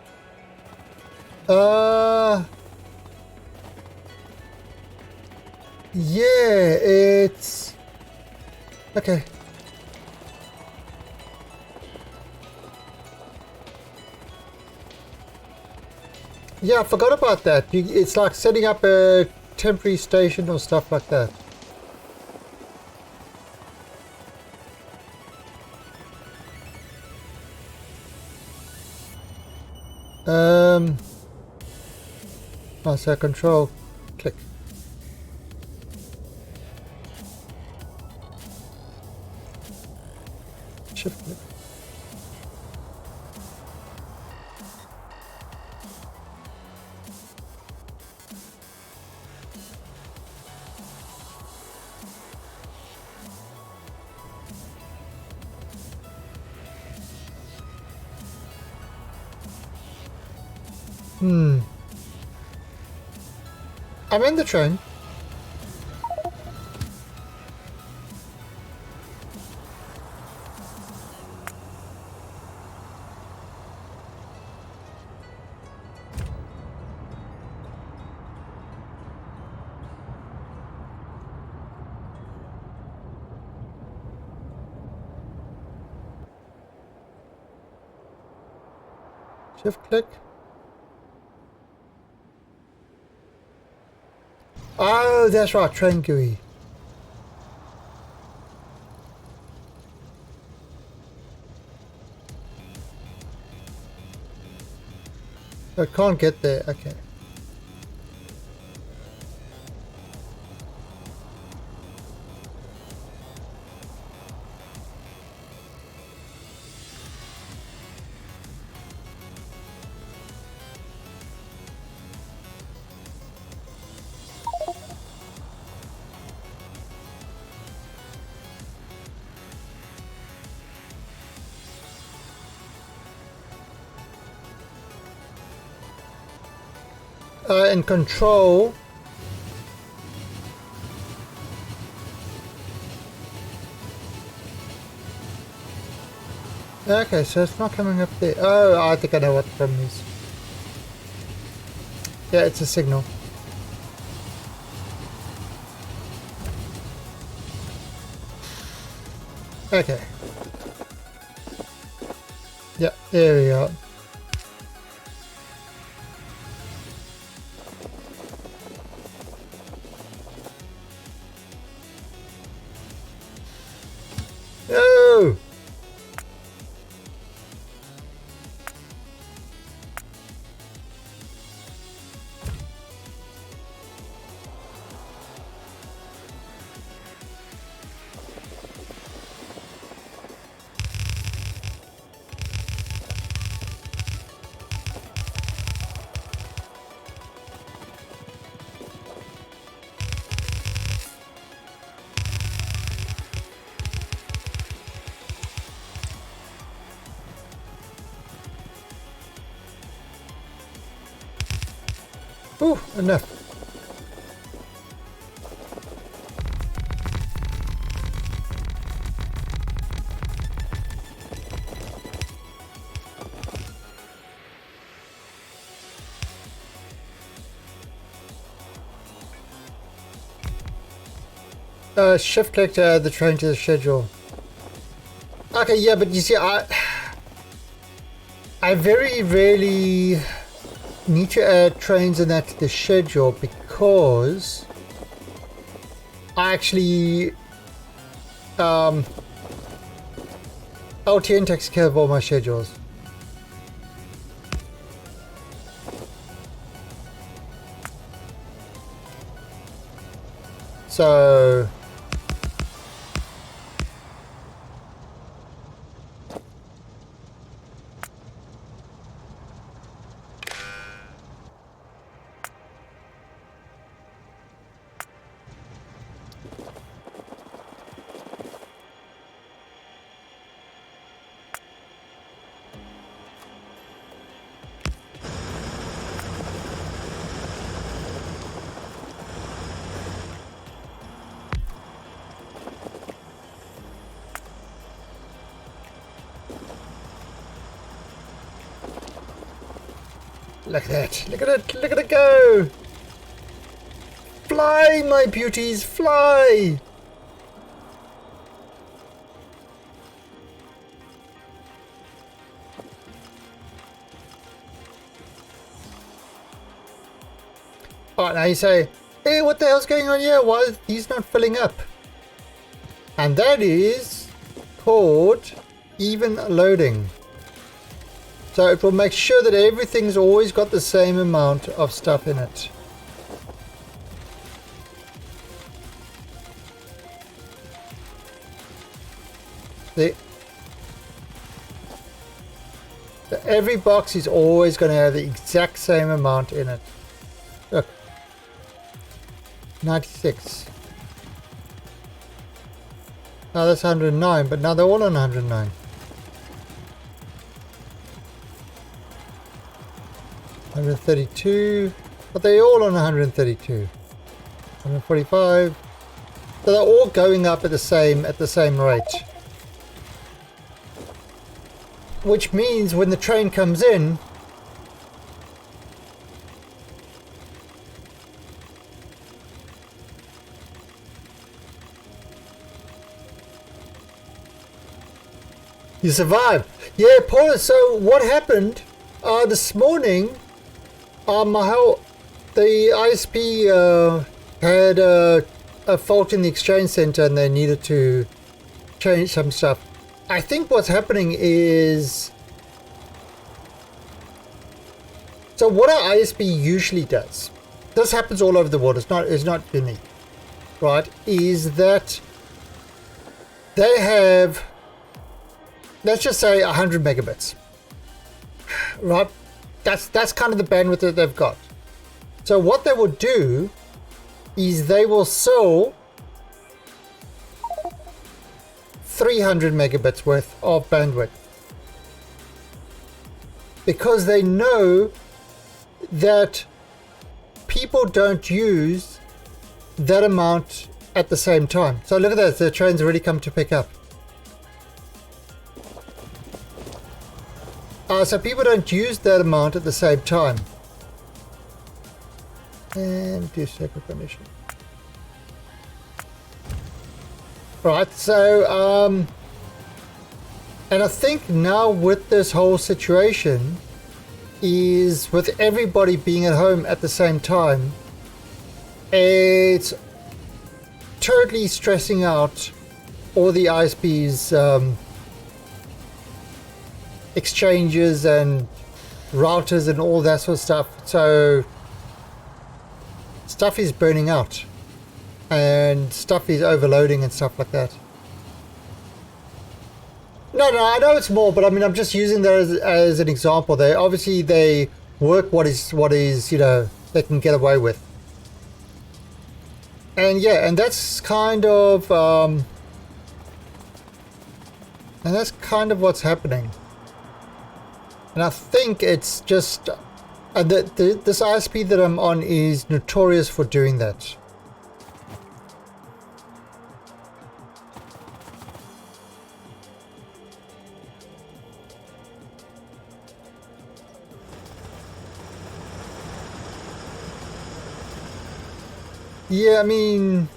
Yeah, it's... Okay. Yeah, I forgot about that. It's like setting up a temporary station or stuff like that. Oh, so control, click. Shift click. I'm in the train. Shift click. Oh, that's right, train GUI. I can't get there, okay. In control. Okay, so it's not coming up there. Oh, I think I know what the problem is. Yeah, it's a signal. Okay. Yeah, there we go. No! Ooh, enough. Shift click to add the train to the schedule. Okay, yeah, but you see, I very rarely need to add trains and that to the schedule because I actually LTN takes care of all my schedules. So look at that. Look at it. Look at it go. Fly, my beauties, fly. Alright, now you say, hey, what the hell's going on here? Why is these not filling up? And that is called even loading. So it will make sure that everything's always got the same amount of stuff in it. See? So every box is always going to have the exact same amount in it. Look. 96. Now that's 109, but now they're all on 109. 132, but they're all on 132. 145. So they're all going up at the same rate. Which means when the train comes in, you survive. Yeah, Paula, so what happened this morning, the ISP had a fault in the exchange center and they needed to change some stuff. I think what's happening is, so what our ISP usually does, this happens all over the world, it's not unique, right, is that they have, let's just say 100 megabits, right? That's kind of the bandwidth that they've got. So what they will do is they will sell 300 megabits worth of bandwidth because they know that people don't use that amount at the same time. So look at that, the train's already come to pick up. So people don't use that amount at the same time. And do circle condition. Right, so and I think now with this whole situation is with everybody being at home at the same time, it's totally stressing out all the ISPs, exchanges and routers and all that sort of stuff. So stuff is burning out and stuff is overloading and stuff like that. No, I know it's more, but I mean, I'm just using that as an example. They work what is they can get away with. And yeah, and that's kind of what's happening. And I think it's just this ISP that I'm on is notorious for doing that. Yeah, I mean,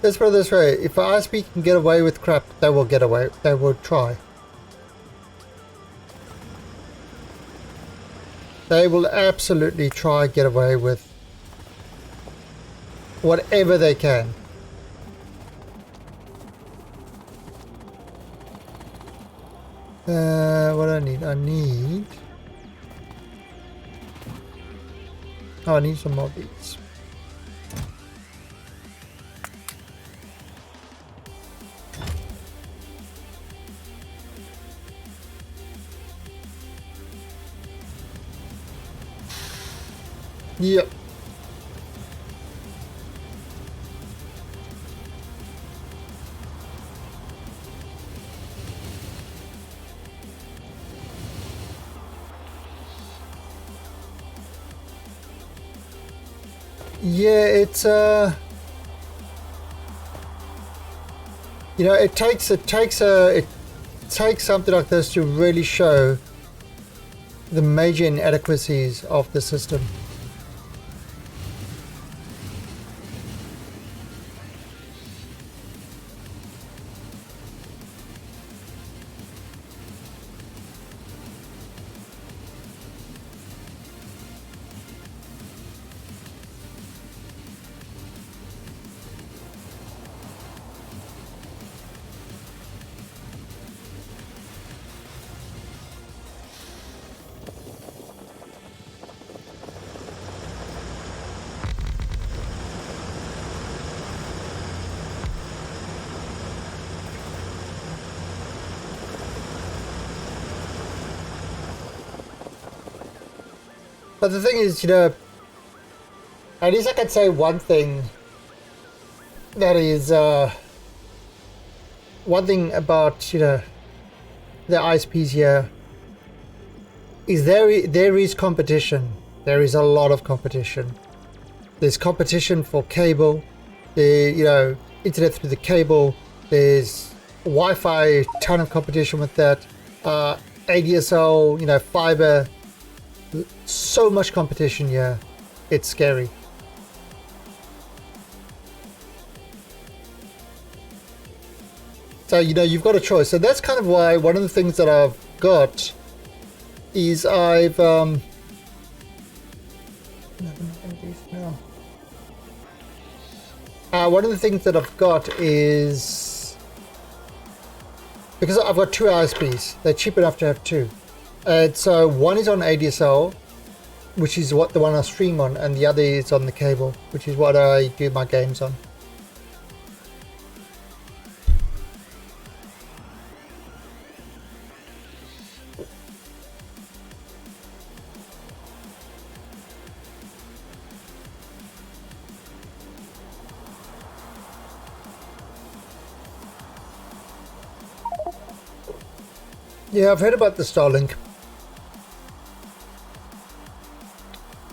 Let's put it this way, if ISP can get away with crap, they will get away, they will try. They will absolutely try get away with whatever they can. What do I need? Oh, I need some more of these. Yep. Yeah, it's you know, it takes something like this to really show the major inadequacies of the system. But the thing is, you know, at least I can say one thing that is, one thing about, you know, the ISPs here is there is competition. There is a lot of competition. There's competition for cable, you know, internet through the cable. There's Wi-Fi, ton of competition with that. ADSL, you know, fiber. So much competition here, it's scary. So, you know, you've got a choice. So that's kind of why one of the things that I've got is one of the things that I've got is, because I've got two ISPs, they're cheap enough to have two. And so one is on ADSL, which is what the one I stream on, and the other is on the cable, which is what I do my games on. Yeah, I've heard about the Starlink.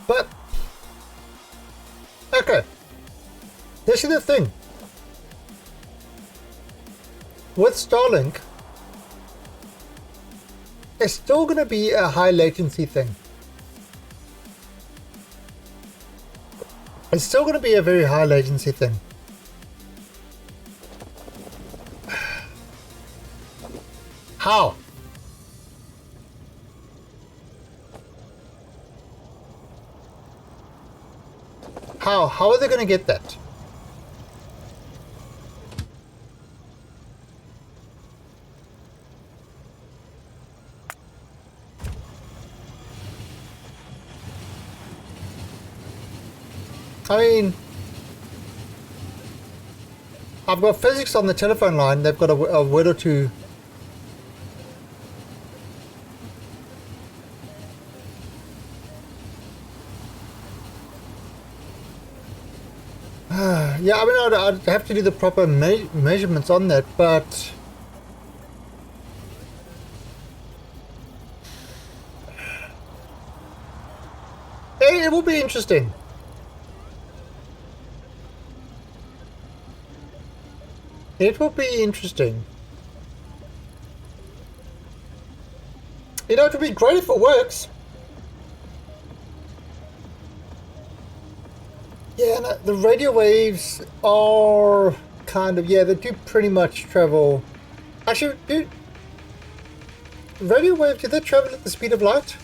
But, okay, this is the thing. With Starlink, it's still going to be a high latency thing. It's still going to be a very high latency thing. How? How are they going to get that? I mean, I've got physics on the telephone line. They've got a word or two. Yeah, I mean, I'd have to do the proper measurements on that, but it will be interesting. It will be interesting. You know, it would be great if it works. Yeah, no, the radio waves are kind of, yeah, they do pretty much travel. Actually, do radio waves, do they travel at the speed of light?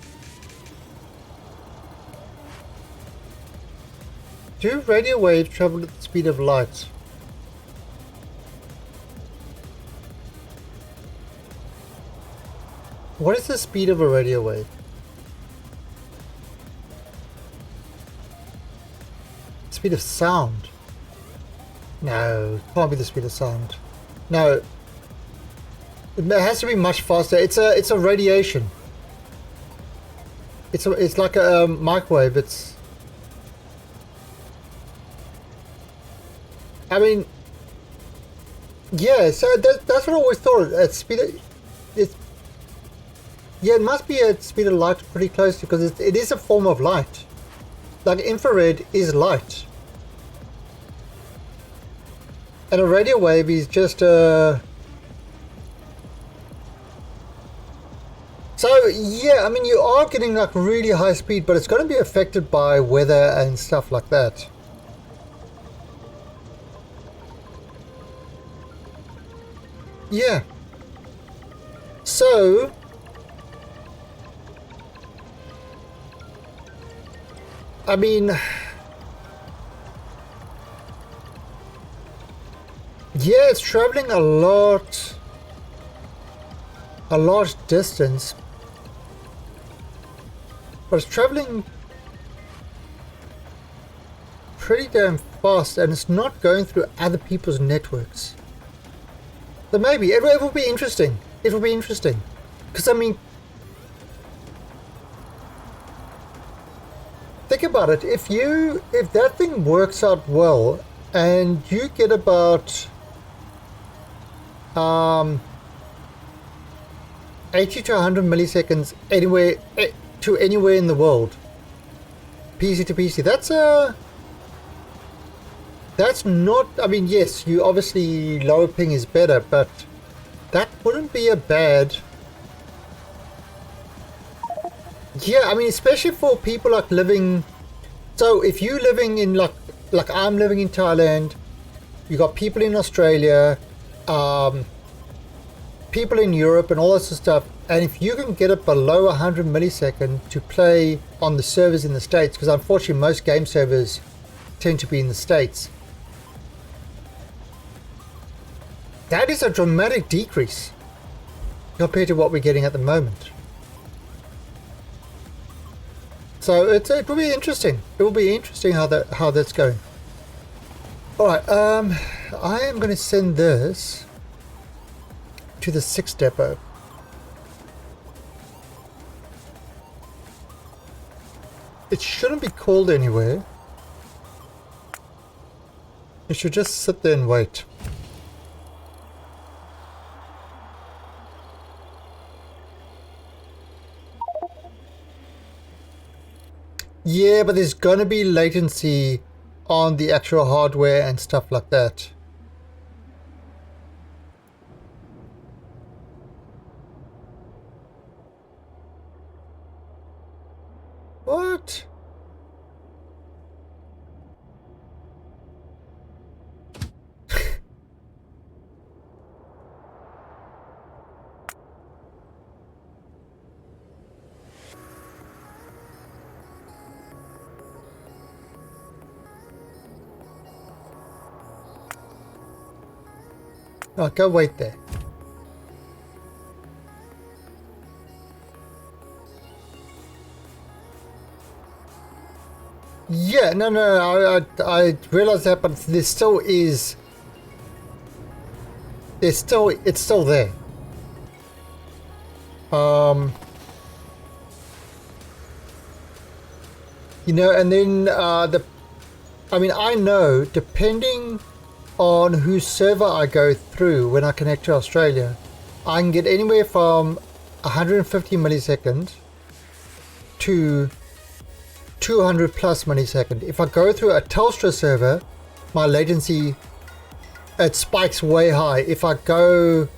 Do radio waves travel at the speed of light? What is the speed of a radio wave? Speed of sound? No, it can't be the speed of sound. No. It has to be much faster. It's a radiation. It's like a microwave. I mean, yeah. So that's what I always thought. At speed, yeah, it must be at speed of light pretty close because it is a form of light. Like infrared is light, and a radio wave is just a. So yeah, I mean you are getting like really high speed, but it's going to be affected by weather and stuff like that. Yeah. So I mean, yeah, it's traveling a large distance, but it's traveling pretty damn fast, and it's not going through other people's networks. So maybe it will be interesting. It will be interesting, because I mean, think about it. If that thing works out well, and you get about 80 to 100 milliseconds anywhere to anywhere in the world, PC to PC, that's not, I mean, yes, you obviously lower ping is better, but that wouldn't be a bad. Yeah, I mean, especially for people like living. So if you're living in like I'm living in Thailand, you got people in Australia, people in Europe, and all that sort of stuff. And if you can get it below 100 millisecond to play on the servers in the States, because unfortunately most game servers tend to be in the States, that is a dramatic decrease compared to what we're getting at the moment. So it will be interesting. It will be interesting how that's going. All right, I am going to send this to the 6th depot. It shouldn't be called anywhere. It should just sit there and wait. Yeah, but there's gonna be latency on the actual hardware and stuff like that. What? Oh, go wait there. Yeah, no, I realize that, but there still is. It's still there. You know, and then I mean, I know depending on whose server I go through when I connect to Australia, I can get anywhere from 150 milliseconds to 200 plus millisecond. If I go through a Telstra server, my latency, it spikes way high. If I kind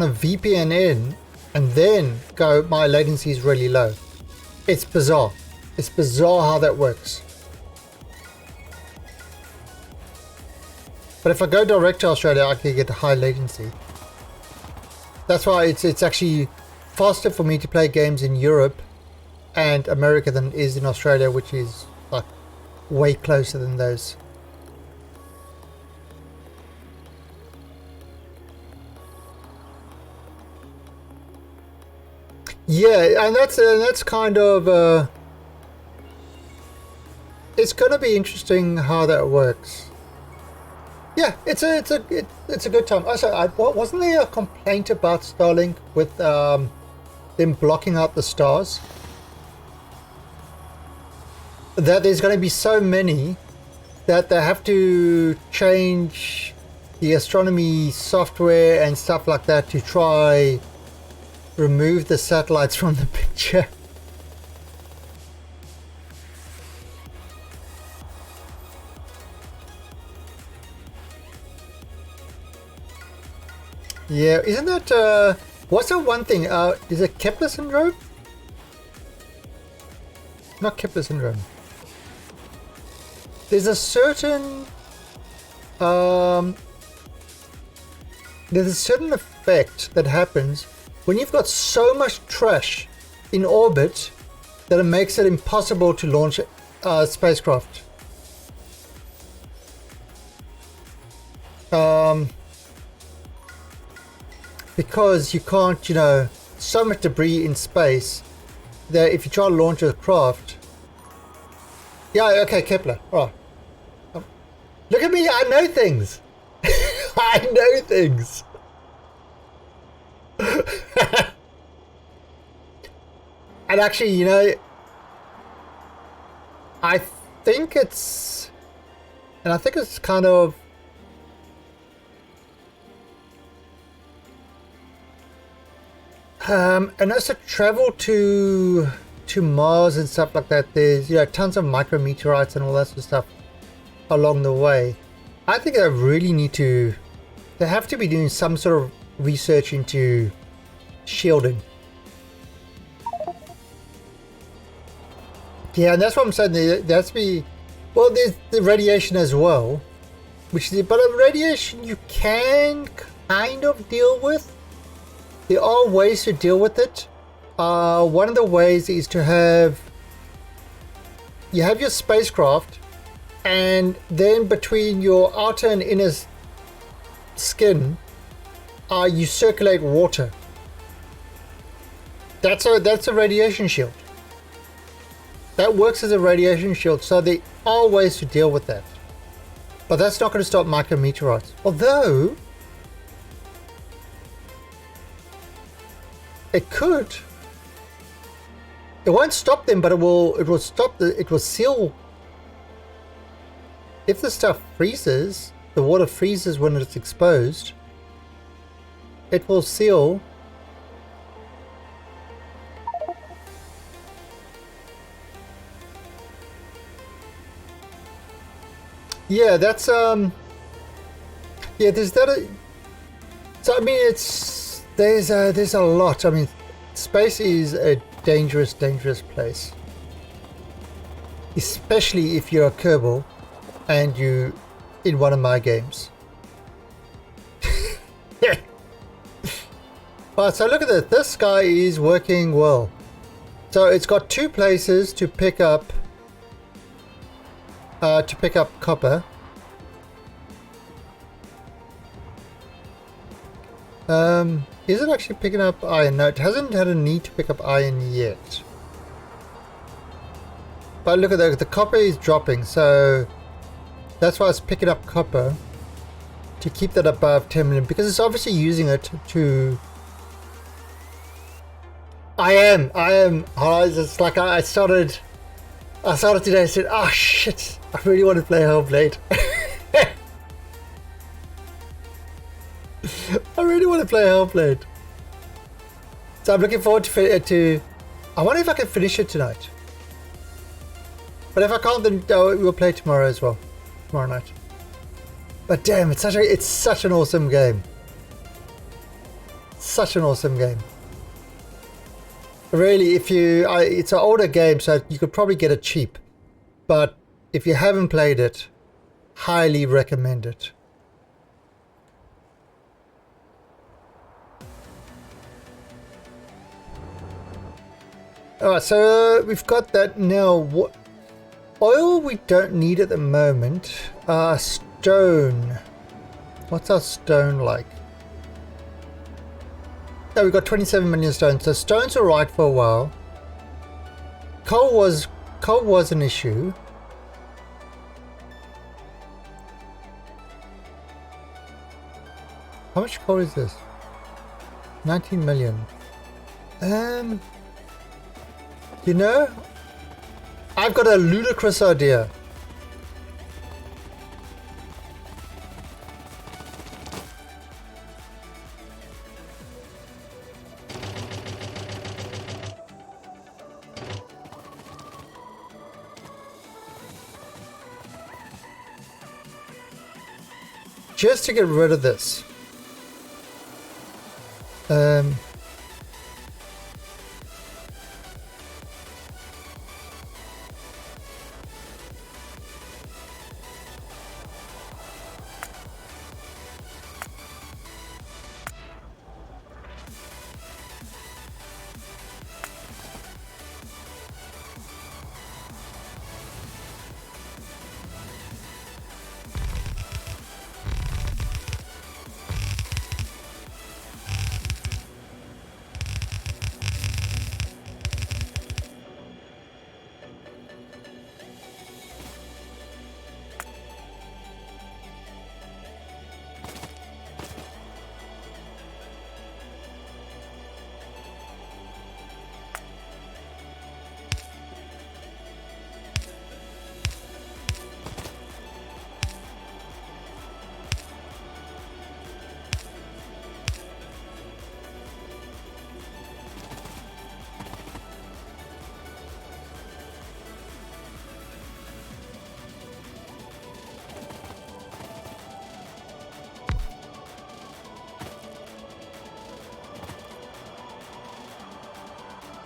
of VPN in and then go, my latency is really low. It's bizarre. It's bizarre how that works. But if I go direct to Australia, I can get high latency. That's why it's actually faster for me to play games in Europe and America than it is in Australia, which is like way closer than those. Yeah, and that's kind of it's gonna be interesting how that works. Yeah, it's a good time. Also, wasn't there a complaint about Starlink with them blocking out the stars? That there's going to be so many that they have to change the astronomy software and stuff like that to try remove the satellites from the picture. Yeah, isn't that, what's the one thing, is it Kepler syndrome? Not Kepler syndrome. There's a certain, effect that happens when you've got so much trash in orbit that it makes it impossible to launch a spacecraft. Because you can't, you know, so much debris in space that if you try to launch a craft. Yeah, okay, Kepler. All right. Look at me, I know things. I know things. And actually, you know, I think it's kind of, and also travel to Mars and stuff like that. There's, you know, tons of micrometeorites and all that sort of stuff along the way. I think they really need to. They have to be doing some sort of research into shielding. Yeah, and that's what I'm saying. There has to be. Well, there's the radiation as well, which is, but radiation you can kind of deal with. There are ways to deal with it. One of the ways is to have your spacecraft, and then between your outer and inner skin, you circulate water. That's a radiation shield. That works as a radiation shield. So there are ways to deal with that, but that's not going to stop micrometeorites. Although it could. It won't stop them, but it will stop it will seal. If the stuff freezes, the water freezes when it's exposed, it will seal. Yeah, that's yeah, there's that. So I mean, there's a lot. I mean, space is a dangerous place, especially if you're a Kerbal and you in one of my games. Alright, so look at this. This guy is working well. So it's got two places to pick up copper. Is it actually picking up iron? No, it hasn't had a need to pick up iron yet. But look at that, the copper is dropping, so that's why it's picking up copper to keep that above 10 million, because it's obviously using it to. I am. It's like I started today. I said, "Oh shit! I really want to play Hellblade." I really want to play Hellblade. So I'm looking forward to. I wonder if I can finish it tonight. But if I can't, then we'll play tomorrow as well. Tomorrow night. But damn, it's such an awesome game. Such an awesome game. Really, it's an older game, so you could probably get it cheap. But if you haven't played it, highly recommend it. Alright, so we've got that now. What oil we don't need at the moment. Stone. What's our stone like? Oh, we've got 27 million stones. So stones are right for a while. Coal was an issue. How much coal is this? 19 million. You know, I've got a ludicrous idea. Just to get rid of this.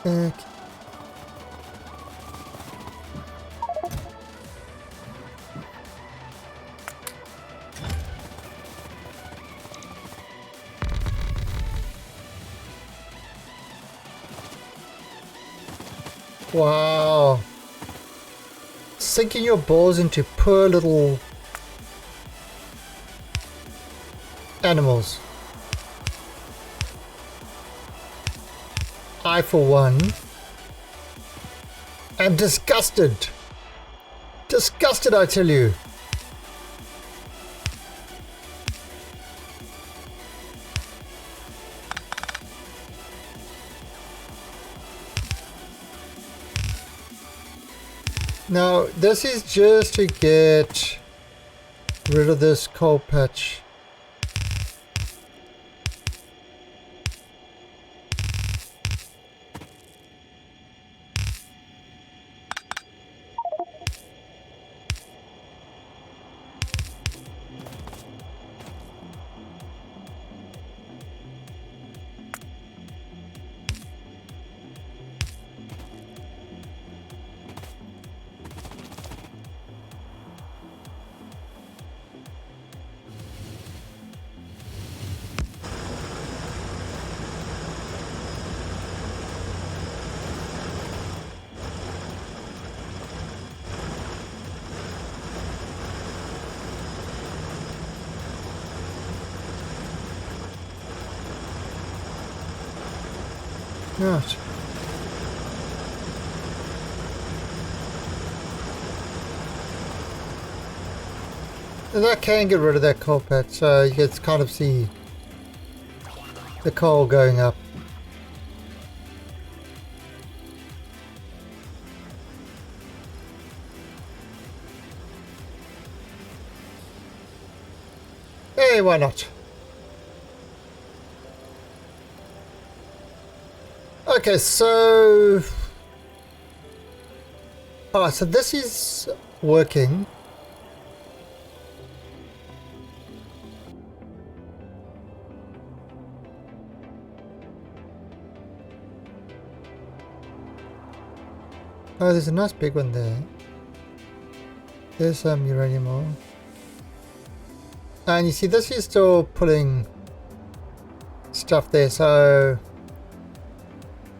Okay. Wow. Sinking your balls into poor little animals. I, for one, am disgusted. Disgusted, I tell you. Now, this is just to get rid of this coal patch. Right. And I can get rid of that coal patch, so you can kind of see the coal going up. Hey, why not? Okay, so... Alright, so this is working. Oh, there's a nice big one there. There's some uranium ore. And you see, this is still pulling stuff there, so...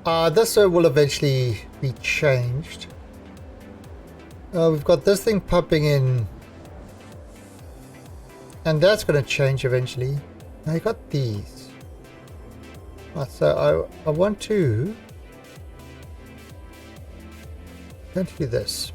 This will eventually be changed. We've got this thing popping in, and that's going to change eventually. Now you got these. Right, so I want to do this.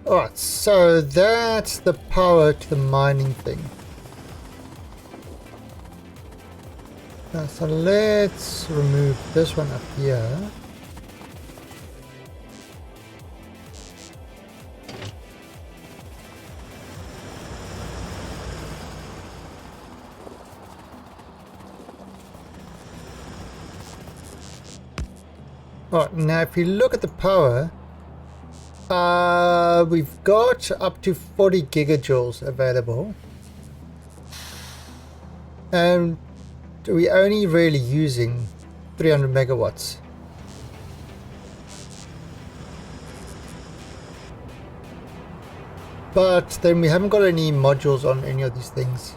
Alright, so that's the power to the mining thing. Now, so let's remove this one up here. Alright, now if you look at the power, we've got up to 40 gigajoules available, and we're only really using 300 megawatts. But then we haven't got any modules on any of these things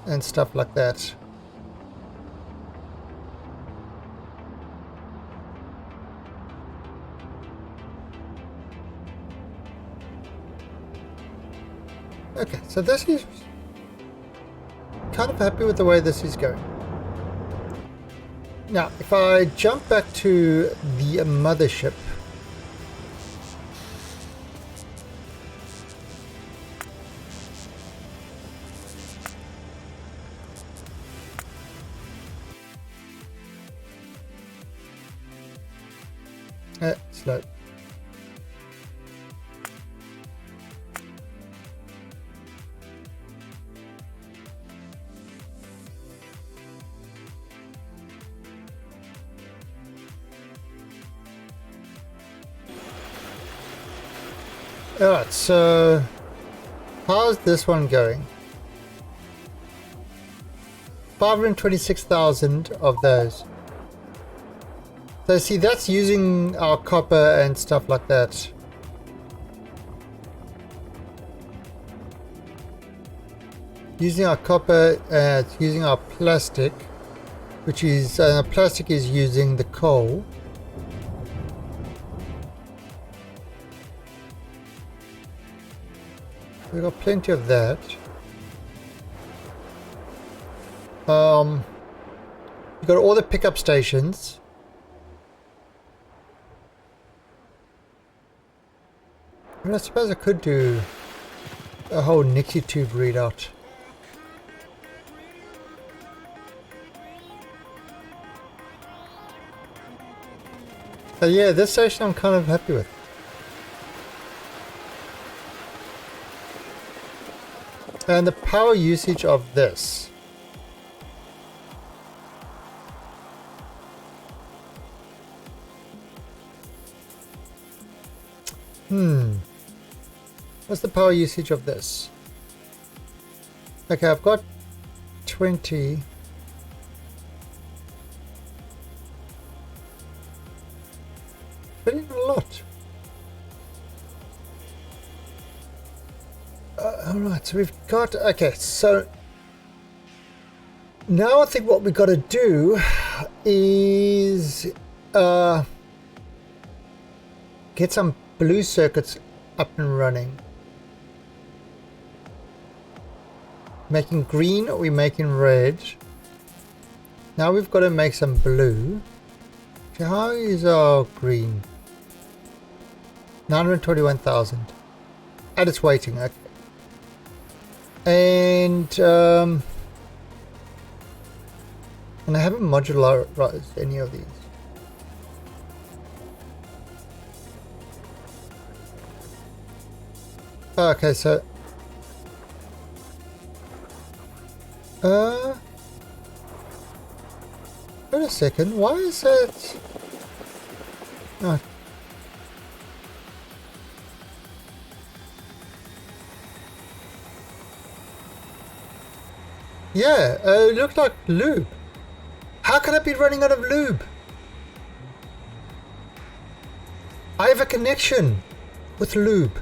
and stuff like that. Okay, so this is kind of happy with the way this is going. Now, if I jump back to the mothership, slow. Alright, so how's this one going? 526,000 of those. So see, that's using our copper and stuff like that. Using our copper, it's using our plastic, which is, plastic is using the coal. We've got plenty of that. You've got all the pickup stations. I mean, I suppose I could do a whole Nixie tube readout. So yeah, this station I'm kind of happy with. And the power usage of this. What's the power usage of this? Okay, I've got 20. Pretty a lot. Alright, so we've got, okay, so now I think what we've got to do is get some blue circuits up and running. Making green, or we're making red. Now we've got to make some blue. So how is our green? 921,000. And it's waiting, okay. And I haven't modularized any of these. Okay, so wait a second, why is it? Oh. Yeah, it looked like lube. How can I be running out of lube? I have a connection with Lube.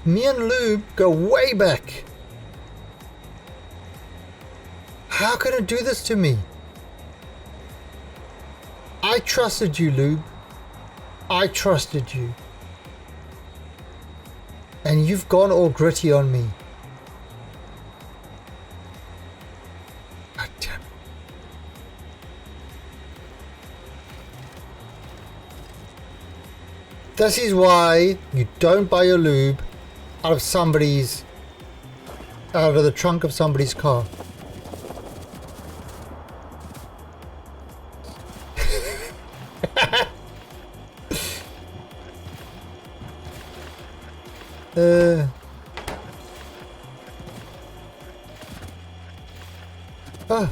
Me and Lube go way back. How can it do this to me? I trusted you, Lube. I trusted you. And you've gone all gritty on me. God damn it. This is why you don't buy your lube out of the trunk of somebody's car. Ah.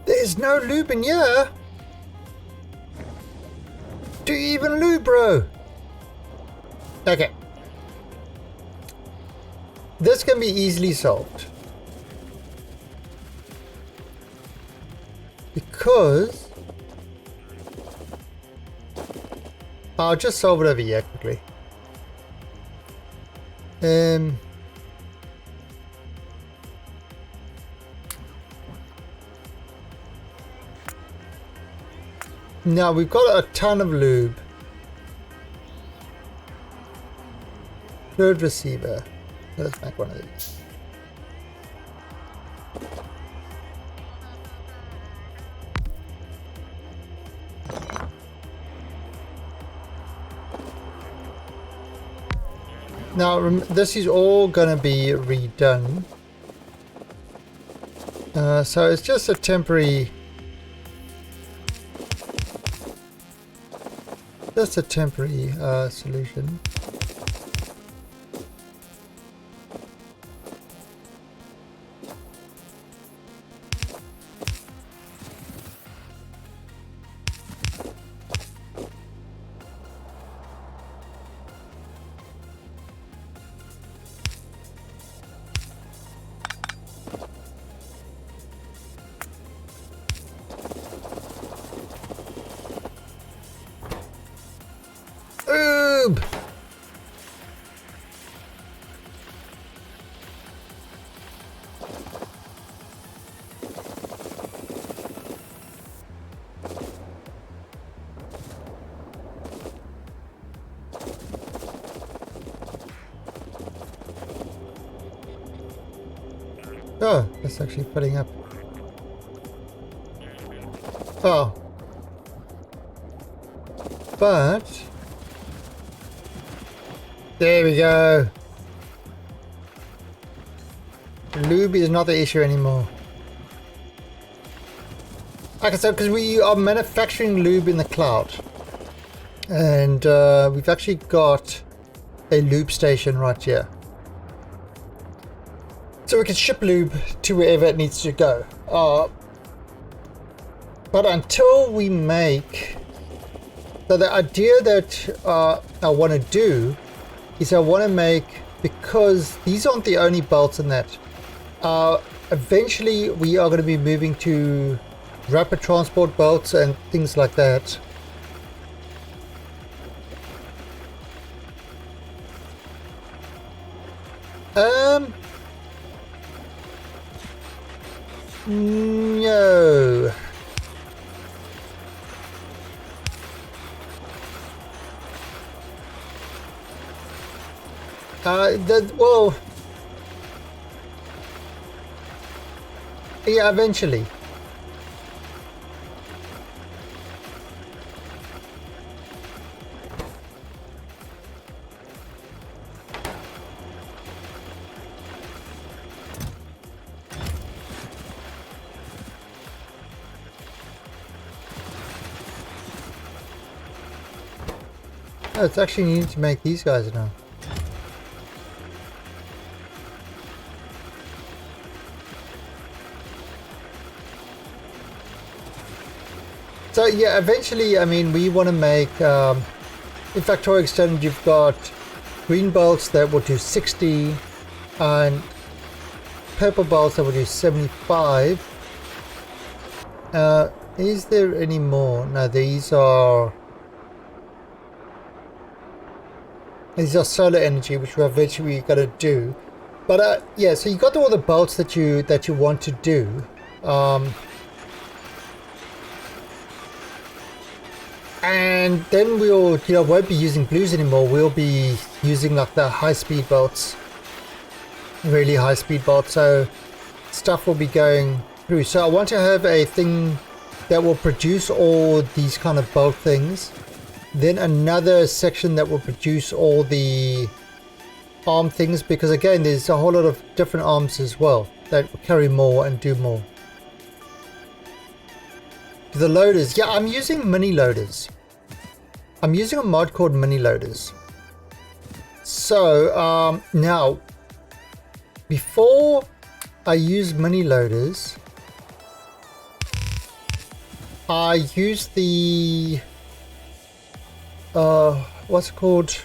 There's no lube in here. Do you even lube, bro? Okay. This can be easily solved. Because I'll just solve it over here quickly. Now we've got a ton of lube. Fluid receiver. Let's make one of these. Now this is all gonna be redone. So it's just a temporary solution. Oob! Oh, that's actually filling up. Oh. But there we go. Lube is not the issue anymore. Like I said, because we are manufacturing lube in the cloud. And we've actually got a lube station right here. So we can ship lube to wherever it needs to go. But until we make... So the idea that I want to do is I want to make, because these aren't the only belts in that, eventually we are going to be moving to rapid transport belts and things like that. No. Well, yeah, eventually. Oh, it's actually needed to make these guys now. So yeah, eventually, I mean, we want to make, in Factorio Extended, you've got green bolts that will do 60 and purple bolts that will do 75. Is there any more? No, these are solar energy, which we're eventually going to do. But yeah, so you got all the bolts that you want to do. And then we'll, won't be using blues anymore. We'll be using like the high-speed bolts, really high-speed bolts. So stuff will be going through. So I want to have a thing that will produce all these kind of bolt things. Then another section that will produce all the arm things, because again, there's a whole lot of different arms as well that will carry more and do more. The loaders, yeah, I'm using mini loaders. I'm using a mod called mini loaders. So now, before I use mini loaders, I use the what's it called?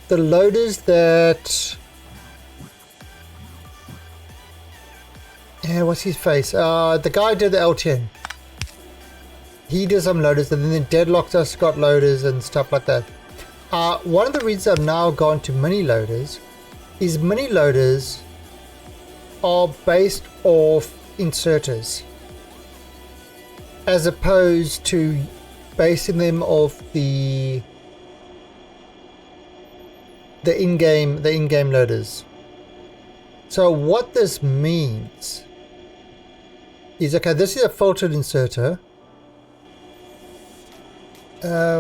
The loaders that, yeah, what's his face? The guy did the LTN. He did some loaders, and then the Deadlock just got loaders and stuff like that. One of the reasons I've now gone to mini loaders is mini loaders are based off inserters, as opposed to basing them off the in-game loaders. So what this means is, okay, this is a filtered inserter,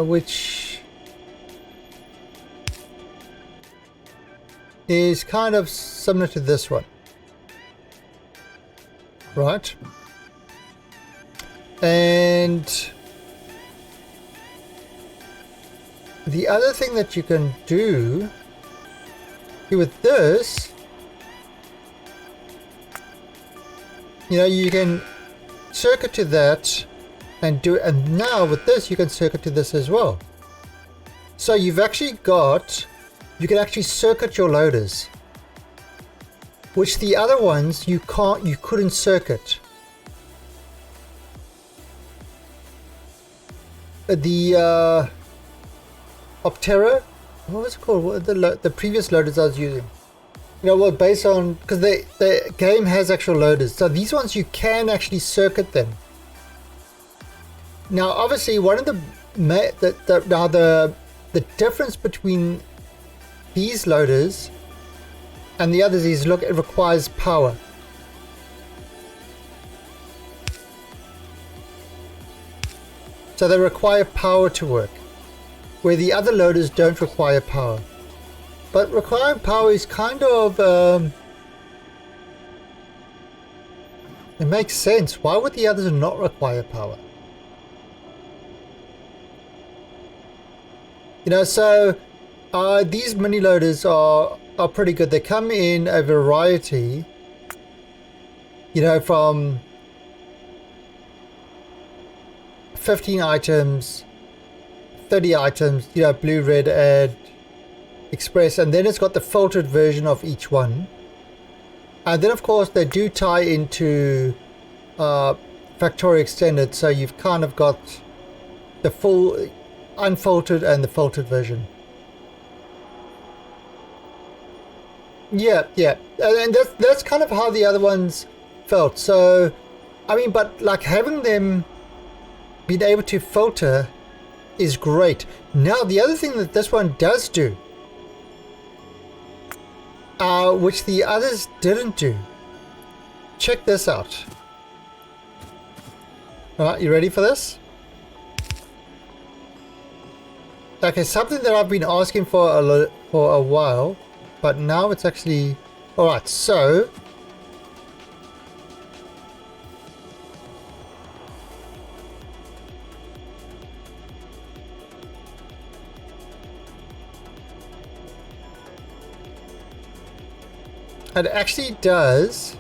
which is kind of similar to this one, right? And the other thing that you can do with this, you can circuit to that and do it, and now with this you can circuit to this as well. So you've actually got, you can actually circuit your loaders, which the other ones you couldn't circuit. The Optera, what was it called? What the previous loaders I was using? Well, based on, because the game has actual loaders, so these ones you can actually circuit them. Now, obviously, one of the difference between these loaders and the others is, look, it requires power. So they require power to work, where the other loaders don't require power. But requiring power is kind of, it makes sense. Why would the others not require power? So these mini loaders are pretty good. They come in a variety, from 15 items, 30 items, blue, red, and express, and then it's got the filtered version of each one. And then of course they do tie into Factorio Extended, so you've kind of got the full unfiltered and the filtered version. Yeah, and that's kind of how the other ones felt. So I mean, but like having them being able to filter is great. Now the other thing that this one does do, which the others didn't do, check this out. Alright, you ready for this? Okay, something that I've been asking for a while, but now it's actually alright. So It actually does.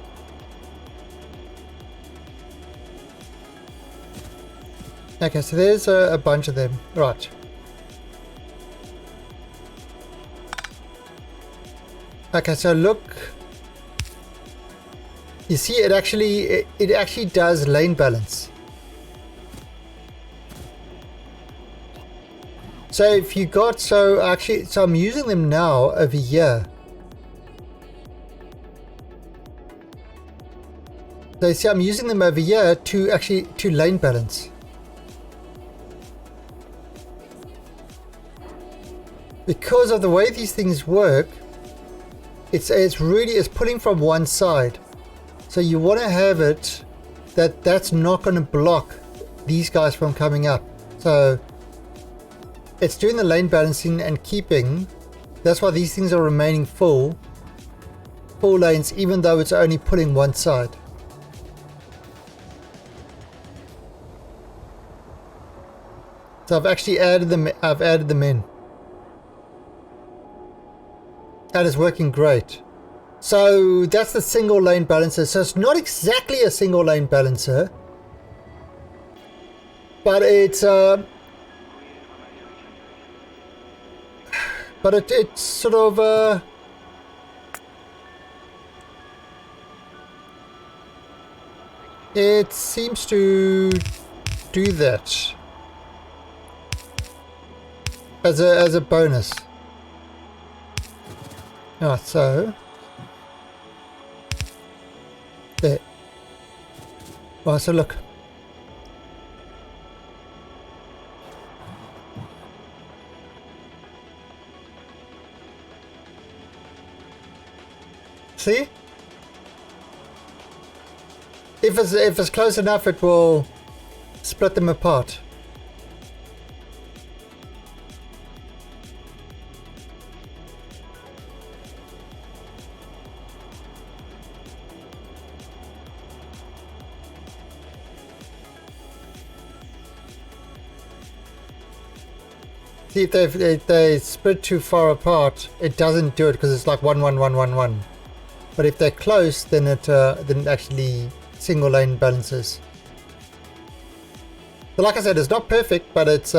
Okay, so there's a bunch of them. Right. Okay, so look. You see, it actually does lane balance. So if you got, so I'm using them now over here. So you see, I'm using them over here to lane balance. Because of the way these things work, it's pulling from one side. So you want to have it that's not going to block these guys from coming up. So it's doing the lane balancing and keeping. That's why these things are remaining full lanes, even though it's only pulling one side. So I've actually added them in. That is working great. So that's the single lane balancer. So it's not exactly a single lane balancer, but it's it's sort of it seems to do that as a bonus. Alright, so there. Right, so look. See? If it's close enough, it will split them apart. See, if they split too far apart, it doesn't do it because it's like 1 1 1 1 1. But if they're close, then it actually single lane balances. So like I said, it's not perfect, but it's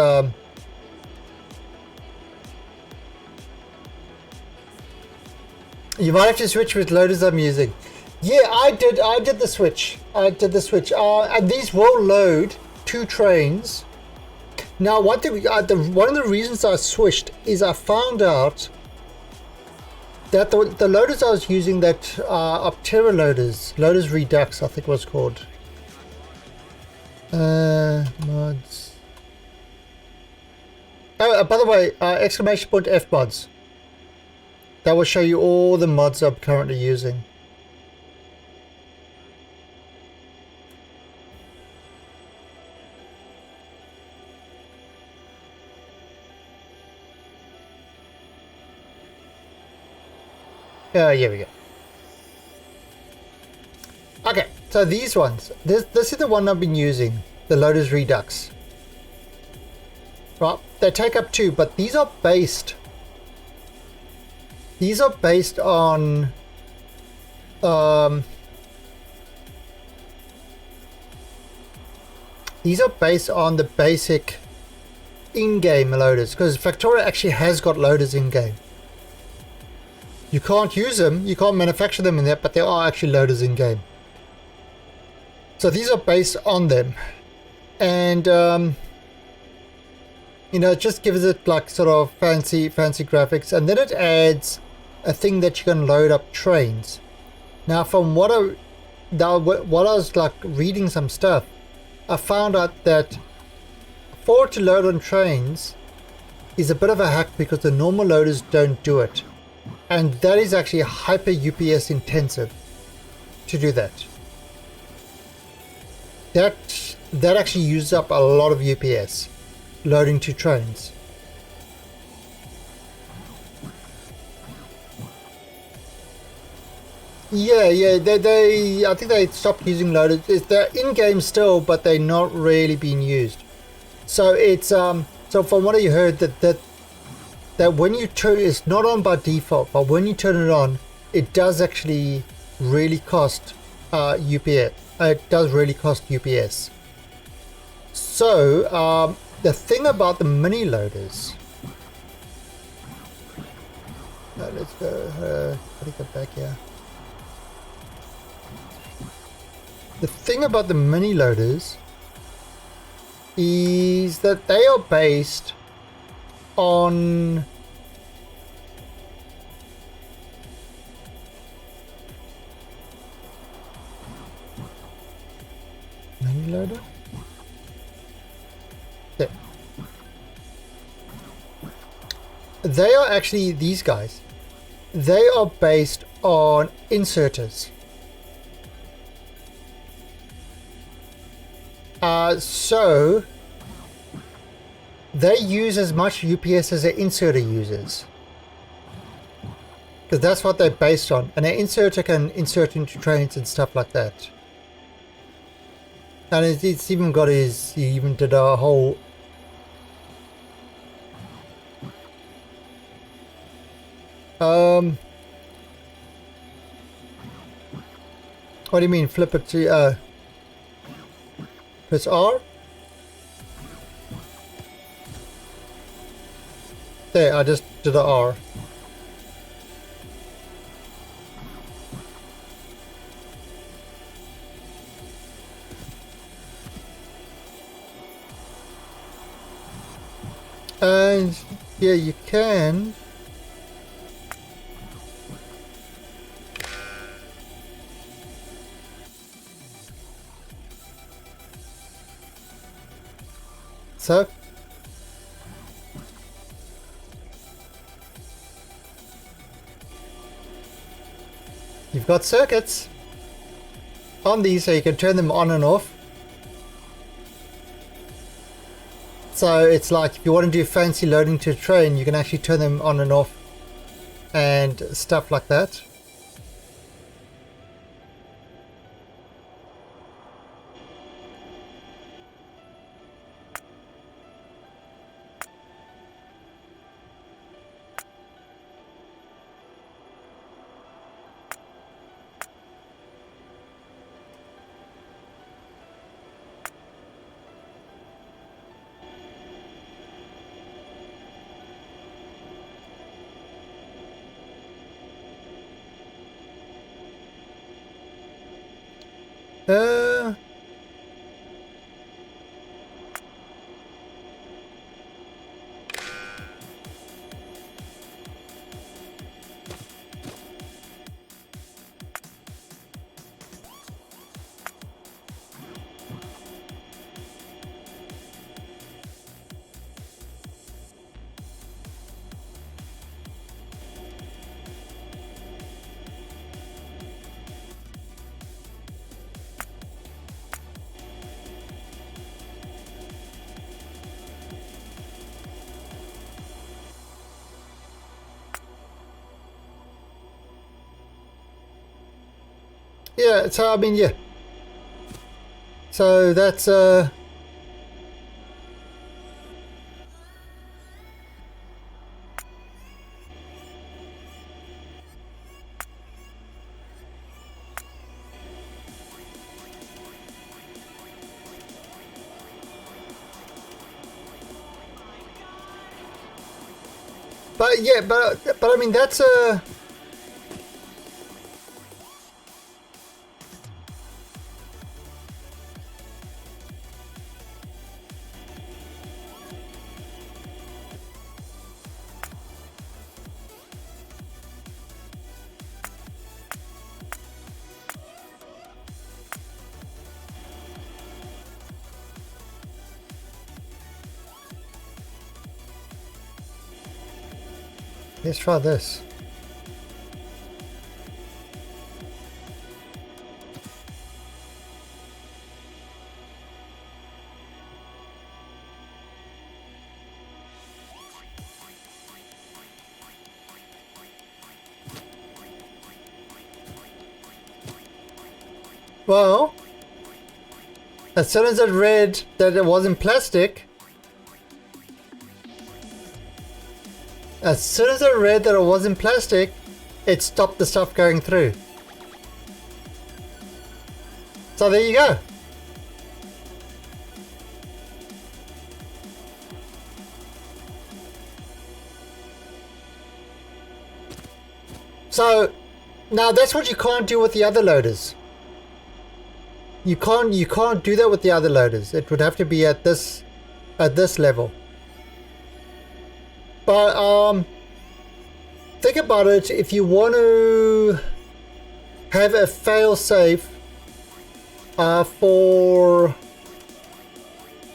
you might have to switch with loaders I'm using. Yeah, I did the switch. And these will load 2 trains. Now, one of the reasons I switched is I found out that the loaders I was using, that Optera loaders Redux, I think it was called. Mods. Oh, by the way, exclamation point F mods. That will show you all the mods I'm currently using. Here we go. Okay, so these ones. This is the one I've been using, the Loaders Redux. Right, they take up 2, but these are based. These are based on the basic in-game loaders, because Factorio actually has got loaders in-game. You can't use them, you can't manufacture them in there, but there are actually loaders in game. So these are based on them. And, you know, it just gives it like sort of fancy graphics. And then it adds a thing that you can load up trains. Now, from what I was like reading some stuff, I found out that for it to load on trains is a bit of a hack because the normal loaders don't do it. And that is actually hyper UPS intensive to do that. That actually uses up a lot of UPS loading 2 trains. Yeah, I think they stopped using loaders. They're in game still, but they're not really being used. So it's so from what I heard that when you turn, it's not on by default, but when you turn it on, it does actually really cost UPS. It does really cost UPS. So the thing about the mini loaders. Let's go. How do you get back here? The thing about the mini loaders is that they are based on mini loader. Yeah. They are actually these guys. They are based on inserters. So they use as much UPS as an inserter uses, because that's what they're based on, and an inserter can insert into trains and stuff like that. And it's even got his, he even did a whole what do you mean flip it to press R? There, I just did a R. And yeah, you can. So you've got circuits on these, so you can turn them on and off. So it's like if you want to do fancy loading to a train, you can actually turn them on and off and stuff like that. Uh, yeah, so I mean, yeah. So that's but yeah, but I mean that's let's try this. Well, as soon as I read that it wasn't plastic, as soon as I read that it wasn't plastic, it stopped the stuff going through. So there you go. So now that's what you can't do with the other loaders. You can't do that with the other loaders. It would have to be at this level. But think about it. If you want to have a fail-safe for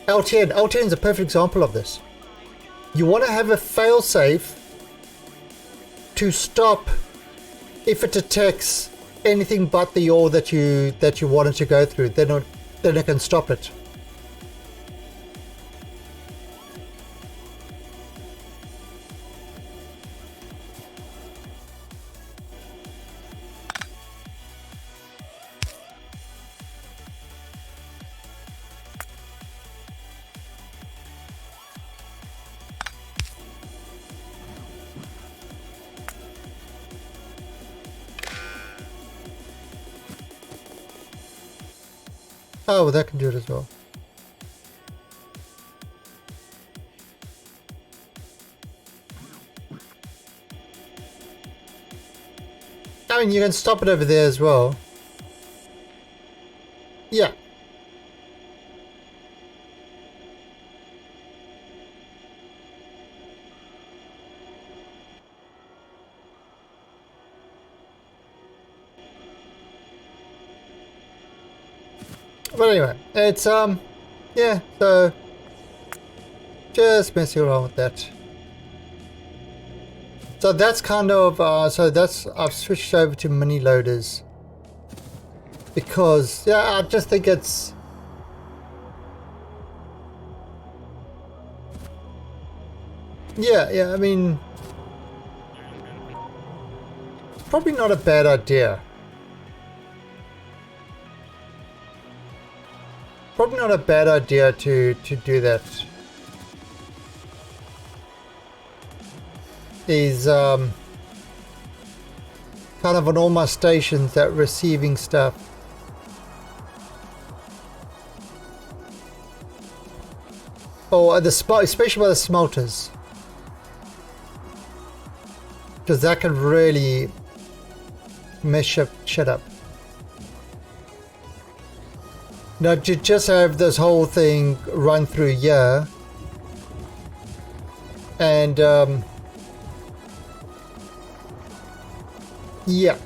LTN. LTN is a perfect example of this. You want to have a fail-safe to stop if it detects anything but the ore that you wanted to go through. Then it can stop it. Oh, well, that can do it as well. I mean, you can stop it over there as well. Yeah. But anyway, it's yeah, so just messing around with that. So that's kind of I've switched over to mini loaders because yeah, I just think it's yeah, I mean, probably not a bad idea. Probably not a bad idea to do that. Is kind of on all my stations that receiving stuff. Or especially by the smelters. Because that can really mess shit up. Now to just have this whole thing run through here and yeah.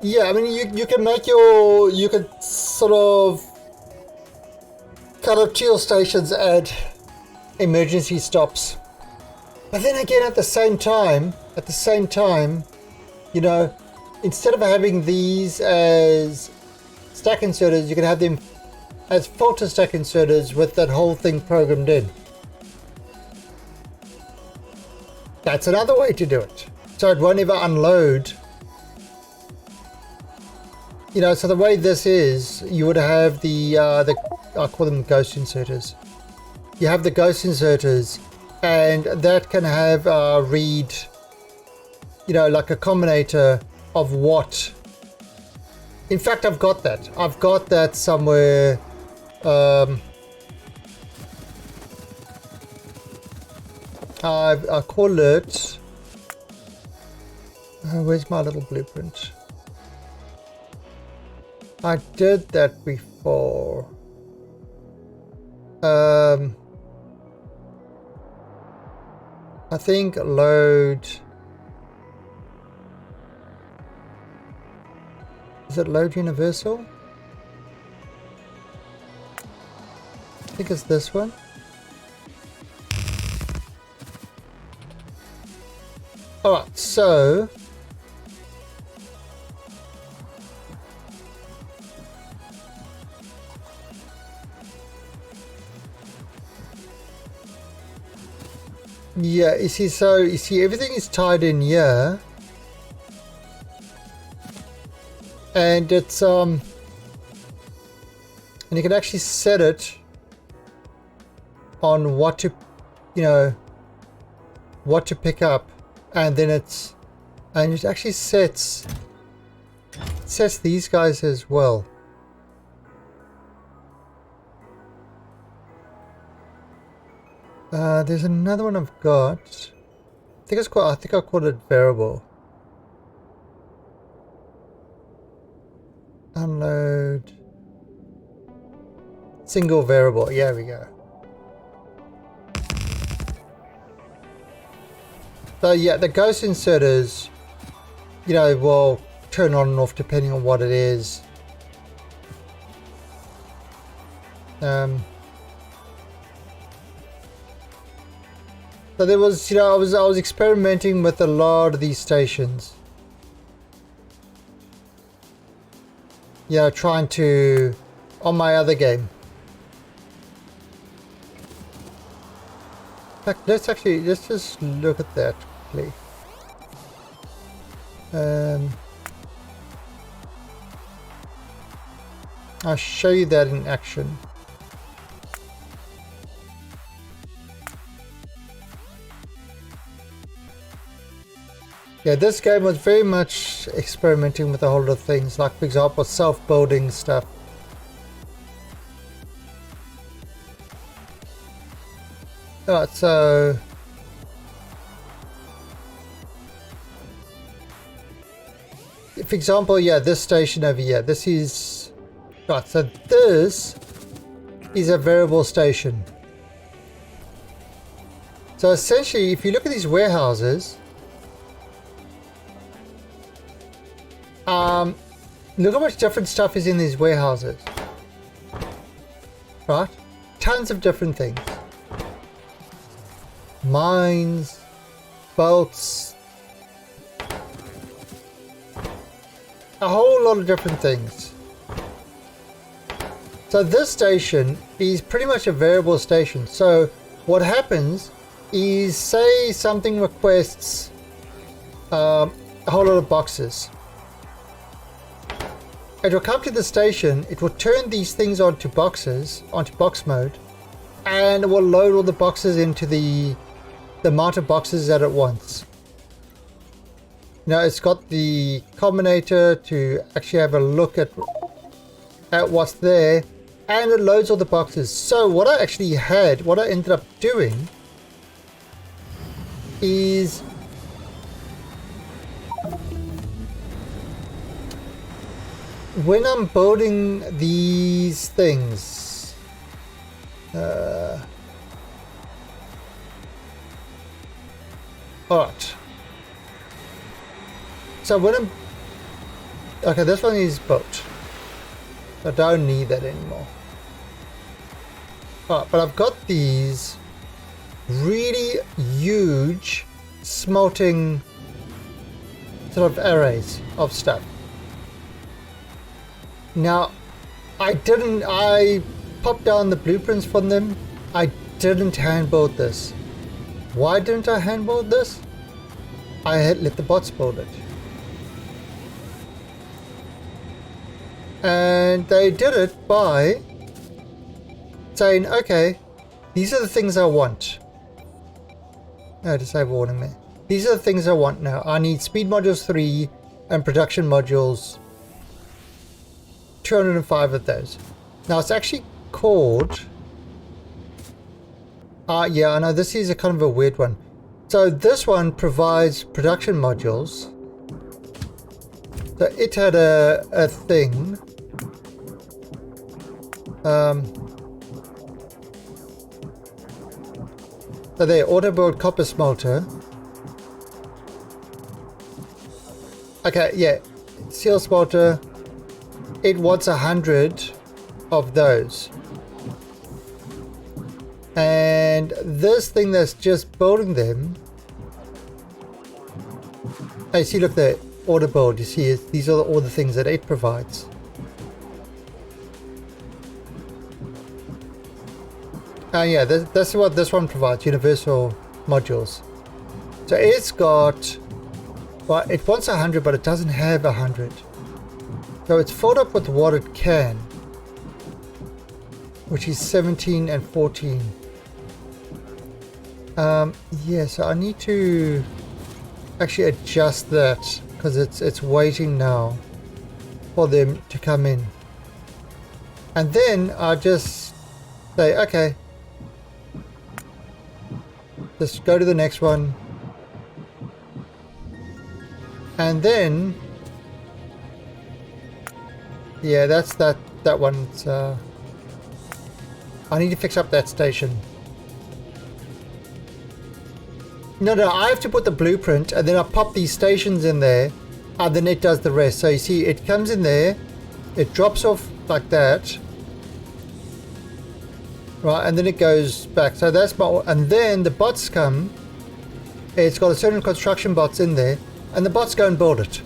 Yeah, I mean, you can make you can sort of cut up to your stations add emergency stops. But then again, at the same time, you know, instead of having these as stack inserters, you can have them as filter stack inserters with that whole thing programmed in. That's another way to do it. So it won't ever unload. You know, so the way this is, you would have the I call them ghost inserters. You have the ghost inserters, and that can have read, you know, like a combinator of what. In fact, I've got that. I've got that somewhere. I call it. Where's my little blueprint? I did that before. I think load. Is it load universal? I think it's this one. Alright, so yeah, you see, so you see everything is tied in here, and it's and you can actually set it on what to, you know, what to pick up, and then it actually sets these guys as well. There's another one I've got. I think I called it variable. Unload. Single variable. Yeah, we go. So yeah, the ghost inserters, you know, will turn on and off depending on what it is. So there was, you know, I was experimenting with a lot of these stations. Yeah, trying to, on my other game. In fact, let's just look at that quickly. I'll show you that in action. Yeah, this game was very much experimenting with a whole lot of things, like for example self-building stuff. Alright, so for example, yeah, this station over here, this is right, so this is a variable station. So essentially, if you look at these warehouses, look how much different stuff is in these warehouses. Right? Tons of different things. Mines, bolts, a whole lot of different things. So this station is pretty much a variable station. So what happens is, say something requests a whole lot of boxes. It will come to the station, it will turn these things onto boxes, onto box mode, and it will load all the boxes into the amount of boxes that it wants. Now it's got the combinator to actually have a look at what's there, and it loads all the boxes. So what I ended up doing is when I'm building these things, alright. So when I'm, okay, this one is built. I don't need that anymore. Alright, but I've got these really huge smelting sort of arrays of stuff. Now, I popped down the blueprints from them. I didn't hand build this. Why didn't I hand build this? I had let the bots build it. And they did it by saying, okay, these are the things I want. Oh, disable warning there. These are the things I want now. I need speed modules 3 and production modules 205 of those. Now it's actually called, yeah, I know this is a kind of a weird one. So this one provides production modules. So it had a thing. So there, auto build copper smelter. Okay, yeah, seal smelter. It wants 100 of those. And this thing that's just building them. Hey, see, look there, auto build. You see, these are all the things that it provides. Yeah, that's what this one provides, universal modules. So it's got, well, it wants 100, but it doesn't have 100. So it's filled up with what it can, which is 17 and 14. Yeah, so I need to actually adjust that because it's waiting now for them to come in. And then I just say, okay, just go to the next one. And then, yeah, that's that one. I need to fix up that station. No, I have to put the blueprint and then I pop these stations in there and then it does the rest. So you see, it comes in there, it drops off like that. Right, and then it goes back. So that's my, and then the bots come. It's got a certain construction bots in there and the bots go and build it.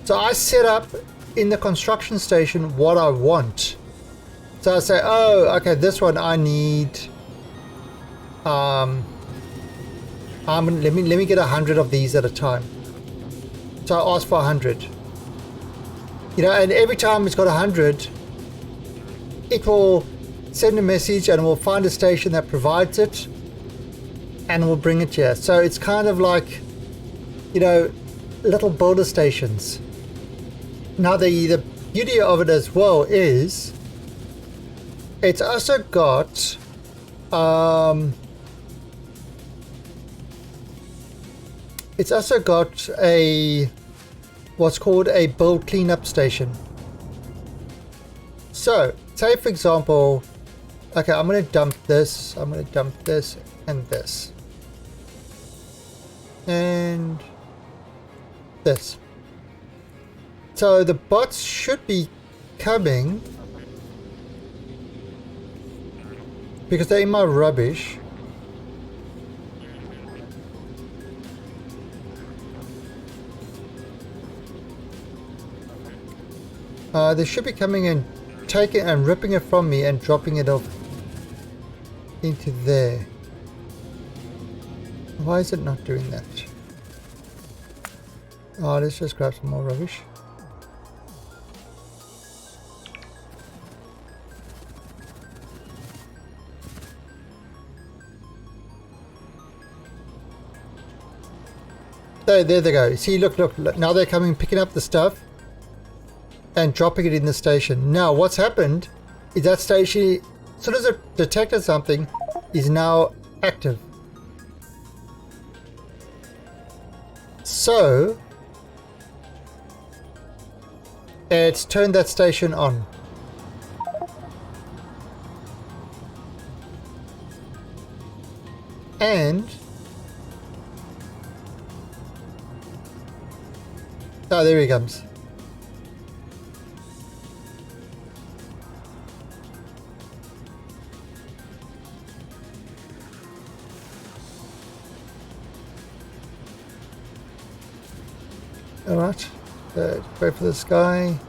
So I set up in the construction station what I want. So I say, oh, okay, this one I need, let me get 100 of these at a time. So I ask for 100. You know, and every time it's got 100, it will send a message and we'll find a station that provides it and we'll bring it here. So it's kind of like, you know, little builder stations. Now the beauty of it as well is it's also got a what's called a build cleanup station. So say for example, okay, I'm going to dump this, I'm going to dump this and this and this. So the bots should be coming because they're in my rubbish. They should be coming and taking and ripping it from me and dropping it off into there. Why is it not doing that? Oh, let's just grab some more rubbish. There they go. See, look, now they're coming, picking up the stuff and dropping it in the station. Now what's happened is that station, as soon as it detected something, is now active. So it's turned that station on. And oh, there he comes. Alright, wait for this guy.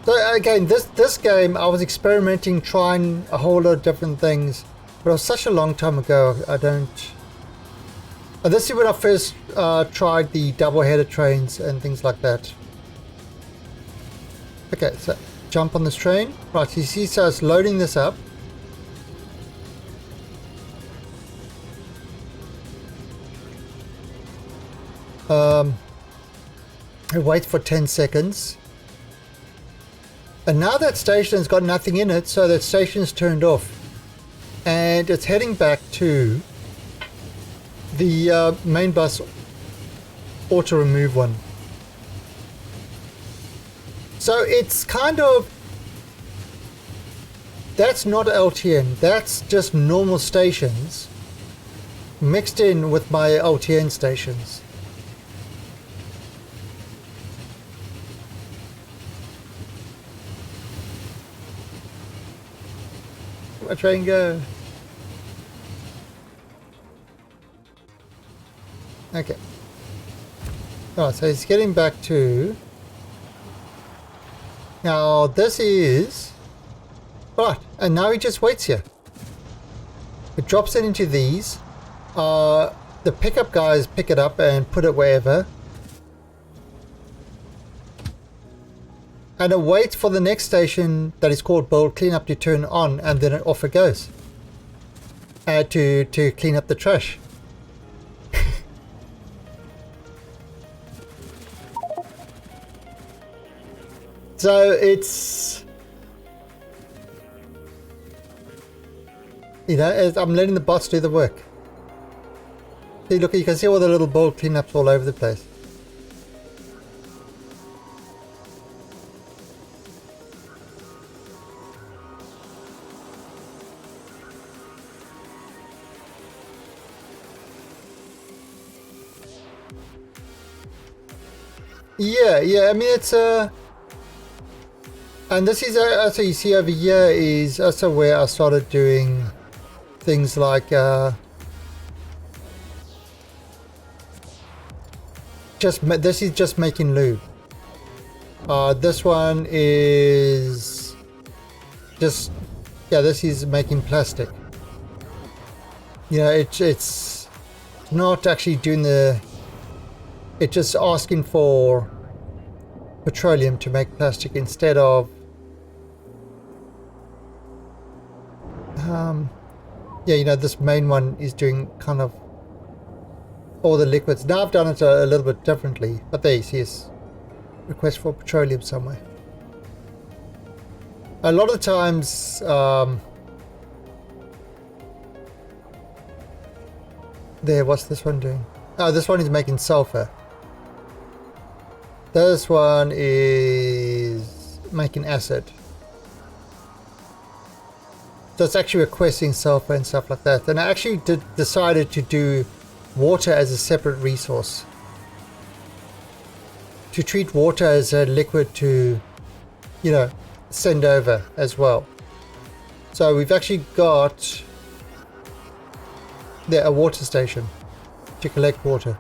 So again, this game, I was experimenting, trying a whole lot of different things, but it was such a long time ago, I don't... Oh, this is when I first tried the double-header trains and things like that. Okay, so jump on this train. Right, you see, so it's loading this up. Wait for 10 seconds. And now that station has got nothing in it, so that station's turned off. And it's heading back to the main bus auto remove one. So it's kind of, that's not LTN, that's just normal stations mixed in with my LTN stations. My train go. Okay. Alright, so he's getting back to... Now this is... Right, and now he just waits here. It drops it into these. The pickup guys pick it up and put it wherever. and it waits for the next station that is called bold cleanup to turn on, and then off it goes to clean up the trash. So it's, you know, I'm letting the bots do the work. See, look, you can see all the little bold cleanups all over the place. Yeah, I mean, it's and this is also, you see over here is also where I started doing things like this is just making lube. This one is just, yeah, this is making plastic. You know, it's not actually doing the, it's just asking for petroleum to make plastic instead of yeah, you know, this main one is doing kind of all the liquids. Now I've done it a little bit differently, but there you see it's request for petroleum somewhere. A lot of the times there, what's this one doing? Oh, this one is making sulfur. This one is making acid. So it's actually requesting sulfur and stuff like that. And I actually decided to do water as a separate resource. To treat water as a liquid to, you know, send over as well. So we've actually got there a water station to collect water.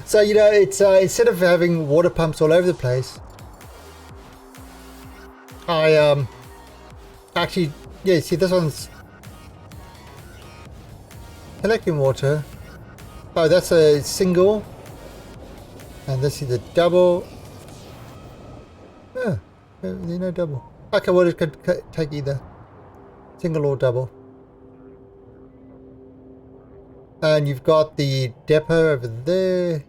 So, you know, it's instead of having water pumps all over the place, I actually, yeah, see, this one's collecting water. Oh, that's a single, and this is a double. Yeah, there's no double. Okay, well, it could take either single or double. And you've got the depot over there.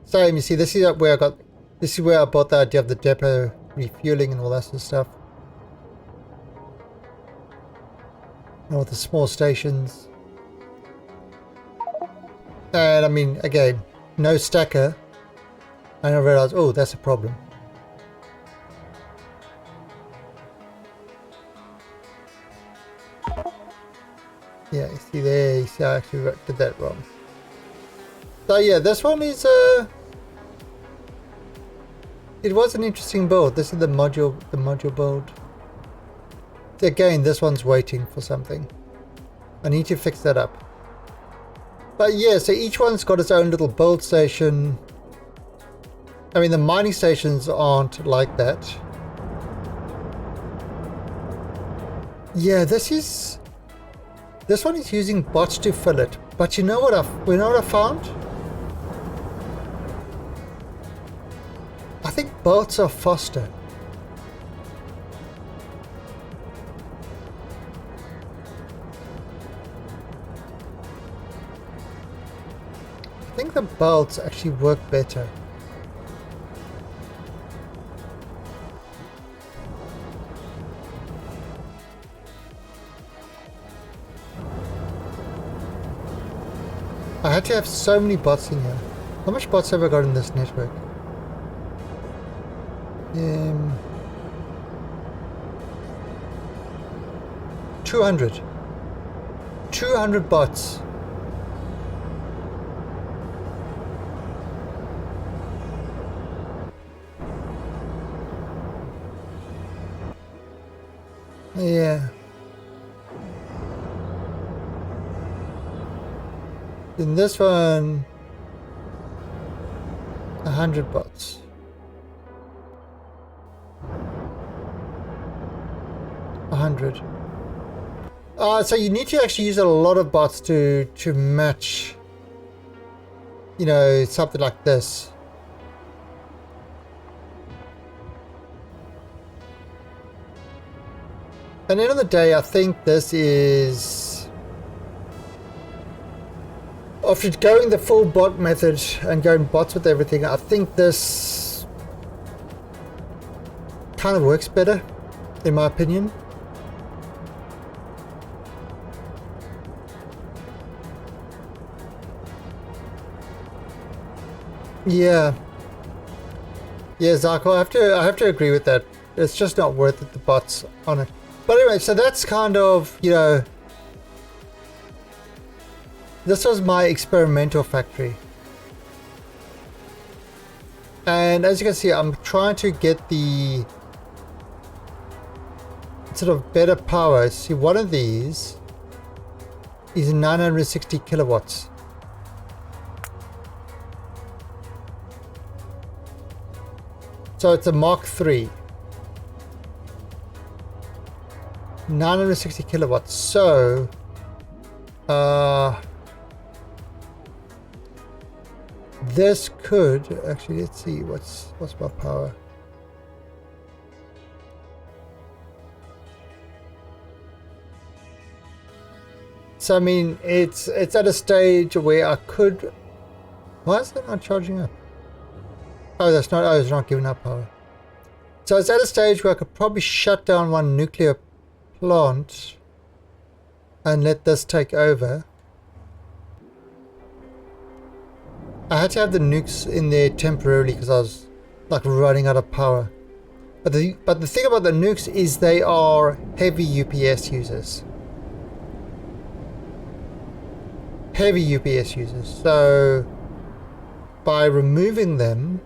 Same, you see, this is where I bought the idea of the depot refueling and all that sort of stuff. And all the small stations. And I mean, again, no stacker. And I realized, oh, that's a problem. Yeah, you see there, you see I actually did that wrong. So yeah, this one is it was an interesting build. This is the module build. Again, this one's waiting for something. I need to fix that up. But yeah, so each one's got its own little build station. I mean, the mining stations aren't like that. Yeah, this one is using bots to fill it. But you know what I found? I think bots are faster. I think the bolts actually work better. I had to have so many bots in here. How much bots have I got in this network? 200. 200 bots. Yeah. In this one, 100 bots. 100. So you need to actually use a lot of bots to match, you know, something like this. At the end of the day, I think this is... After going the full bot method and going bots with everything, I think this kind of works better, in my opinion. Yeah. Yeah, Zarko, I have to agree with that. It's just not worth it, the bots on it. But anyway, so that's kind of, you know, this was my experimental factory. And as you can see, I'm trying to get the sort of better power. See, one of these is 960 kilowatts. So it's a Mark III. 960 kilowatts. So this could actually, let's see, what's my power. So I mean, it's at a stage where I could. Why is it not charging up? Oh, that's not. Oh, it's not giving up power. So it's at a stage where I could probably shut down one nuclear plant and let this take over. I had to have the nukes in there temporarily because I was like running out of power. But the thing about the nukes is they are heavy UPS users. Heavy UPS users. So by removing them,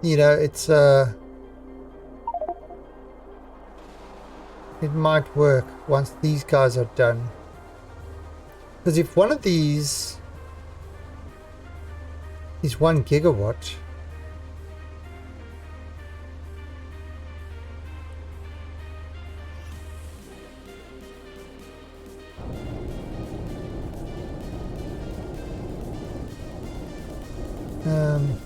you know, it's it might work once these guys are done. Because if one of these is 1 gigawatt, um,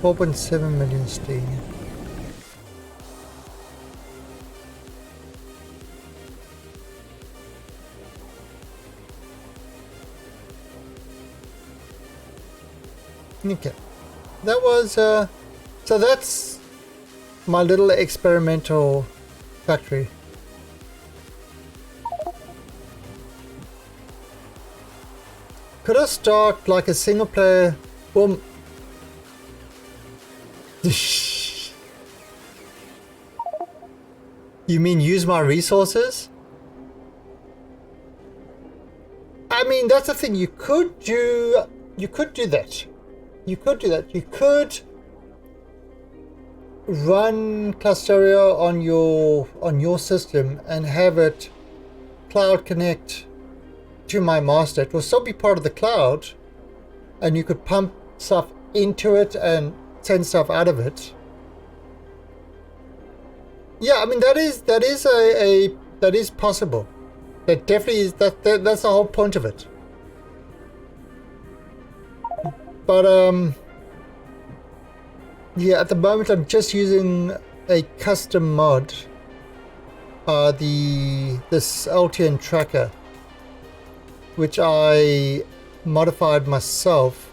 4.7 million steam. Okay, that was so that's my little experimental factory. Could I start like a single player? Well, you mean use my resources? I mean, that's the thing. You could do that. You could do that. You could run Clusterio on your system and have it cloud connect to my master. It will still be part of the cloud, and you could pump stuff into it and send stuff out of it. Yeah, I mean that is possible. That definitely is that's the whole point of it. But yeah, at the moment I'm just using a custom mod, this LTN tracker, which I modified myself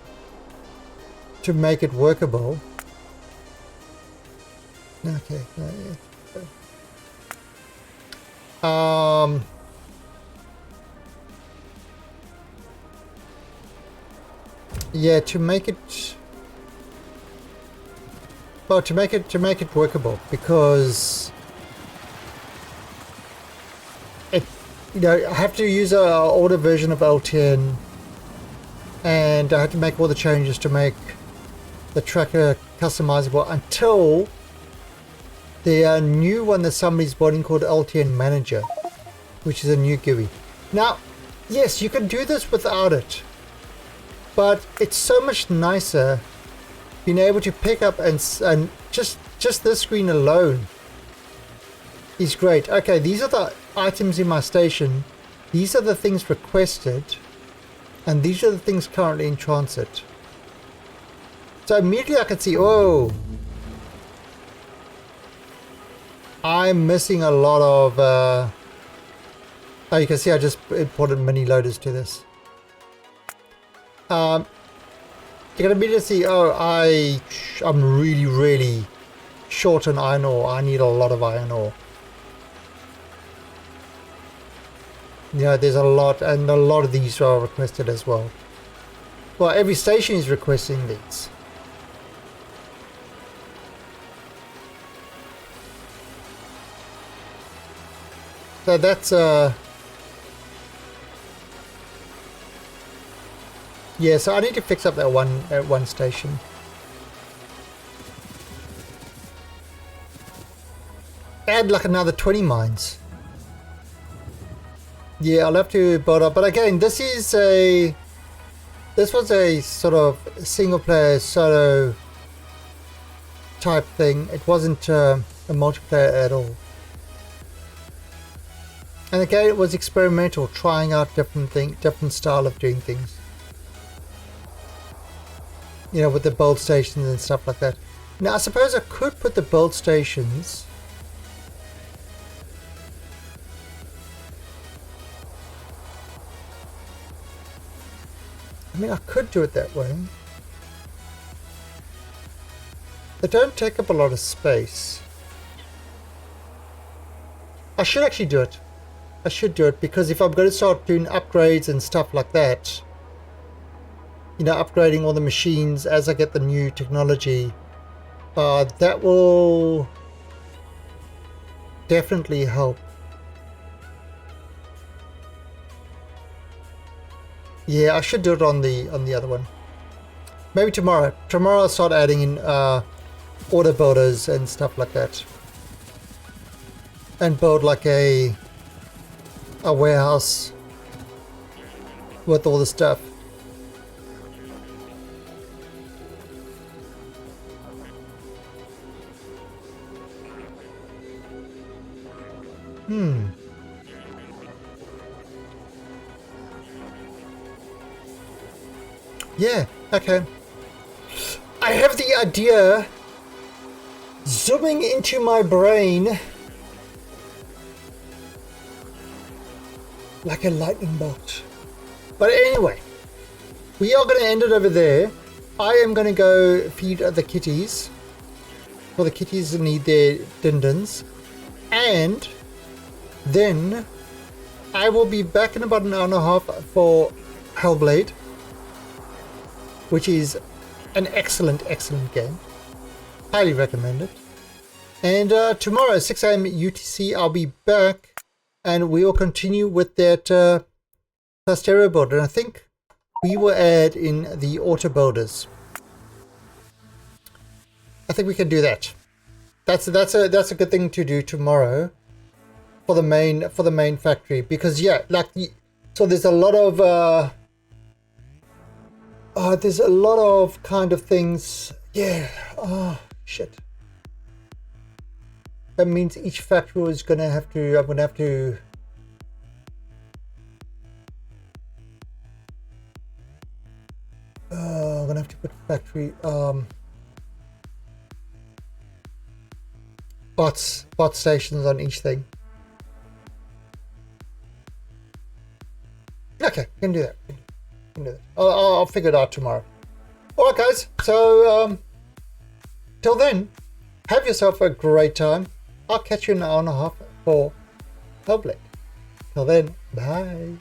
to make it workable. Okay. Yeah, to make it workable, because it, you know, I have to use an older version of LTN, and I had to make all the changes to make the tracker customizable until the new one that somebody's building called LTN Manager, which is a new GUI. Now, yes, you can do this without it, but it's so much nicer being able to pick up and just this screen alone is great. Okay, these are the items in my station. These are the things requested, and these are the things currently in transit. So immediately I can see, oh, I'm missing a lot of, oh, you can see I just imported mini loaders to this. You can immediately see, oh, I'm really, really short on iron ore. I need a lot of iron ore. Yeah, there's a lot, and a lot of these are requested as well. Well, every station is requesting these. So that's yeah, so I need to fix up that one station. Add like another 20 mines. Yeah, I'll have to build up. But again, this was a sort of single player solo type thing. It wasn't a multiplayer at all. And again, it was experimental, trying out different style of doing things. You know, with the build stations and stuff like that. Now, I suppose I could put the build stations. I mean, I could do it that way. They don't take up a lot of space. I should actually do it. I should do it, because if I'm going to start doing upgrades and stuff like that, you know, upgrading all the machines as I get the new technology, that will definitely help. Yeah, I should do it on the other one. Maybe tomorrow. Tomorrow I'll start adding in order builders and stuff like that, and build like a warehouse with all the stuff. Yeah, okay. I have the idea zooming into my brain like a lightning bolt. But anyway, we are going to end it over there. I am going to go feed the kitties. Well, the kitties need their dindins. And then I will be back in about an hour and a half for Hellblade, which is an excellent, excellent game. Highly recommend it. And tomorrow, 6 AM UTC, I'll be back, and we will continue with that Clusterio build. And I think we will add in the auto builders. I think we can do that. That's a good thing to do tomorrow for the main factory, because yeah, like, so there's a lot of kind of things. Yeah. Oh shit. That means each factory is gonna have to. I'm gonna have to. I'm gonna have to put factory bot stations on each thing. Okay, can do that. Can do that. I'll figure it out tomorrow. All right, guys. So till then, have yourself a great time. I'll catch you in an hour and a half for Hellblade. Till then, bye.